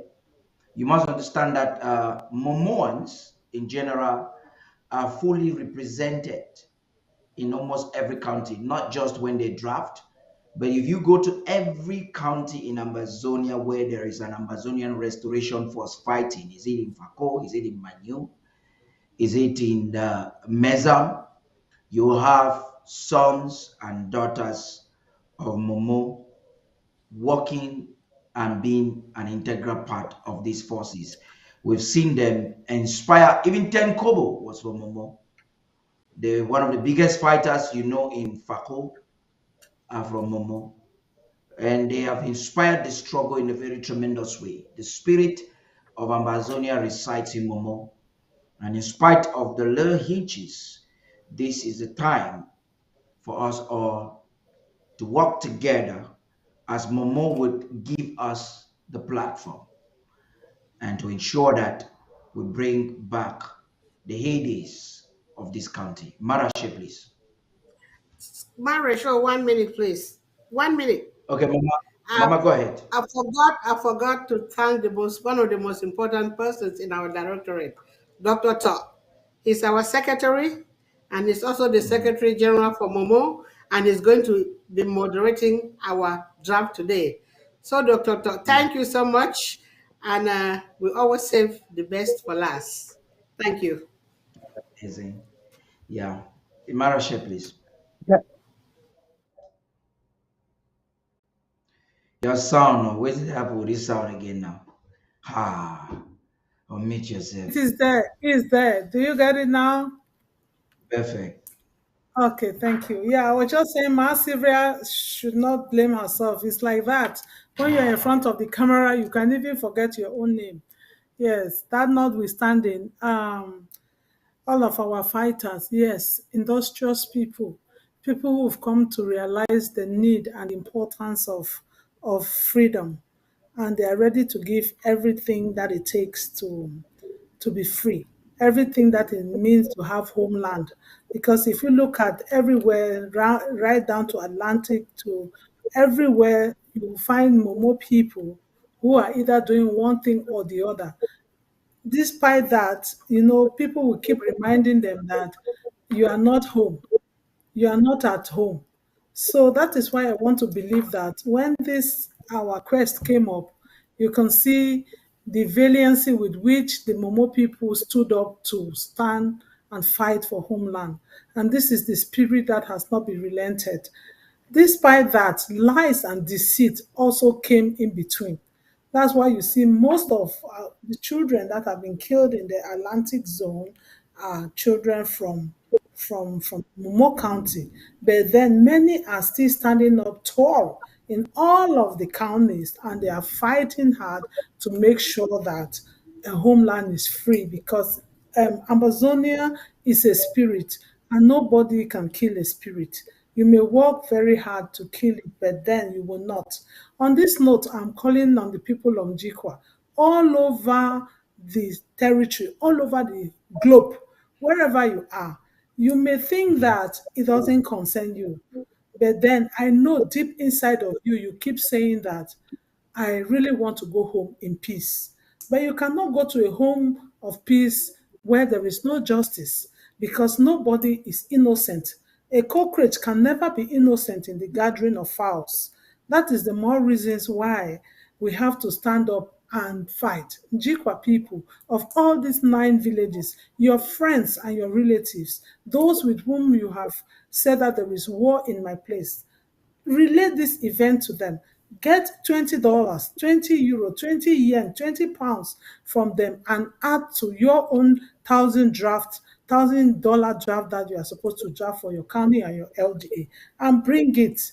You must understand that Momoans in general are fully represented in almost every county, not just when they draft, but if you go to every county in Amazonia where there is an Amazonian Restoration Force fighting, is it in Fako, is it in Manu, is it in the Mezam, you have sons and daughters of Momo working and being an integral part of these forces. We've seen them inspire, even Ten Kobo was from Momo. One of the biggest fighters in Fako are from Momo. And they have inspired the struggle in a very tremendous way. The spirit of Amazonia resides in Momo. And in spite of the little hitches, this is the time for us all to work together as Momo would give us the platform and to ensure that we bring back the heydays of this county. Marashe, please. Marisha, 1 minute, please. 1 minute. Okay, Mama, go ahead. I forgot to thank one of the most important persons in our directorate, Dr. Tarh. He's our secretary, and he's also the Secretary General for Momo, and he's going to be moderating our draft today. So, Dr. Tarh, thank you so much. and we always save the best for last. Thank you. Amazing. Yeah. Imarashe, please. Yeah. Your sound, what did happen with this sound again now? Ah, unmute yourself. It is there. It is there. Do you get it now? Perfect. Okay, thank you. Yeah, I was just saying Ma Sylvia should not blame herself. It's like that. When you're in front of the camera, you can even forget your own name. Yes, that notwithstanding, all of our fighters, yes, industrious people, people who've come to realize the need and importance of freedom, and they are ready to give everything that it takes to be free, everything that it means to have homeland. Because if you look at everywhere, right down to Atlantic, to everywhere, you will find Momo people who are either doing one thing or the other. Despite that, people will keep reminding them that you are not home, you are not at home. So that is why I want to believe that when this our quest came up, you can see the valiancy with which the Momo people stood up to stand and fight for homeland. And this is the spirit that has not been relented. Despite that, lies and deceit also came in between. That's why you see most of the children that have been killed in the Atlantic zone are children from Momo County. But then many are still standing up tall in all of the counties, and they are fighting hard to make sure that a homeland is free, because Amazonia is a spirit, and nobody can kill a spirit. You may work very hard to kill it, but then you will not. On this note, I'm calling on the people of Njikwa all over the territory, all over the globe, wherever you are. You may think that it doesn't concern you, but then I know deep inside of you, you keep saying that I really want to go home in peace. But you cannot go to a home of peace where there is no justice, because nobody is innocent. A cockroach can never be innocent in the gathering of fowls. That is the more reasons why we have to stand up and fight. Njikwa people of all these 9 villages, your friends and your relatives, those with whom you have said that there is war in my place, relay this event to them. Get $20, 20 euro, 20 yen, 20 pounds from them, and add to your own $1,000 draft that you are supposed to draft for your county and your LDA, and bring it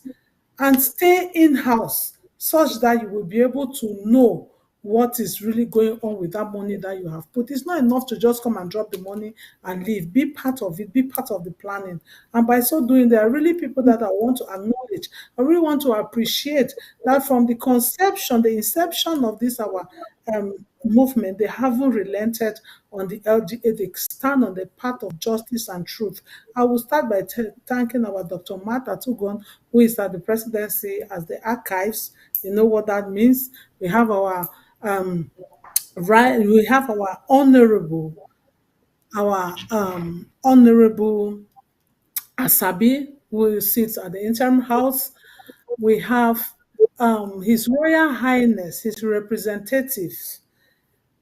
and stay in house such that you will be able to know what is really going on with that money that you have put. It's not enough to just come and drop the money and leave. Be part of it, be part of the planning. And by so doing, there are really people that I want to acknowledge. I really want to appreciate that from the conception, the inception of this our movement, they haven't relented on the LGA. They stand on the path of justice and truth. I will start by thanking our Dr. Martha Tugon, who is at the presidency as the archives. You know what that means. We have our we have our honorable Asabi, who sits at the interim house. We have His Royal Highness, his representative,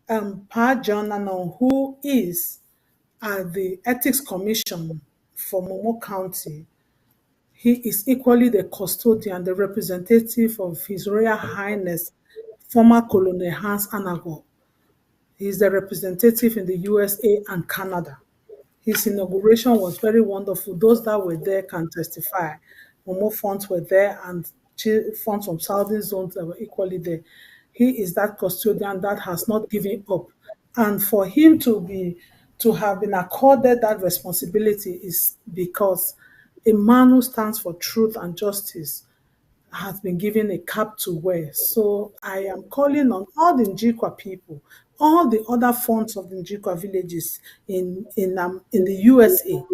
Pa John Anon, who is at the Ethics Commission for Momo County. He is equally the custodian, the representative of His Royal Highness, former Colonel Hans Anago. He is the representative in the USA and Canada. His inauguration was very wonderful. Those that were there can testify. Momo funds were there, and funds from Southern zones that were equally there. He is that custodian that has not given up. And for him to have been accorded that responsibility is because a man who stands for truth and justice has been given a cap to wear. So I am calling on all the Njikwa people, all the other fonts of the Njikwa villages in the USA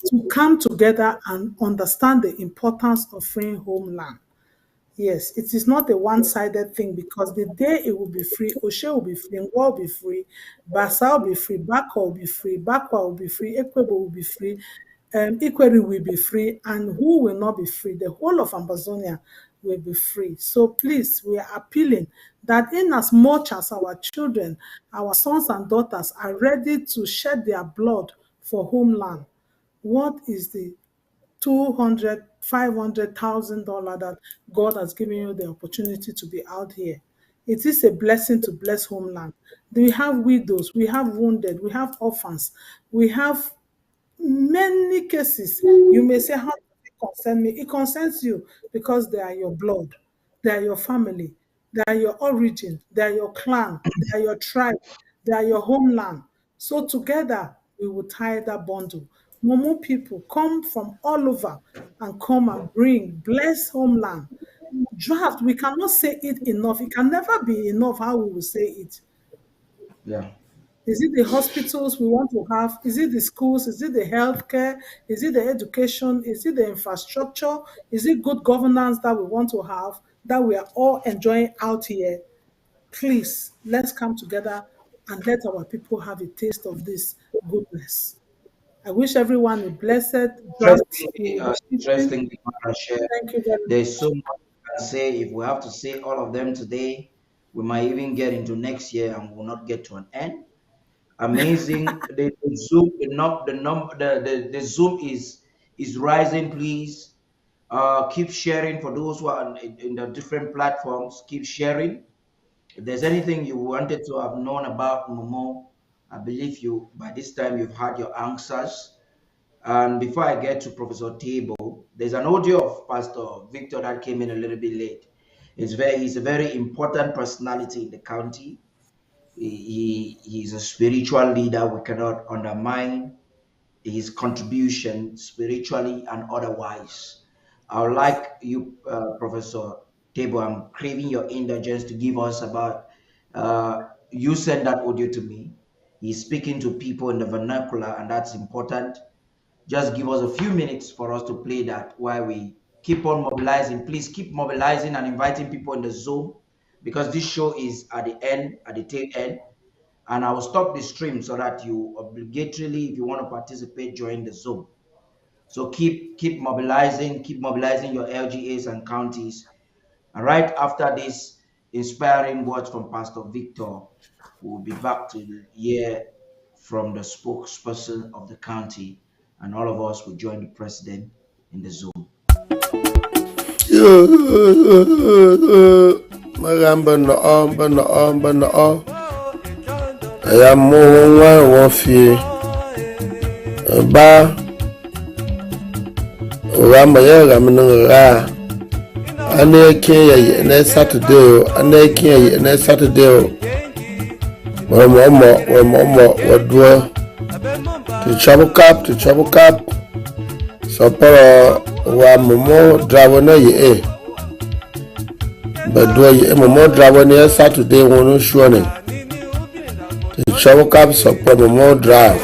to come together and understand the importance of freeing homeland. Yes, it is not a one-sided thing, because the day it will be free, Oshe will be free, Ngwa will be free, Basa will be free, Bakwa will be free, Bakwa will be free, Ekwebo will be free, Ikweri will be free, and who will not be free? The whole of Amazonia will be free. So please, we are appealing that in as much as our children, our sons and daughters are ready to shed their blood for homeland, what is the $200,000, $500,000 that God has given you the opportunity to be out here? It is a blessing to bless homeland. We have widows, we have wounded, we have orphans, we have many cases. You may say, how does it concern me? It concerns you because they are your blood, they are your family, they are your origin, they are your clan, they are your tribe, they are your homeland. So together we will tie that bundle. Momo people come from all over and come and bless homeland. Draft, we cannot say it enough. It can never be enough how we will say it. Yeah. Is it the hospitals we want to have? Is it the schools? Is it the healthcare? Is it the education? Is it the infrastructure? Is it good governance that we want to have that we are all enjoying out here? Please, let's come together and let our people have a taste of this goodness. I wish everyone a blessed draft. Interesting thing I can share. Thank you very much. There's so much we can say. If we have to say all of them today, we might even get into next year and will not get to an end. Amazing. The Zoom, the Zoom is rising. Please keep sharing for those who are in the different platforms. Keep sharing. If there's anything you wanted to have known about Momo, I believe you by this time you've had your answers. And before I get to Professor Table, there's an audio of Pastor Victor that came in a little bit late. He's a very important personality in the county. He's a spiritual leader. We cannot undermine his contribution spiritually and otherwise. I would like you, Professor Table, I'm craving your indulgence to give us about, you sent that audio to me. He's speaking to people in the vernacular, and that's important. Just give us a few minutes for us to play that while we keep on mobilizing. Please keep mobilizing and inviting people in the Zoom, because this show is at the end, at the tail end. And I will stop the stream so that you obligatorily, if you want to participate, join the Zoom. So keep mobilizing your LGAs and counties. And right after this inspiring words from Pastor Victor, we'll be back to hear from the spokesperson of the county, and all of us will join the president in the Zoom. I am more one fear. Ba Ramaya Ramananga. Ane Kenya ne Saturday, Ane Kenya ne Saturday. Mama, what do to travel cap. So, wa Momo Dravona ye. But do ye Momo Dravona Saturday one sure. The travel cap support Momo drive.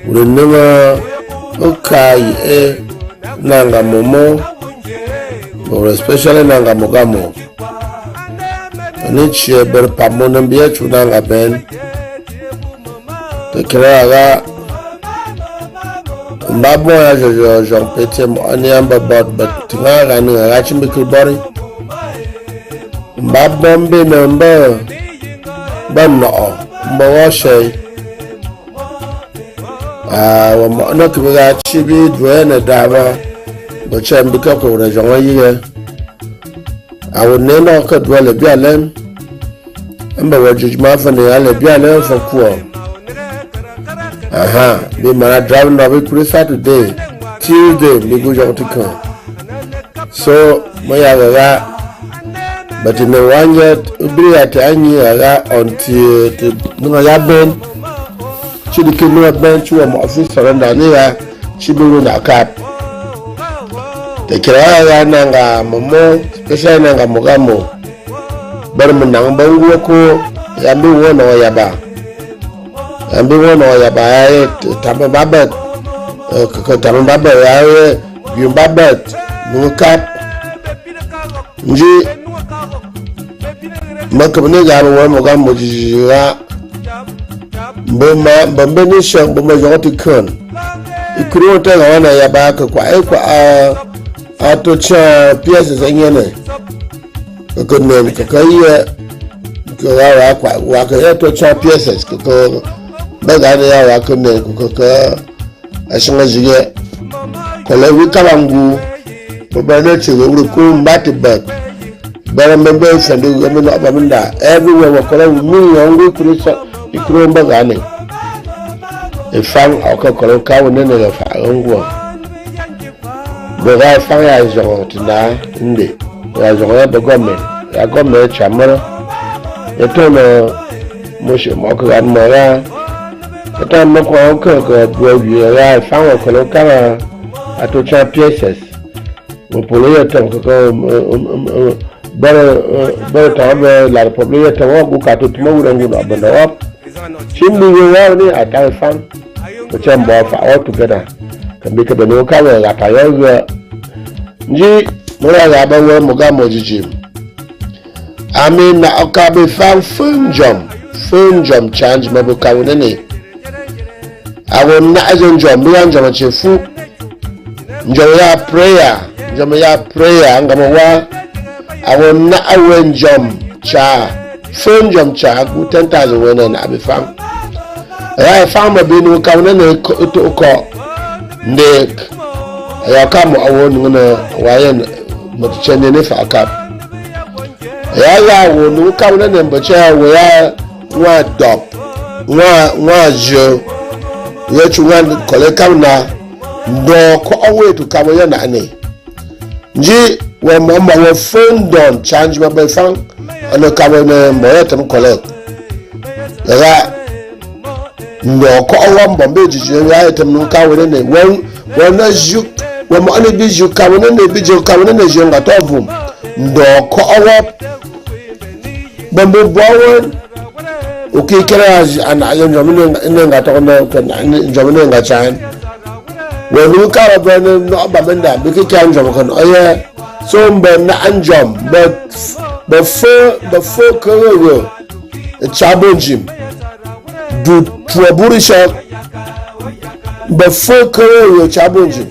We never okay Nanga Momo, or especially Nanga Mogamo. And each year, but Pamon be a Chunanga Ben. The Kiraga Babo as a Jean Petem on the amber but Tinga and a Rachimical body. Babombe number Bamno, Mbawashe. Not to be a chibi, Dwayne Dava, but Chambika was a year. I would never cut well a bialem. And by what Judge Marfan, I'll be a learn for poor. Aha, the man driving over Saturday, Tuesday, we go to come. So, my other. But in the 1 year, we be at any until the Nunayaben, Chidikinu bench to a office surrender near Chibiru Nakap. The Kiraya Nanga Momo, especially Nanga Mogamo, Berman Nangbangoko, Yambi one or Yaba. Yambi one or Yaba, Tamababet, Tamababet, Yumbabet, Nukap, Nji. Makamne Yaro Mogamo Jira Bambani Shank Bumajoti Kun. You couldn't tell one of Yabaka quite atocha pièces engene ko nen ko ye ko wa kwa wa ko atocha pièces ko ba ga ya wa ko nen ko ashinga jige ko le wi kalangu bo ba ne che we ko mbati ba bara member fendu yemi no ba minda everywhere wa ko le mu yongu kurisa ikro mba ga ne e fan aka ko ka wona ne fa ngwa bega fan ya zo tina inde ya zo ya be gome chamara eto no moshe mo ko an mara eto mo ko do bi ya fan ko ka ato cha pieces mo polo ya tan ko bara ta be la problem ya tan ko ka to mo wura ngu no banda wa chimbi ya ni ata fan ko chambo fa all together kambika beno kawe la payoga nji mura ga ba we muga mojiji na okabe fan funjom change mabo kawune ne awon na ajon jom mi anjom chefu njom ya prayer ngamo wa awon na awen jom cha funjom cha ku 10,000 wena na be fan ya fan mabe no kawune ne to ko ndek ya kamo awon ngona wayen mutchene ne fa kap ya wonu kawune ne mbacha we ya wa dop wa jo ye chuwan kole kamna ndo ko awe to kamo ya na ne nji we mama we phone don change ma be fan ono kamo ne mbo tem kole ya ndo ko awa mbombe jiji ya tem no kawune ne wona ju we mo ani bi ju kawune ne bi ju kawune ne ju ngato vum ndo ko awa bambo bawon okay kera ana ayo njomine ngato no njomine ngachan we lu kara bene no babenda bi ke anjom kan oye so mbe na anjom but for kero chabonjim du trouble before kero chabonjim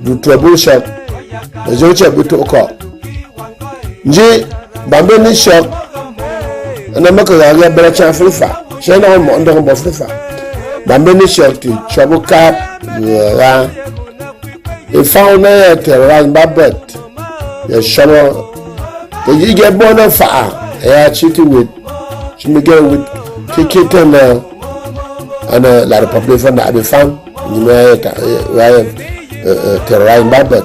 du trouble shot ejoche bitu ko nji bambe ni shot na maka ya bere cha frifa shena mo ndo mo frifa bambe ni shot trouble cap ya e found na terra babet ya shono you get born fa ya chiti with chimige with kikiten and a lot of population that be found you know terra babet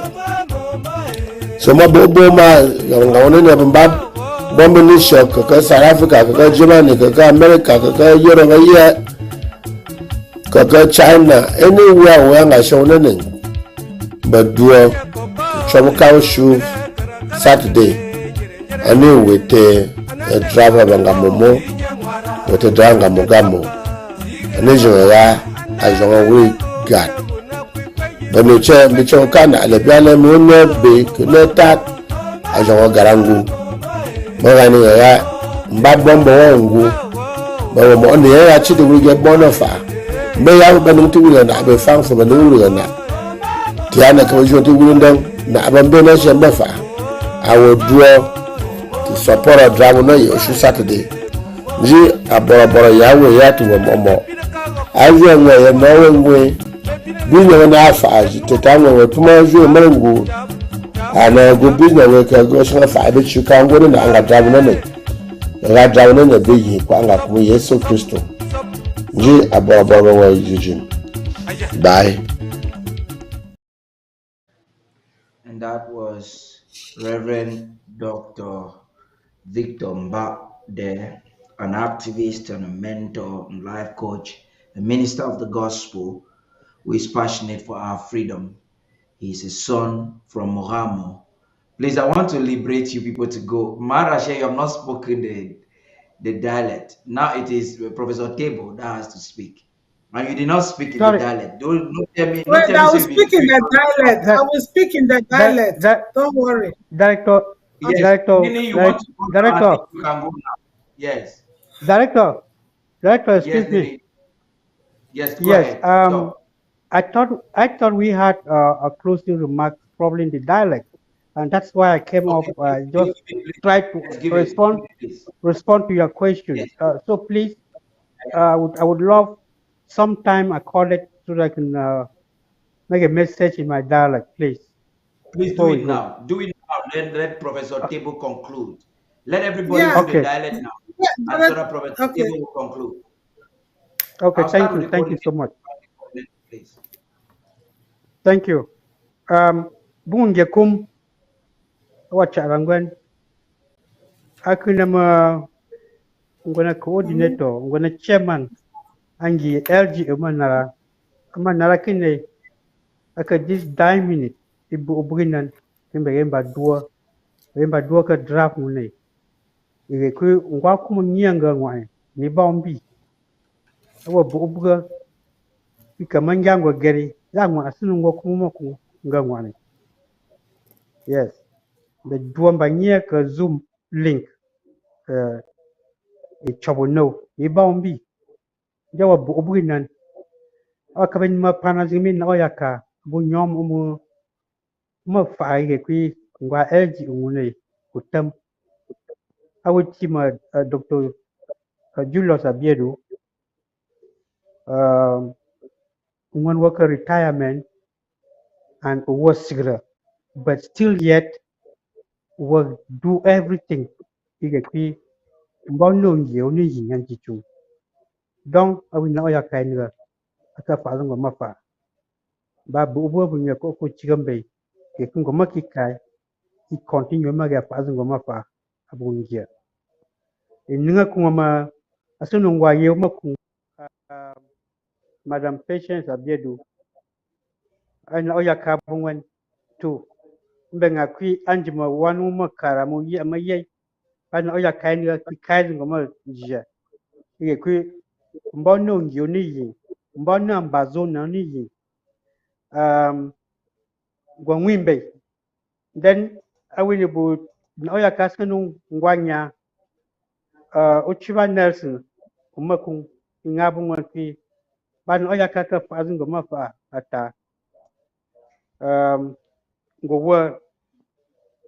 so ma bobo ma ngawone ne bambab bombe ni shock ka South Africa ka Germany ka America ka Europe ka China anywhere where nga shone ne but do tropical shoe Saturday ani with a driver bangamomo with a driver mogamo ani joya ajonga we got bano che micho kana le biale mo no be no tat ajonga garangu mogani ya mbabombo wongu bawo mo ne ya chi de we get bonofa me ya banu ti wule na be fang so banu wule na tiana ka jo ti wule ndang na abambe na shemba fa I will draw to support a driver no you Saturday ji abora yawe ya ti wo momo azu enwe ya no we binya na afa aji tetanwe we tuma ju mengu ana go binya we ka go shana fa be chu kan go na anga driver ne be yi kwa anga ku Yesu Kristo ji abora we jijin bye. And that was Reverend Dr. Victor Mba there, an activist and a mentor and life coach, a minister of the gospel who is passionate for our freedom. He's a son from Moramo. Please, I want to liberate you people to go. Marashe, you have not spoken the dialect. Now it is Professor Table that has to speak. And you did not speak in the dialect. Don't tell me. Wait, I will speak in the dialect. I will speak in the dialect. Don't worry. Director. Yes. Director. Meaning you want to go Director. now, you can go now. Yes. Director, excuse Yes, me. Yes, go Yes. ahead. Stop. I thought we had a closing remark probably in the dialect, and that's why I came up. Just try to respond to your question. So please, I would love some time accorded so that I can make a message in my dialect, please. Please do Before we it go. now. Do it now. Then let Professor Table conclude. Let everybody Yeah. do the Okay. dialect now. Yeah, And so that Professor okay. Table will conclude. Okay. I'll start with the Thank you so much. coordinator, please. Thank you. Bunge kum wacharangwen. Akunama ngwana coordinator, ngwana chairman, angi LG umanara kine aka this 10 minutes ibu ubrinan kimbe yemba dua ka draft mune. Ige ku ngwa kumu nyanga ngwa ni bombi. Awa bu ubga ika manjangwa geri ya ngwa asunu ngwa kumu moku ngwa ni. Yes. The dua nyia ka Zoom link chabo no ni bombi. Jawa bu ubrinan akaben ma panazimin na oyaka bu nyom ma fai ke kui ngwa LG ngune kutam awuti ma Dr. Julius Abiedu one worker retirement and was sigra but still yet will do everything ike kui mbono ngi oni yin jichu donc awina oyaka ni aka fa ngo mafa ba bu bu nya ko chigambe ke kungo makikai i continue ma ga fa ngo mafa abu ngia ninga kuma asunu ngwa ye maku Madam Patience Abiedu ana oyaka bungwan tu mbenga kui anjima wanu makara mu ye amaye ana oyaka ni ki kai ngo ma jia ye kui mbono ngi oni yin mbono ambazo na ni yin gwa ngwimbe then awini bu na oyaka sunu ngwanya uchiba Nelson umakun ngabungwan ki ban oyaka ka fa ngo mafa ata ngo wa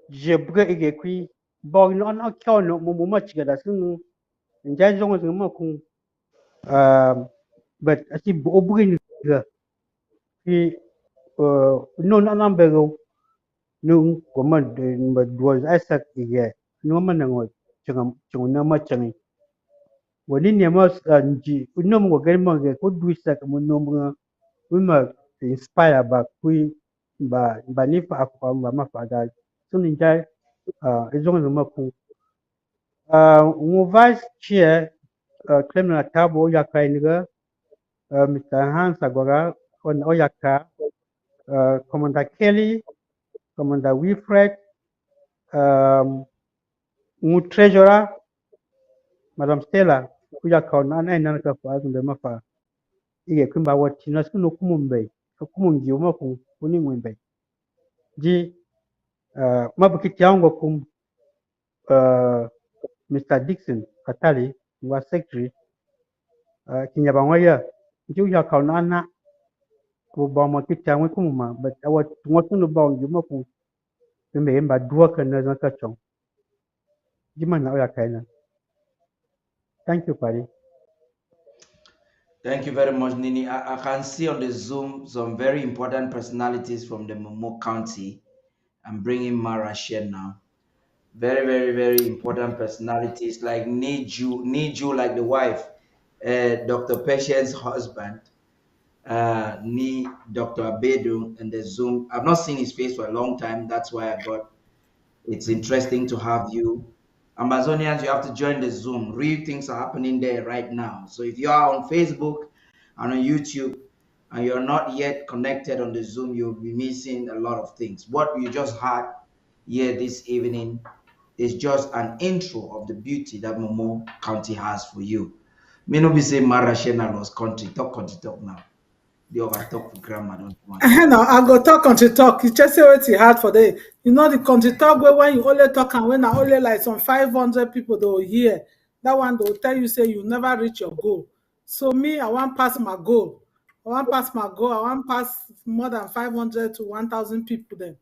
je buga ige kui bo no no kyo no mu ma chiga da sunu nja zong zong ma ku but asi bo buga ni ga ki no no number go no ko ma de ma do asak ige no ma na ngo chunga na ma changi wani ne ma nji no mo ga ma ga ko du sak mo no mo ma inspire ba kui ba ni fa fa ma fa da sunu nja zong zong ma ku vice chair criminal tabo yaka iniga Mr. Hans Agora on oyaka Commander Kelly, Commander Wilfred, Treasurer Madam Stella kuyaka on ana ina ka fa azumbe mafa ige kumba wati na sunu kumumbe kumungi umaku kuni ngwembe ji mabukiti yango kum Mr. Dixon Katali wa secretary kinyabangwaya nju yaka on ana ko ba ma kita ngwe kumuma but awat ngotu no ba ngi maku me mba dua kana na ka chong jima na oya kaina. Thank you, Paddy. Thank you very much, Nini. I can see on the Zoom some very important personalities from the Momo County. I'm bringing Mara Shen now. Very, very, very important personalities like Niju, like the wife, Dr. Patient's husband, Ni Dr. Abedu, and the Zoom. I've not seen his face for a long time. That's why it's interesting to have you. Amazonians, you have to join the Zoom. Real things are happening there right now. So if you are on Facebook and on YouTube and you're not yet connected on the Zoom, you'll be missing a lot of things. What you just had here this evening is just an intro of the beauty that Momo County has for you. Me no be say Marashena lost country. Talk now. The over talk for grandma don't want. No, I go talk country talk. You just say what you had for the. You know the country talk where when you only talk and when I only like some 500 people they will hear. That one they will tell you say you never reach your goal. So me, I want pass my goal. I want pass my goal. I want pass more than 500 to 1,000 people then.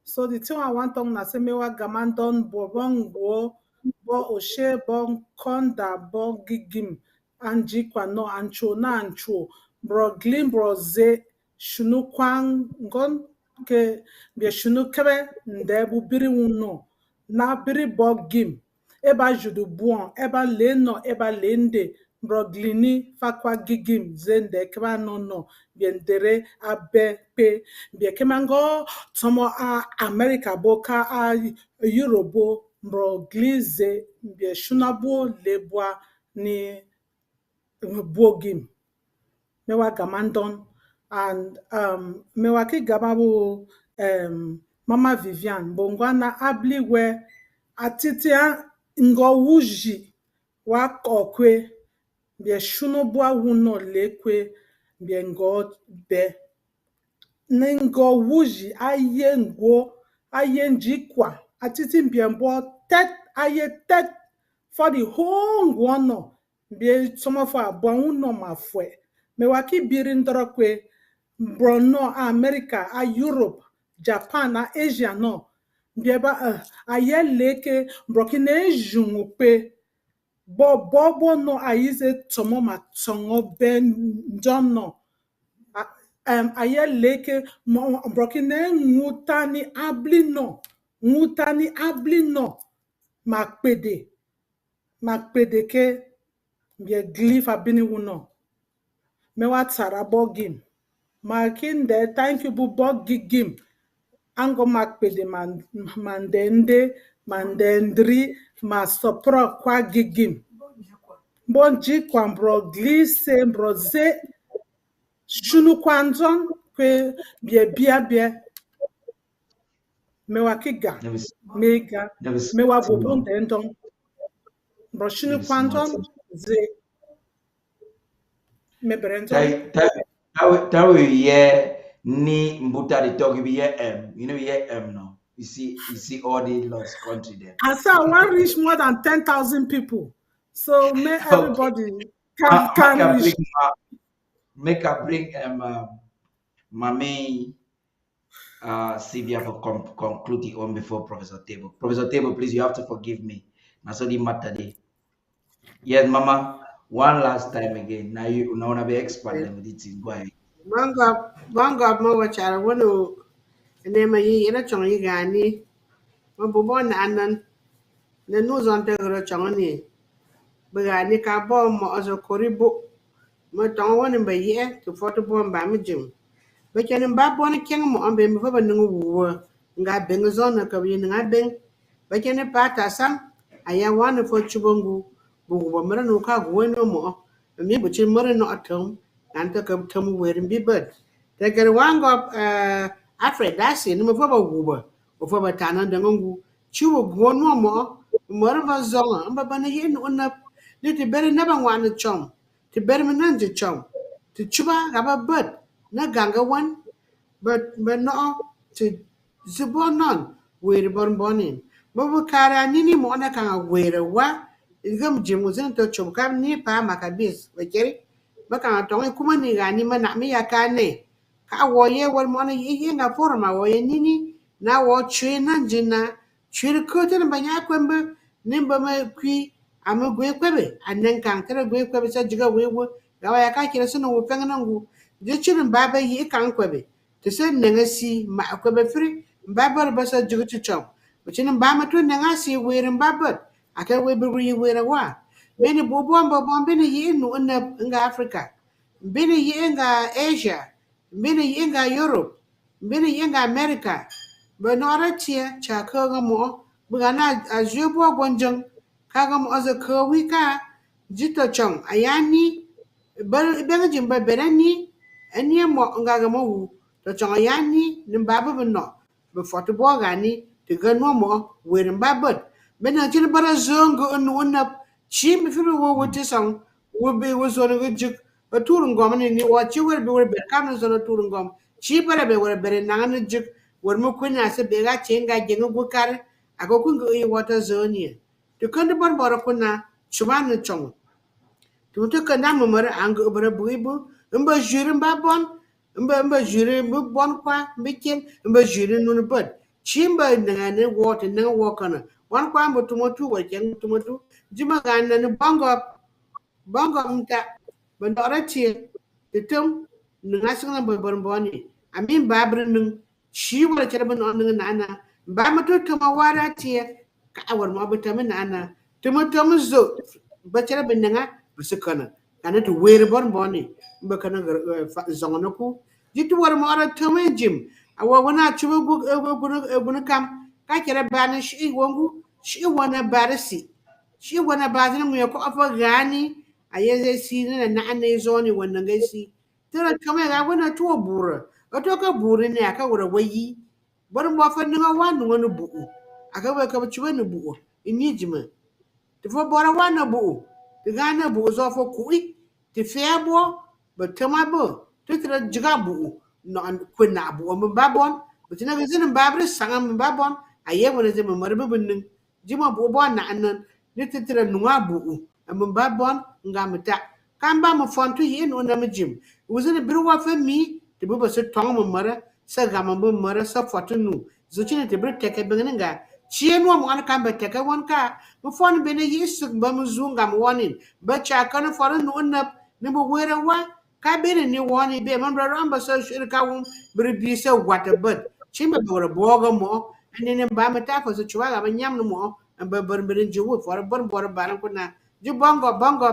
So the thing I want to say me wa gamandon bo bongo bo oshe bon konda bo gigim anji kwa no ancho na ancho bro glim bro ze shunu kwang ngon ke be shunu kebe nde bu biri wuno na biri bo gim eba judu buon eba leno eba lende broglini fakwa gigim zende keba no biendere abe pe bie kemango tomo a America boka a Eurobo broglize bie shunabo lebwa ni bogim mewa gamandon and mewa ki gababu Mama Vivian bongwana abliwe atitia ngo wuji wa kokwe bie shunobwa wuno lekwe bie ngo be ngo wuji aye ngo aye njikwa atiti bie mbo tet aye tet for the whole ngono bie some for abon wuno mafwe me waki biri ndorokwe brono America a Europe Japan a Asia no bieba aye leke brokine jungu pe bobo no ayize tomo ma tongo ben dono aye leke brokine ngutani ablino makpede ke bie glif abini wuno me wa tsara bogim makinde thank you bu bogigim ango makpede mandende mandendri ma sopro kwa gigim bonji kwambro glise mbroze shunu kwanzon kwe bie mewa kiga mega mewa bobon dendon bro shunu kwanzon ze me brendon That way, yeah, ni mbuta the talk be yeah you know yeah now. You see all the lost country there. I said I want reach more than 10,000 people. So may everybody can reach. Make her bring Mami Sylvia for conclude on before Professor Table. Professor Table, please, you have to forgive me. That's all the matter day. Yes, Mama. One last time again. Now you now wanna be expert with it. Go ahead. Bangop mo wachara wono ene ma yi ina chong yi gani mo bobo na anan ne nu zon te ro chong ni bagani ka bo mo azo koribo mo tong woni ba ye to foto bo ba mi jim ba chen ba bo ni ken mo ambe mi fa ba nu wo nga ben zon na ka yi nga ben ba chen pa ta sam aya wan fo chubongu bu bo mara no ka go no mo mi bu chin mara no atom nan ta ka tam werin bi bad te gar wango Alfred dasi ni mo fa ba guba o fa ba tanan da ngu chiwo go no mo mara ba zonga amba ba na yin unna ni te bere na ba wan chom te bere man je chom te chuba ga ba bad na ganga wan but no te zibonon we bon bonin bo kara nini mo na kan we wa igam jimu zan to chom kam ni pa makabis we keri ba kan to kuma ni ga ni mana mi ya ka ne ka wo ye wal mo na ye na forma wo ye nini na wo chwe na jina chwe ko te na banya kwembe nimba ma kwi ama gwe kwebe anan kan tere gwe kwebe sa jiga wewo ga wa ya ka kire sunu wo fenga ngu je chirin baba yi kan kwebe te se nenga si ma kwebe fri baba ba sa jiga chichom chinin ba ma to nenga si werin baba aka we bi yi wera wa beni bobon beni yi nu na nga Africa beni yi nga Asia beni yi nga Europe beni yi nga America ba nora tie cha ka ga mo buga na ajubo gonjang ka ga mo aza ka wi ka jito chong ayani bar be jim ba berani ani mo nga ga mo wu to chong ayani nim baba no be foto bo gani te ga no mo werin baba bena jil bara zongo no na chi mi fi wo wote song wo be wo zo no jik a turun gom ni wa chi wer be wer be kan zo no turun gom chi bara be wer be na na jik wer mo kunya se be ga chenga jengo gukar ako kun go yi wata zoni to kan bon boro kuna chuban chong to to kan na mo mara ang bara buibu mba jure mba bon mba jure mba bon kwa mbikin mba jure no bad chimba nangane water nanga wakana wan kwambo tumotu wa cheng tumotu jima gana ni bongo mta bandora tie tetum nanga singna borboni amin babrin nung shi wala chera ban on nana ba mato tuma wara tie ka awar ma bata min nana tumotum zo ba chera ban nanga bisukana kana to were borboni ba kana zongono ku jitu war ma ara tuma jim awa wana chuba guna kam ka kira bani shi wangu shi wana barisi shi wana bazin mu ya ko afa gani a yeze si na ane zoni wana gaisi tira kama ga wana tuwa bura wato ka buri ne aka wura wayi bar mu fa ninga wanu wani bu'u aka ba ka chuba ni bu'u ini jima ti fo bora wana bu'u ti gana bu'u zo fo ku'i ti febo ba tama bo ti tira jiga bu'u no an kunna bu'u mun babon butina ga zinin babri sanga mun babon aye wona ze mun marbe bunnin jima bu'u bo na anan ni ti tira nuwa bu'u mun babon ngamta kan ba mu fontu yin ona mu jim wuzini birwa fa mi ti bu ba se tong mun mara sa gama mun mara sa fotu nu zucini ti bir teke binga chien wa mwan kan ba teke won ka mu fon bene yesu ba mu zunga mu wonin ba cha kan foro nu na ni bu wera wa ka bene ni woni be man bra amba so shir ka wum bir bi se wata bud chimba bora boga mo ane ne ba mata fa so chwa ga ba nyam no mo ba bar bir ji wu foro bor bor ba ko na ji bongo bongo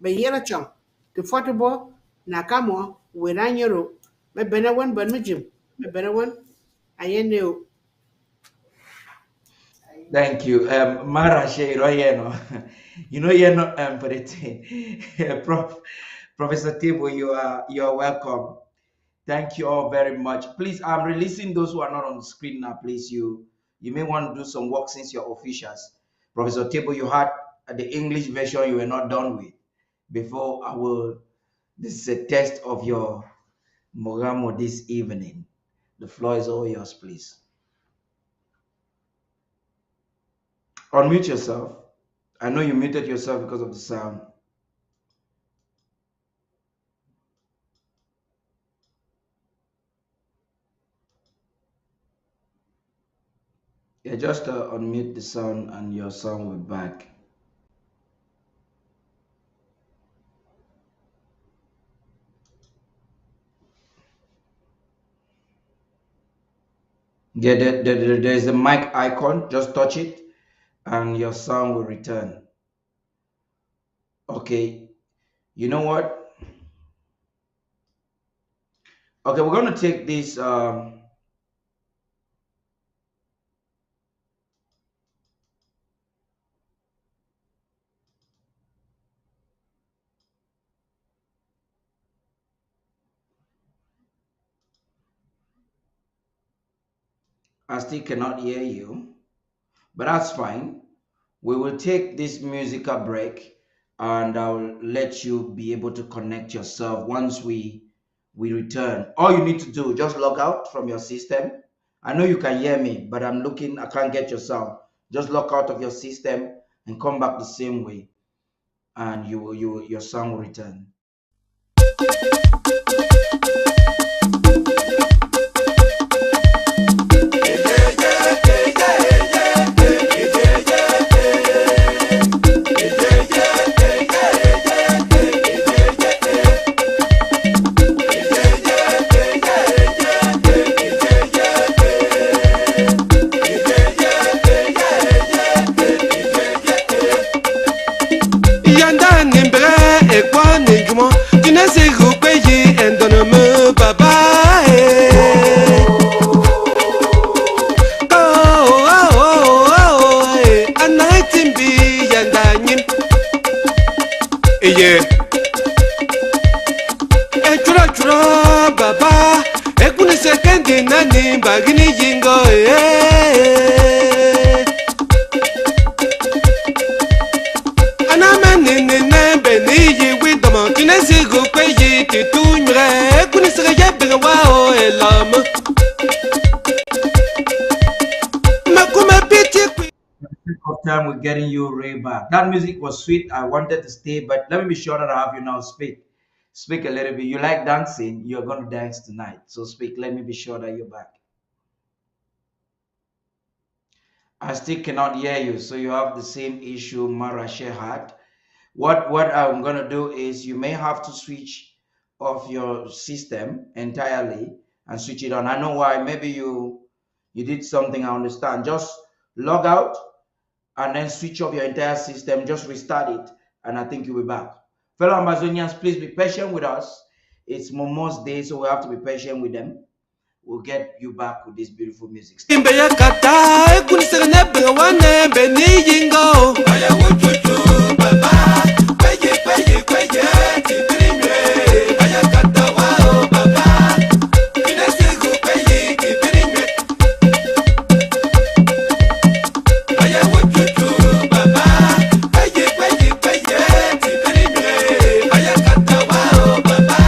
ba yera chong ti foto bo na kamo wera nyero ba bene won ban mi jim ba bene won ayene o. Thank you. Mara Sheiro, you know, but Prof, Professor Tebo, you are welcome. Thank you all very much. Please, I'm releasing those who are not on the screen now. Please, you may want to do some work since you're officials. Professor Tebo, you had the English version you were not done with. Before I will, this is a test of your Mogamo this evening. The floor is all yours, please. Unmute yourself. I know you muted yourself because of the sound. Yeah, just unmute the sound and your sound will be back. Yeah, there's a mic icon. Just touch it and your sound will return. Okay, you know what? Okay, we're going to take this. I still cannot hear you, but that's fine. We will take this musical break and I'll let you be able to connect yourself once we return. All you need to do, just log out from your system. I know you can hear me, but I can't get your sound. Just log out of your system and come back the same way and your sound will return. Time we're getting you right back. That music was sweet. I wanted to stay, but let me be sure that I have you now. Speak a little bit. You like dancing, you're going to dance tonight. So speak. Let me be sure that you're back. I still cannot hear you, so you have the same issue Marashe had. What I'm gonna do is you may have to switch off your system entirely and switch it on. I know why. Maybe you did something. I understand. Just log out and then switch off your entire system. Just restart it, and I think you'll be back. Fellow Amazonians, please be patient with us. It's Momo's day, so we have to be patient with them. We'll get you back with this beautiful music. Imbe ya kata kunisere nebe wane beni yingo aya wuchuchu baba kweye tipirime aya kata wao baba inesigu kweye tipirime aya wuchuchu baba kweye tipirime aya kata wao baba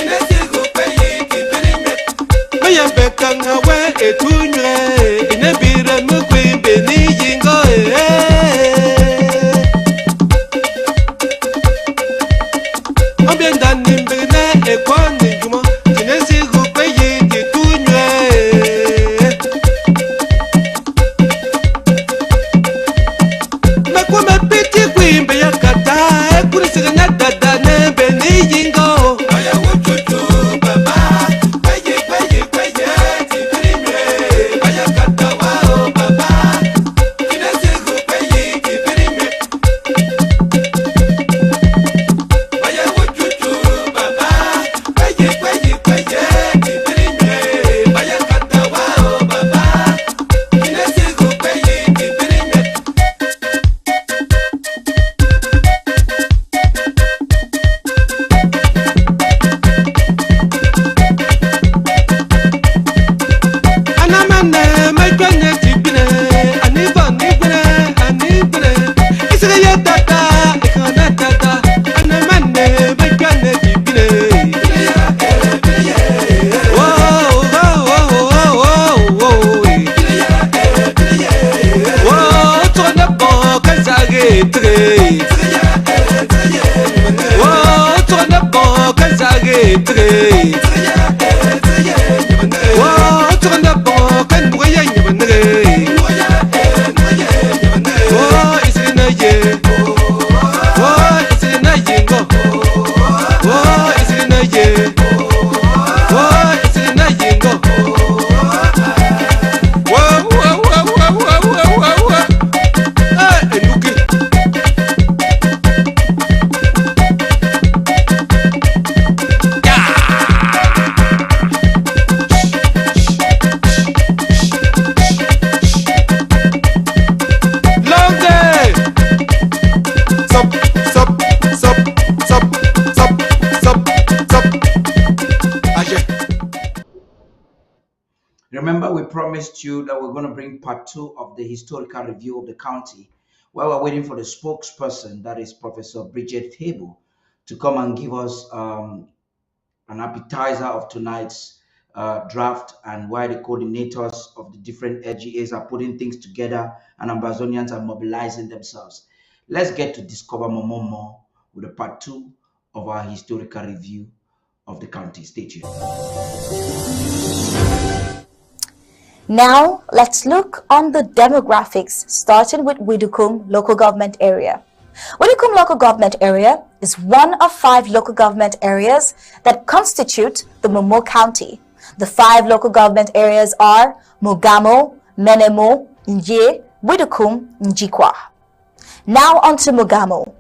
inesigu kweye tipirime maya bekanga we etunywe inebire mukwimbe niyingo ambienda nimbene ekwani juma kinesigu kweye titunywe mekwame piti kwimbe yakata ekunisige nyadada nembe niyingo aya wuchuchu baba kweye tipirime aya kata wao baba kinesigu kweye tipirime aya wuchuchu baba kweye tipirime aya kata wao baba kinesigu kweye tipirime anamane mekwenye tipine anibine isire ye tata ikana tata anamane mekwenye tipine tona bon kazage tre tona bon kazage tre tona bon kan moyen nyabandre isire na ye isire na ye go isire na ye isire na ye go enuki long day sup Aje. Remember, we promised you that we're going to bring part 2 of the historical review of the county, while we're waiting for the spokesperson, that is Professor Bridget Table, to come and give us an appetizer of tonight's draft and why the coordinators of the different LGAs are putting things together and Ambazonians are mobilizing themselves. Let's get to discover more with the part 2 of our historical review of the county. Stay tuned. Now, let's look on the demographics, starting with Widukum local government area. Widukum local government area is one of 5 local government areas that constitute the Momo County. The 5 local government areas are Mogamo, Menemo, Nje, Widukum, Njikwa. Now on to Mogamo.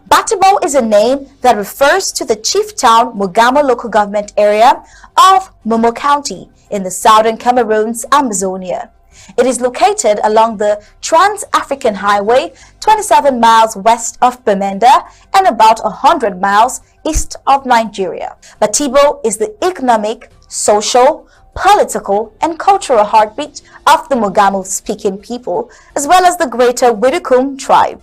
Batibo is a name that refers to the chief town Mogamo local government area of Momo County in the southern Cameroon's Amazonia. It is located along the Trans-African Highway, 27 miles west of Bamenda and about 100 miles east of Nigeria. Batibo is the economic, social, political, and cultural heartbeat of the Mogamo-speaking people, as well as the greater Widukum tribe.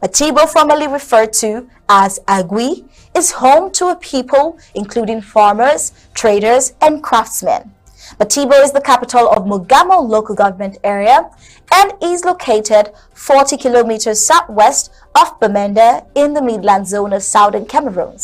Batibo, formerly referred to as Agui, is home to a people including farmers, traders, and craftsmen. Batibo is the capital of Mogamo local government area and is located 40 kilometers southwest of Bamenda in the Midland zone of southern Cameroon.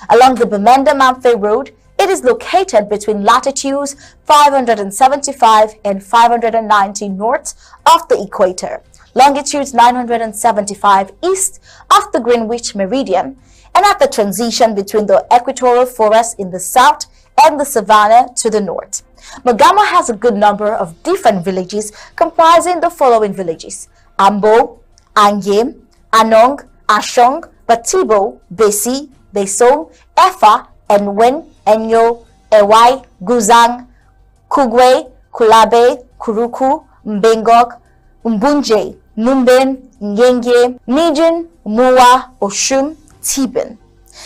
Along the Bamenda-Mamfe Road, It is located between latitudes 575 and 590 north of the equator, longitudes 975 east of the Greenwich meridian, and at the transition between the equatorial forest in the south and the savanna to the north. Mogamo has a good number of different villages comprising the following villages: Ambo, Anyem, Anong, Ashong, Batibo, Besi, Besom, Efa, Enwen, Enyo, Ewai, Guzang, Kugwe, Kulabe, Kuruku, Mbengok, Mbunje, Numben, Ngenge, Nijin, Mua, Oshun, Tiben.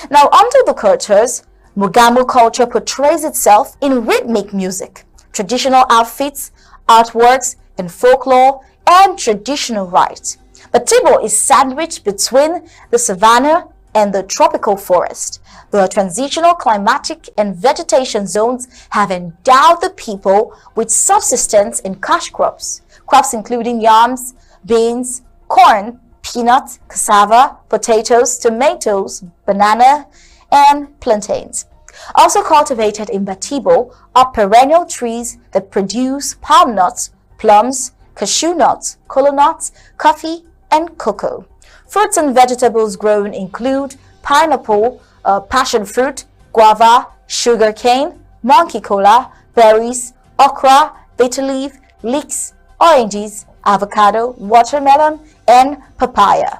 Now, under the cultures, Mogamo culture portrays itself in rhythmic music, traditional outfits, artworks, and folklore, and traditional rites. Batibo is sandwiched between the savanna and the tropical forest. The transitional climatic and vegetation zones have endowed the people with subsistence and cash crops, including yams, beans, corn, peanuts, cassava, potatoes, tomatoes, banana, and plantains. Also cultivated in Batibo are perennial trees that produce palm nuts, plums, cashew nuts, kola nuts, coffee, and cocoa. Fruits and vegetables grown include pineapple, passion fruit, guava, sugarcane, monkey cola, berries, okra, bitter leaf, leeks, oranges, avocado, watermelon, and papaya.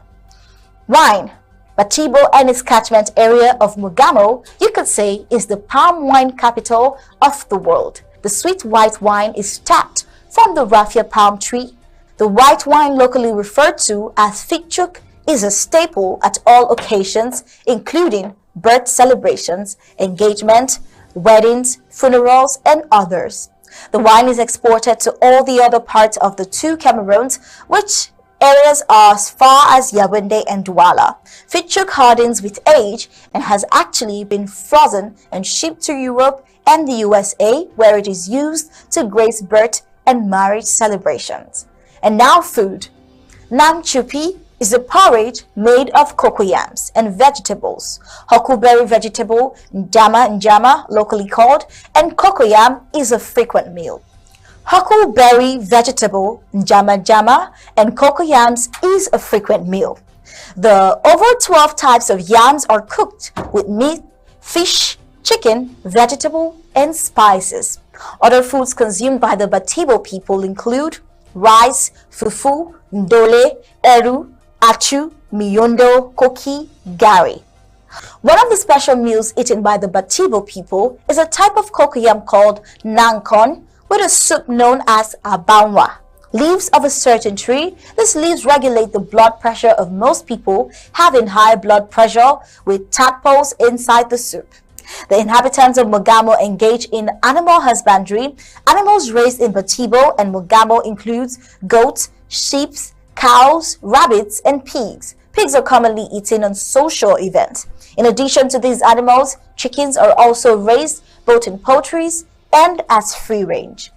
Wine. Batibo and its catchment area of Mogamo, you could say, is the palm wine capital of the world. The sweet white wine is tapped from the raffia palm tree. The white wine, locally referred to as fikchuk, is a staple at all occasions, including birth celebrations, engagement, weddings, funerals, and others. The wine is exported to all the other parts of the two Cameroons, which areas are as far as Yaoundé and Douala. Fikchuk hardens with age and has actually been frozen and shipped to Europe and the USA, where it is used to grace birth and marriage celebrations. And now food. Nam chupi is a porridge made of cocoyams and vegetables. Huckleberry vegetable, njama, locally called, and cocoyam is a frequent meal. Huckleberry vegetable, njama, and cocoyams is a frequent meal. The over 12 types of yams are cooked with meat, fish, chicken, vegetable, and spices. Other foods consumed by the Batibo people include rice, fufu, ndole, eru, achu, miyondo, koki, gari. One of the special meals eaten by the Batibo people is a type of cocoyam called nankon, with a soup known as abanwa. Leaves of a certain tree. These leaves regulate the blood pressure of most people having high blood pressure, with tadpoles inside the soup. The inhabitants of Mogamo engage in animal husbandry. Animals raised in Batibo and Mogamo includes goats, sheep, cows, rabbits, and pigs. Pigs are commonly eaten on social events. In addition to these animals, chickens are also raised both in poultries and as free range.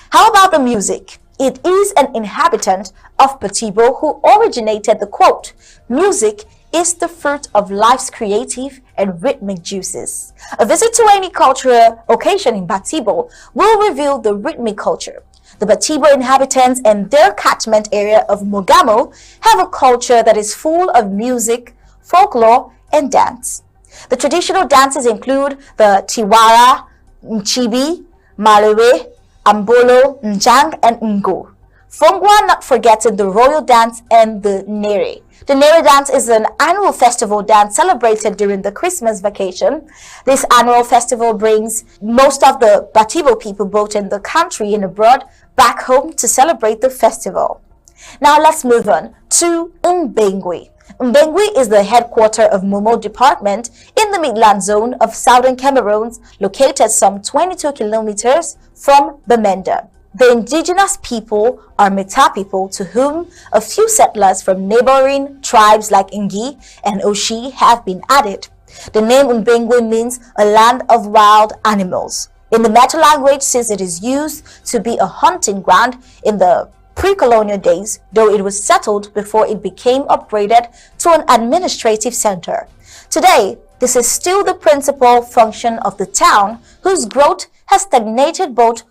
How about the music? It is an inhabitant of Batibo who originated the quote, "Music is the fruit of life's creative and rhythmic juices." A visit to any cultural occasion in Batibo will reveal the rhythmic culture. The Batibo inhabitants and their catchment area of Mogamo have a culture that is full of music, folklore, and dance. The traditional dances include the Tiwara, Nchibi, Malewe, Ambolo, Njang, and Ngo. Fongwa, not forgetting the royal dance and the Nere. The Nere dance is an annual festival dance celebrated during the Christmas vacation. This annual festival brings most of the Batibo people both in the country and abroad back home to celebrate the festival. Now let's move on to Mbengwe. Mbengwe is the headquarters of Momo Department in the Midland Zone of southern Cameroon, located some 22 kilometers from Bamenda. The indigenous people are Meta people, to whom a few settlers from neighboring tribes like Ngi and Oshi have been added. The name Mbengwe means a land of wild animals. In the Meta language, since it is used to be a hunting ground in the pre-colonial days, though it was settled before it became upgraded to an administrative center. Today, This is still the principal function of the town, whose growth has stagnated both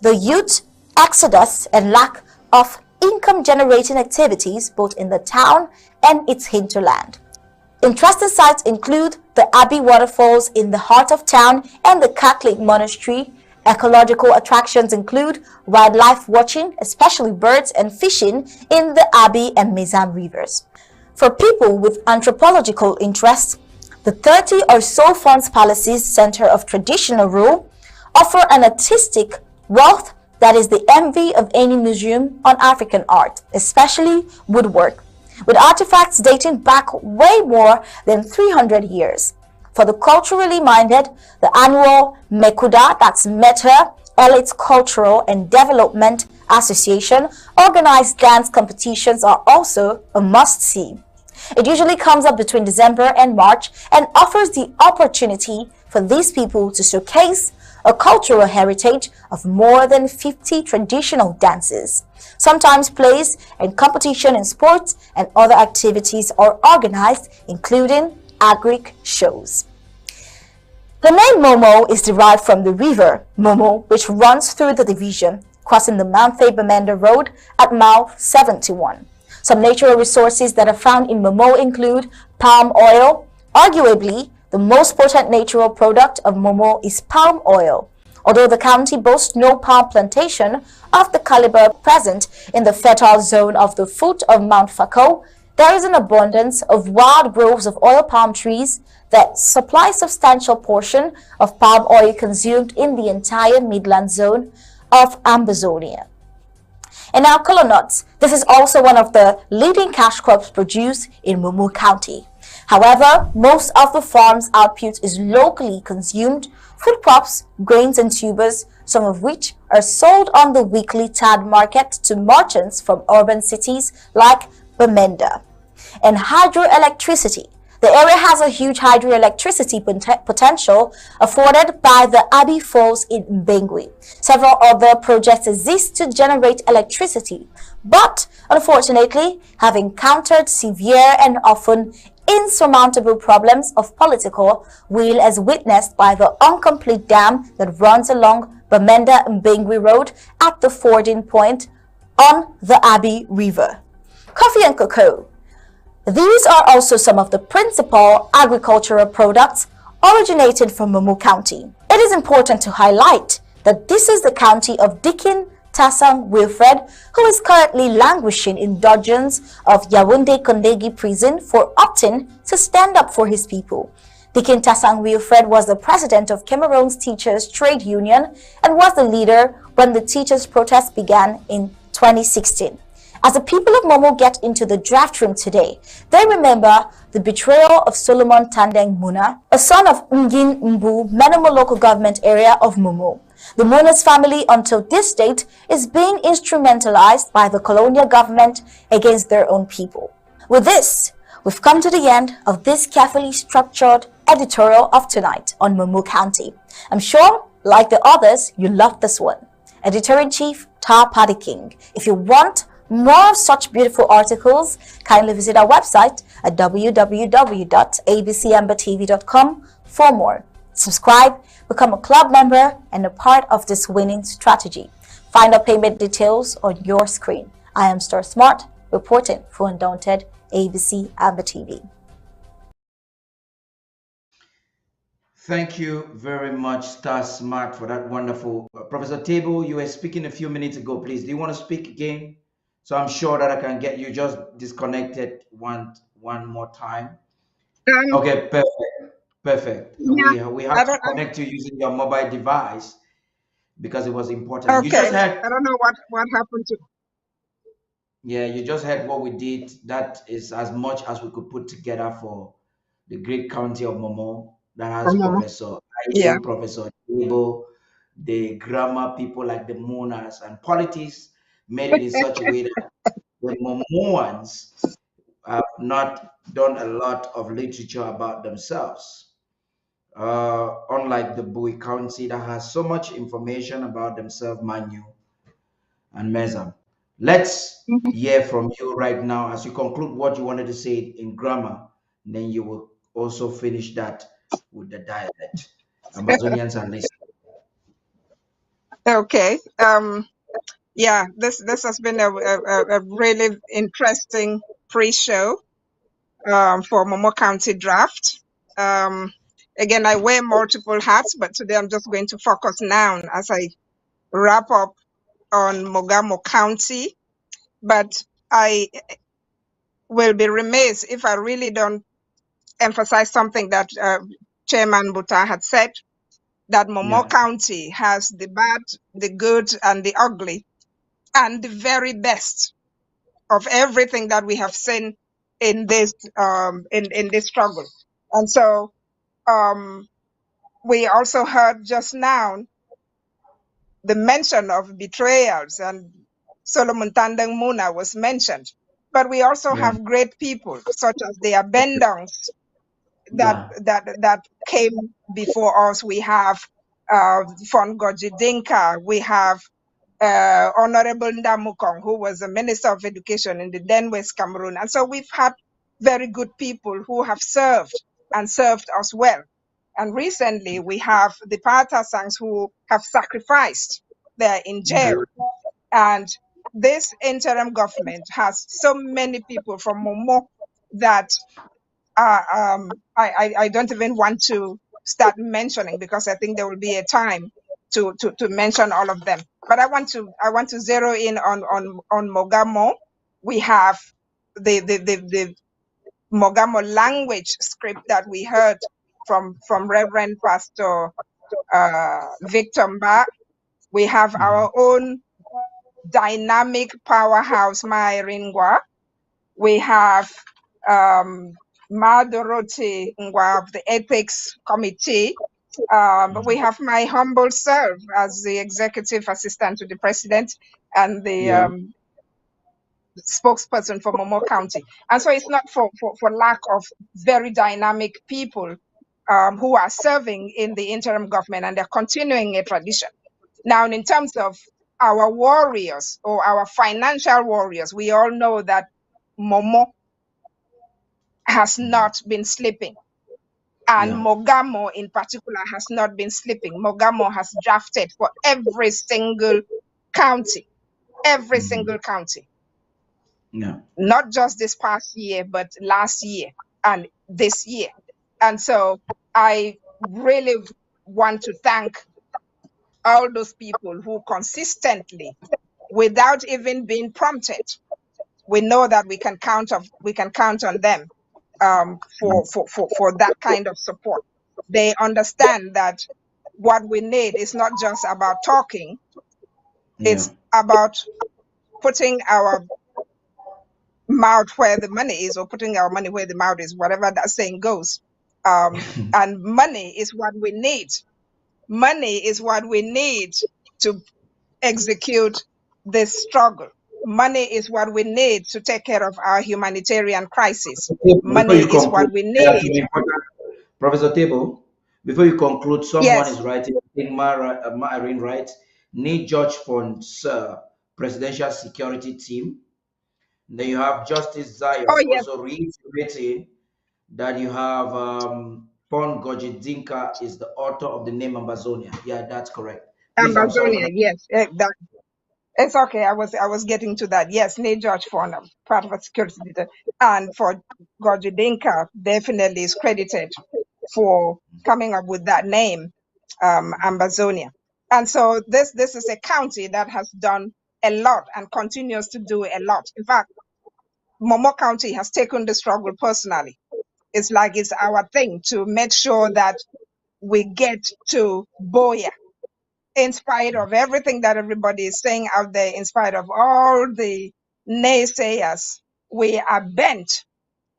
the youth exodus and lack of income-generating activities both in the town and its hinterland. Interesting sites include the Abbey Waterfalls in the heart of town and the Catholic Monastery. Ecological attractions include wildlife watching, especially birds, and fishing in the Abbey and Mezam rivers. For people with anthropological interests, the 30 or so Fons Palaces Center of Traditional Rule offer an artistic wealth that is the envy of any museum on African art, especially woodwork, with artifacts dating back way more than 300 years. For the culturally minded, the annual MECUDA, that's Meta Elite Cultural and Development Association, organized dance competitions are also a must-see. It usually comes up between December and March and offers the opportunity for these people to showcase a cultural heritage of more than 50 traditional dances. Sometimes plays and competition in sports and other activities are organized, including agric shows. The name Momo is derived from the river Momo, which runs through the division, crossing the Manthe-Bamenda Road at mile 71. Some natural resources that are found in Momo include palm oil. Arguably, the most potent natural product of Momo is palm oil. Although the county boasts no palm plantation of the caliber present in the fertile zone of the foot of Mount Fako, there is an abundance of wild groves of oil palm trees that supply a substantial portion of palm oil consumed in the entire Midland zone of Ambazonia. In our color nuts, this is also one of the leading cash crops produced in Momo County. However, most of the farm's output is locally consumed food crops, grains, and tubers, some of which are sold on the weekly Tarh market to merchants from urban cities like Bamenda. And hydroelectricity. The area has a huge hydroelectricity potential afforded by the Abbey Falls in Mbengwe. Several other projects exist to generate electricity, but unfortunately have encountered severe and often insurmountable problems of political will, as witnessed by the incomplete dam that runs along Bamenda Mbengwe Road at the fording point on the Abbey River. Coffee and cocoa. These are also some of the principal agricultural products originated from Momo County. It is important to highlight that this is the county of Dikin Tassang Wilfred, who is currently languishing in dungeons of Yaoundé Kondegi prison for opting to stand up for his people. Dikin Tassang Wilfred was the president of Cameroon's Teachers Trade Union and was the leader when the teachers' protest began in 2016. As the people of Momo get into the draft room today, they remember the betrayal of Solomon Tandeng Muna, a son of Ngin Mbu, Menemo local government area of Momo. The Muna's family until this date is being instrumentalized by the colonial government against their own people. With this, we've come to the end of this carefully structured editorial of tonight on Momo County. I'm sure, like the others, you loved this one. Editor-in-Chief Tarh Paddy King. If you want more of such beautiful articles, kindly visit our website at www.abcambertv.com for more. Subscribe, become a club member, and a part of this winning strategy. Find our payment details on your screen. I am Star Smart, reporting for Undaunted ABC Amber TV. Thank you very much, Star Smart, for that wonderful. Professor Table, you were speaking a few minutes ago. Please, do you want to speak again? So I'm sure that I can get you just disconnected one more time. Okay, perfect. Yeah, We have to connect you using your mobile device because it was important. Okay, You just had, I don't know what happened to. yeah, you just heard what we did. That is as much as we could put together for the great county of Momo that has Professor Yeah. Aidu, Professor Table, the grammar people like the Monas and politics made it in such a way that the Momoans have not done a lot of literature about themselves. Unlike the Bowie County that has so much information about themselves, Manu and Mezam. Let's hear from you right now as you conclude what you wanted to say in grammar. Then you will also finish that with the dialect. Ambazonians are listening. Okay. Yeah, this has been a really interesting pre-show for Momo County Draft. Again, I wear multiple hats, but today I'm just going to focus now as I wrap up on Mogamo County. But I will be remiss if I really don't emphasize something that Chairman Buta had said, that Momo County has the bad, the good, and the ugly, and the very best of everything that we have seen in this in this struggle. And so we also heard just now the mention of betrayals, and Solomon Tandang Muna was mentioned. But we also have great people such as the Abendongs that came before us. We have Fon Goji Dinka. We have Honorable Ndamukong, who was the Minister of Education in the then West Cameroon. And so we've had very good people who have served and served us well. And recently we have the Patasangs who have sacrificed. They're in jail. And this interim government has so many people from Momo that I don't even want to start mentioning, because I think there will be a time to mention all of them. But I want to zero in on Mogamo. We have the Mogamo language script that we heard from Reverend Pastor Victor Mba. We have our own dynamic powerhouse, Mairingwa. We have Madoroti Ngwa of the Ethics Committee. We have my humble self as the executive assistant to the president and the spokesperson for Momo County. And so it's not for lack of very dynamic people who are serving in the interim government, and they're continuing a tradition. Now, in terms of our warriors or our financial warriors, we all know that Momo has not been sleeping. And Mogamo in particular has not been sleeping. Mogamo has drafted for every single county, every single county. Not just this past year, but last year and this year. And so I really want to thank all those people who consistently, without even being prompted, we know that we can count on them for that kind of support. They understand that what we need is not just about talking, it's about putting our mouth where the money is, or putting our money where the mouth is, whatever that saying goes. And money is what we need. Money is what we need to execute this struggle. Money is what we need to take care of our humanitarian crisis. Money is what we need. Professor Table, before you conclude, someone is writing, I think Irene writes, need George for presidential security team. Then you have Justice Zion also reiterating that you have Pon Goji Dinka is the author of the name Ambazonia. Yeah, that's correct. Please, I'm sorry. Amazonia, yes. It's okay. I was getting to that. Yes, Nate George for part of a security detail. And for Goji Dinka, definitely is credited for coming up with that name, Ambazonia. And so this is a county that has done a lot and continues to do a lot. In fact, Momo County has taken the struggle personally. It's like it's our thing to make sure that we get to Boya, in spite of everything that everybody is saying out there, in spite of all the naysayers. We are bent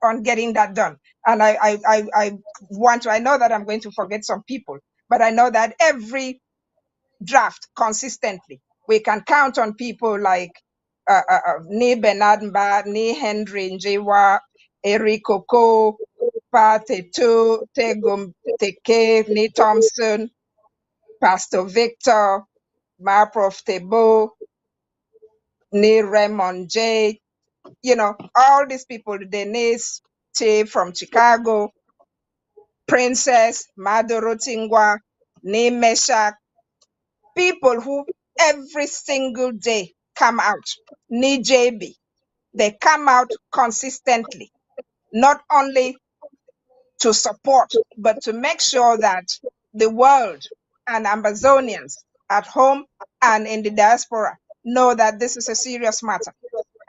on getting that done. And I know that I'm going to forget some people, but I know that every draft consistently, we can count on people like Ni Bernard Mba, Ni Henry Njiwa, Eric Oko, Pa Tetu, Tegum Teke, Ni Thompson, Pastor Victor, Ma Prof Tebo, Ni Raymond J, all these people, Denise T from Chicago, Princess, Madorotingwa, Nemeshak, people who every single day come out. Nijebi, they come out consistently, not only to support, but to make sure that the world and Amazonians at home and in the diaspora know that this is a serious matter.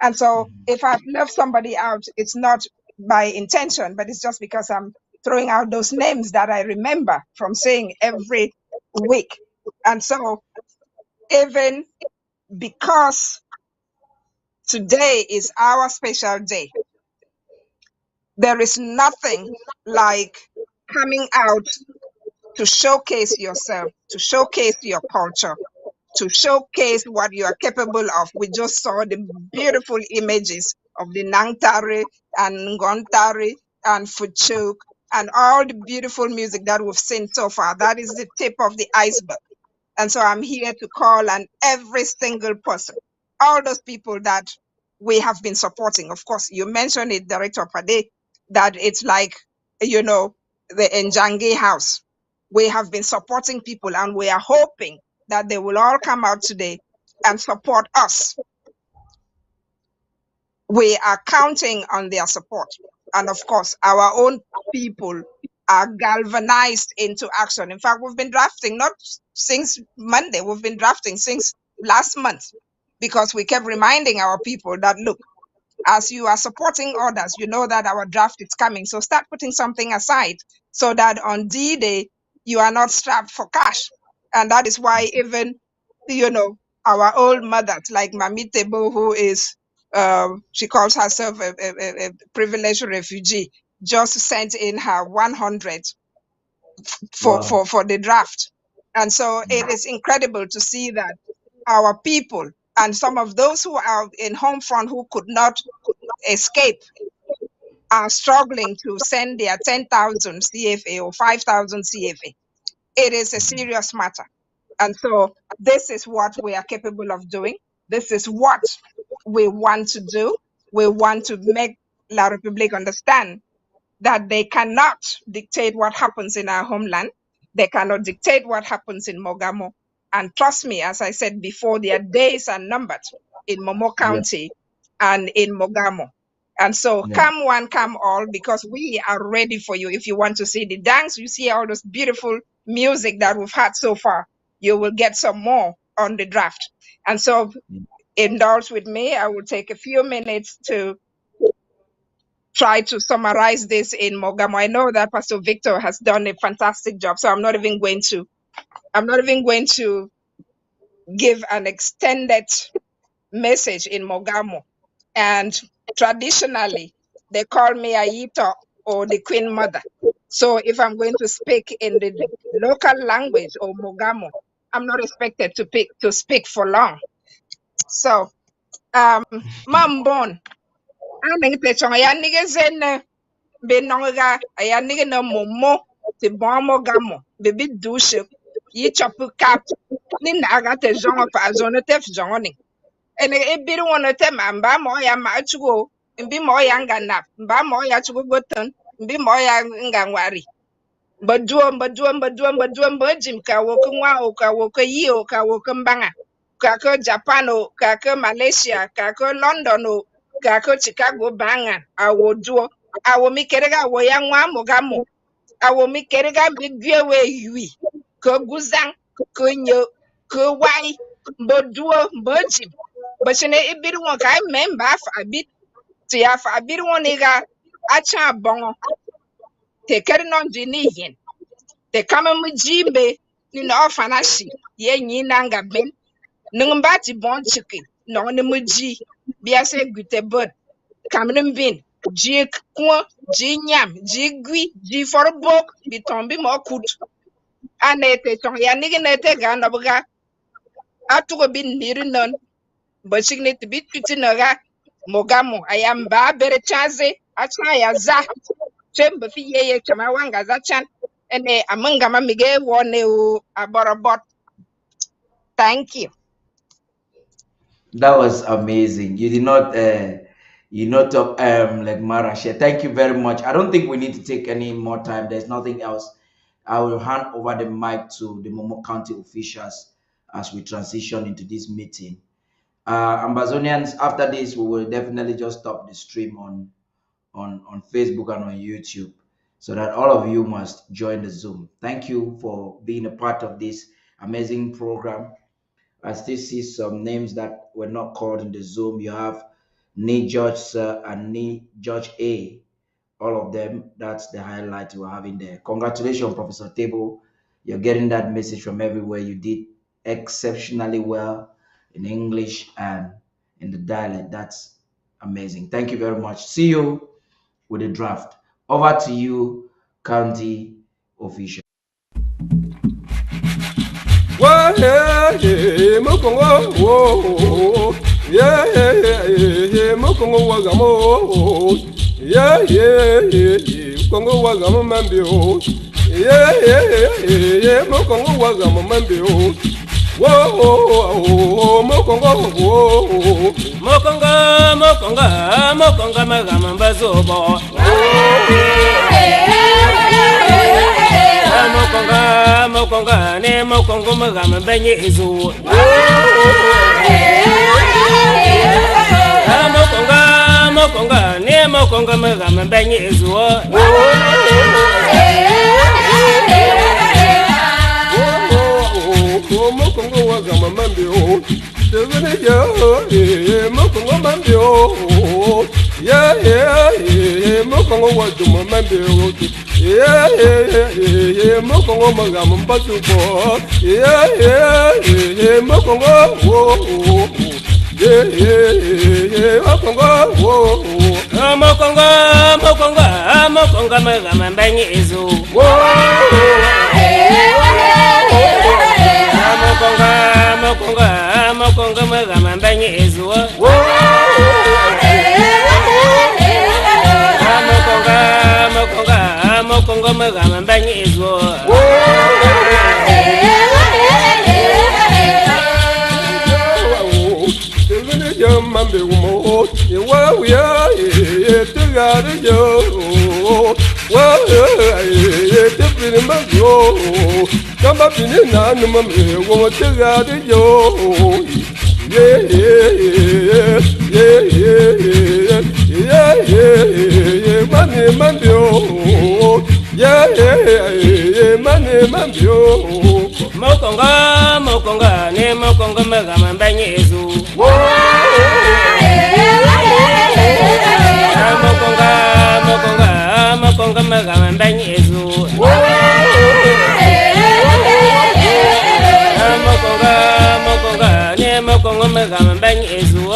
And so if I've left somebody out, it's not by intention, but it's just because I'm throwing out those names that I remember from saying every week. And so even because today is our special day, there is nothing like coming out to showcase yourself, to showcase your culture, to showcase what you are capable of. We just saw the beautiful images of the Nangtari and Ngontari and Fuchuk and all the beautiful music that we've seen so far. That is the tip of the iceberg. And so I'm here to call on every single person, all those people that we have been supporting. Of course, you mentioned it, Director Paddy, that it's like, you know, the Njangi house. We have been supporting people and we are hoping that they will all come out today and support us. We are counting on their support. And of course, our own people are galvanized into action. In fact, we've been drafting not since Monday, we've been drafting since last month because we kept reminding our people that, look, as you are supporting others, you know that our draft is coming. So start putting something aside so that on D-Day, you are not strapped for cash. And that is why even, you know, our old mothers like Mami Tebo, who is, she calls herself a privileged refugee, just sent in her 100 for the draft. And so it is incredible to see that our people and some of those who are in home front who could not escape are struggling to send their 10,000 CFA or 5,000 CFA. It is a serious matter. And so this is what we are capable of doing. This is what we want to do. We want to make La République understand that they cannot dictate what happens in our homeland. They cannot dictate what happens in Mogamo. And trust me, as I said before, their days are numbered in Momo County and in Mogamo. And so come one, come all, because we are ready for you. If you want to see the dance, you see all this beautiful music that we've had so far, you will get some more on the draft. And so indulge with me. I will take a few minutes to try to summarize this in Mogamo. I know that Pastor Victor has done a fantastic job, so I'm not even going to give an extended message in Mogamo. And traditionally, they call me Aito or the Queen Mother. So if I'm going to speak in the local language or Mogamo, I'm not expected to speak for long. So, Mambon, I'm going to tell you, benonga aya nige na momo ti bomo gamo bebi douche yi chopu cap ni naga te jongo pa zone te jongo ni ene e biri wono te mba mo ya ma chugo mbi mo ya ngana mba mo ya chugo goton mbi mo ya ngangwari baduo mbajim ka woku nwa o ka woku yi o ka woku mbanga ka ko Japan o ka ko Malaysia ka ko London o ka ko Chicago banga awoduo awo mi kerega awo ya nwa mogamo awo mi kerega bigwe we yui ko guzang ko nyo ko wai mboduo mbojim bashine ibiri won ka member fa bit ti ya fa biri won iga acha bongo te kernon jini te kama mujimbe ni no fanashi ye nyina nga ben nungmbati bon chiki no ni muji biase gute bod kamnin bin ji kwa ji nyam ji gui ji forbok bitombi mo kut anete ton ya nigi nete ga no buga atugo bin nirinon bashigni tibit pitinaga mogamo ayamba bere chaze acha ya za chembe fi yeye chama wanga za chan ene amanga mamige wone o aborobot. Thank you. That was amazing. You know, like Marashe. Thank you very much. I don't think we need to take any more time. There's nothing else. I will hand over the mic to the Momo County officials as we transition into this meeting. Ambazonians, after this, we will definitely just stop the stream on Facebook and on YouTube so that all of you must join the Zoom. Thank you for being a part of this amazing program. I still see some names that were not called in the Zoom. You have Nee George Sir and Nee George A. All of them, that's the highlight we're having there. Congratulations, Professor Table. You're getting that message from everywhere. You did exceptionally well in English and in the dialect. That's amazing. Thank you very much. See you with the draft. Over to you, county official. Mokonga ne mokongo magama benye izu mokonga ne mokongo magama benye izu mokongo wagama mambio tevene yo mokongo mambio mokongo waduma mambio mokongo magama mbasuko mokongo mokongo magama benye izu mokonga magama benye izu mokonga magama benye izu mambe umo wa ya tegare yo wa tebine magyo kamba bine na mambe wo tegare yo mane mambio mane mambio mokonga ne mokonga magama benye izu mokonga magama benye izu mokonga ne mokonga magama benye izu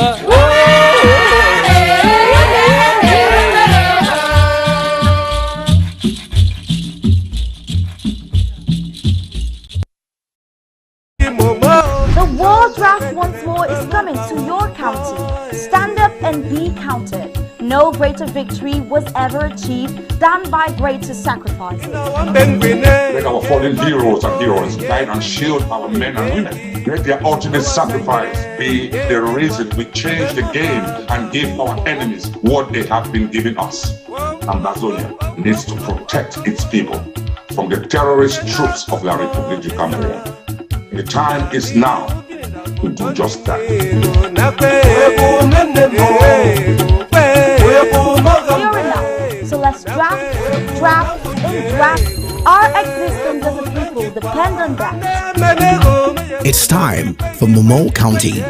The World Draft once more is coming to your county. Stand up and be counted. No greater victory was ever achieved than by greater sacrifices. Let our fallen heroes and heroines guide and shield our men and women. Let their ultimate sacrifice be the reason we change the game and give our enemies what they have been giving us. Amazonia needs to protect its people from the terrorist troops of La República Cameroon. The time is now to do just that. You're enough. So let's draft, and draft. Our existence as a people depends on that. It's time for Momo County.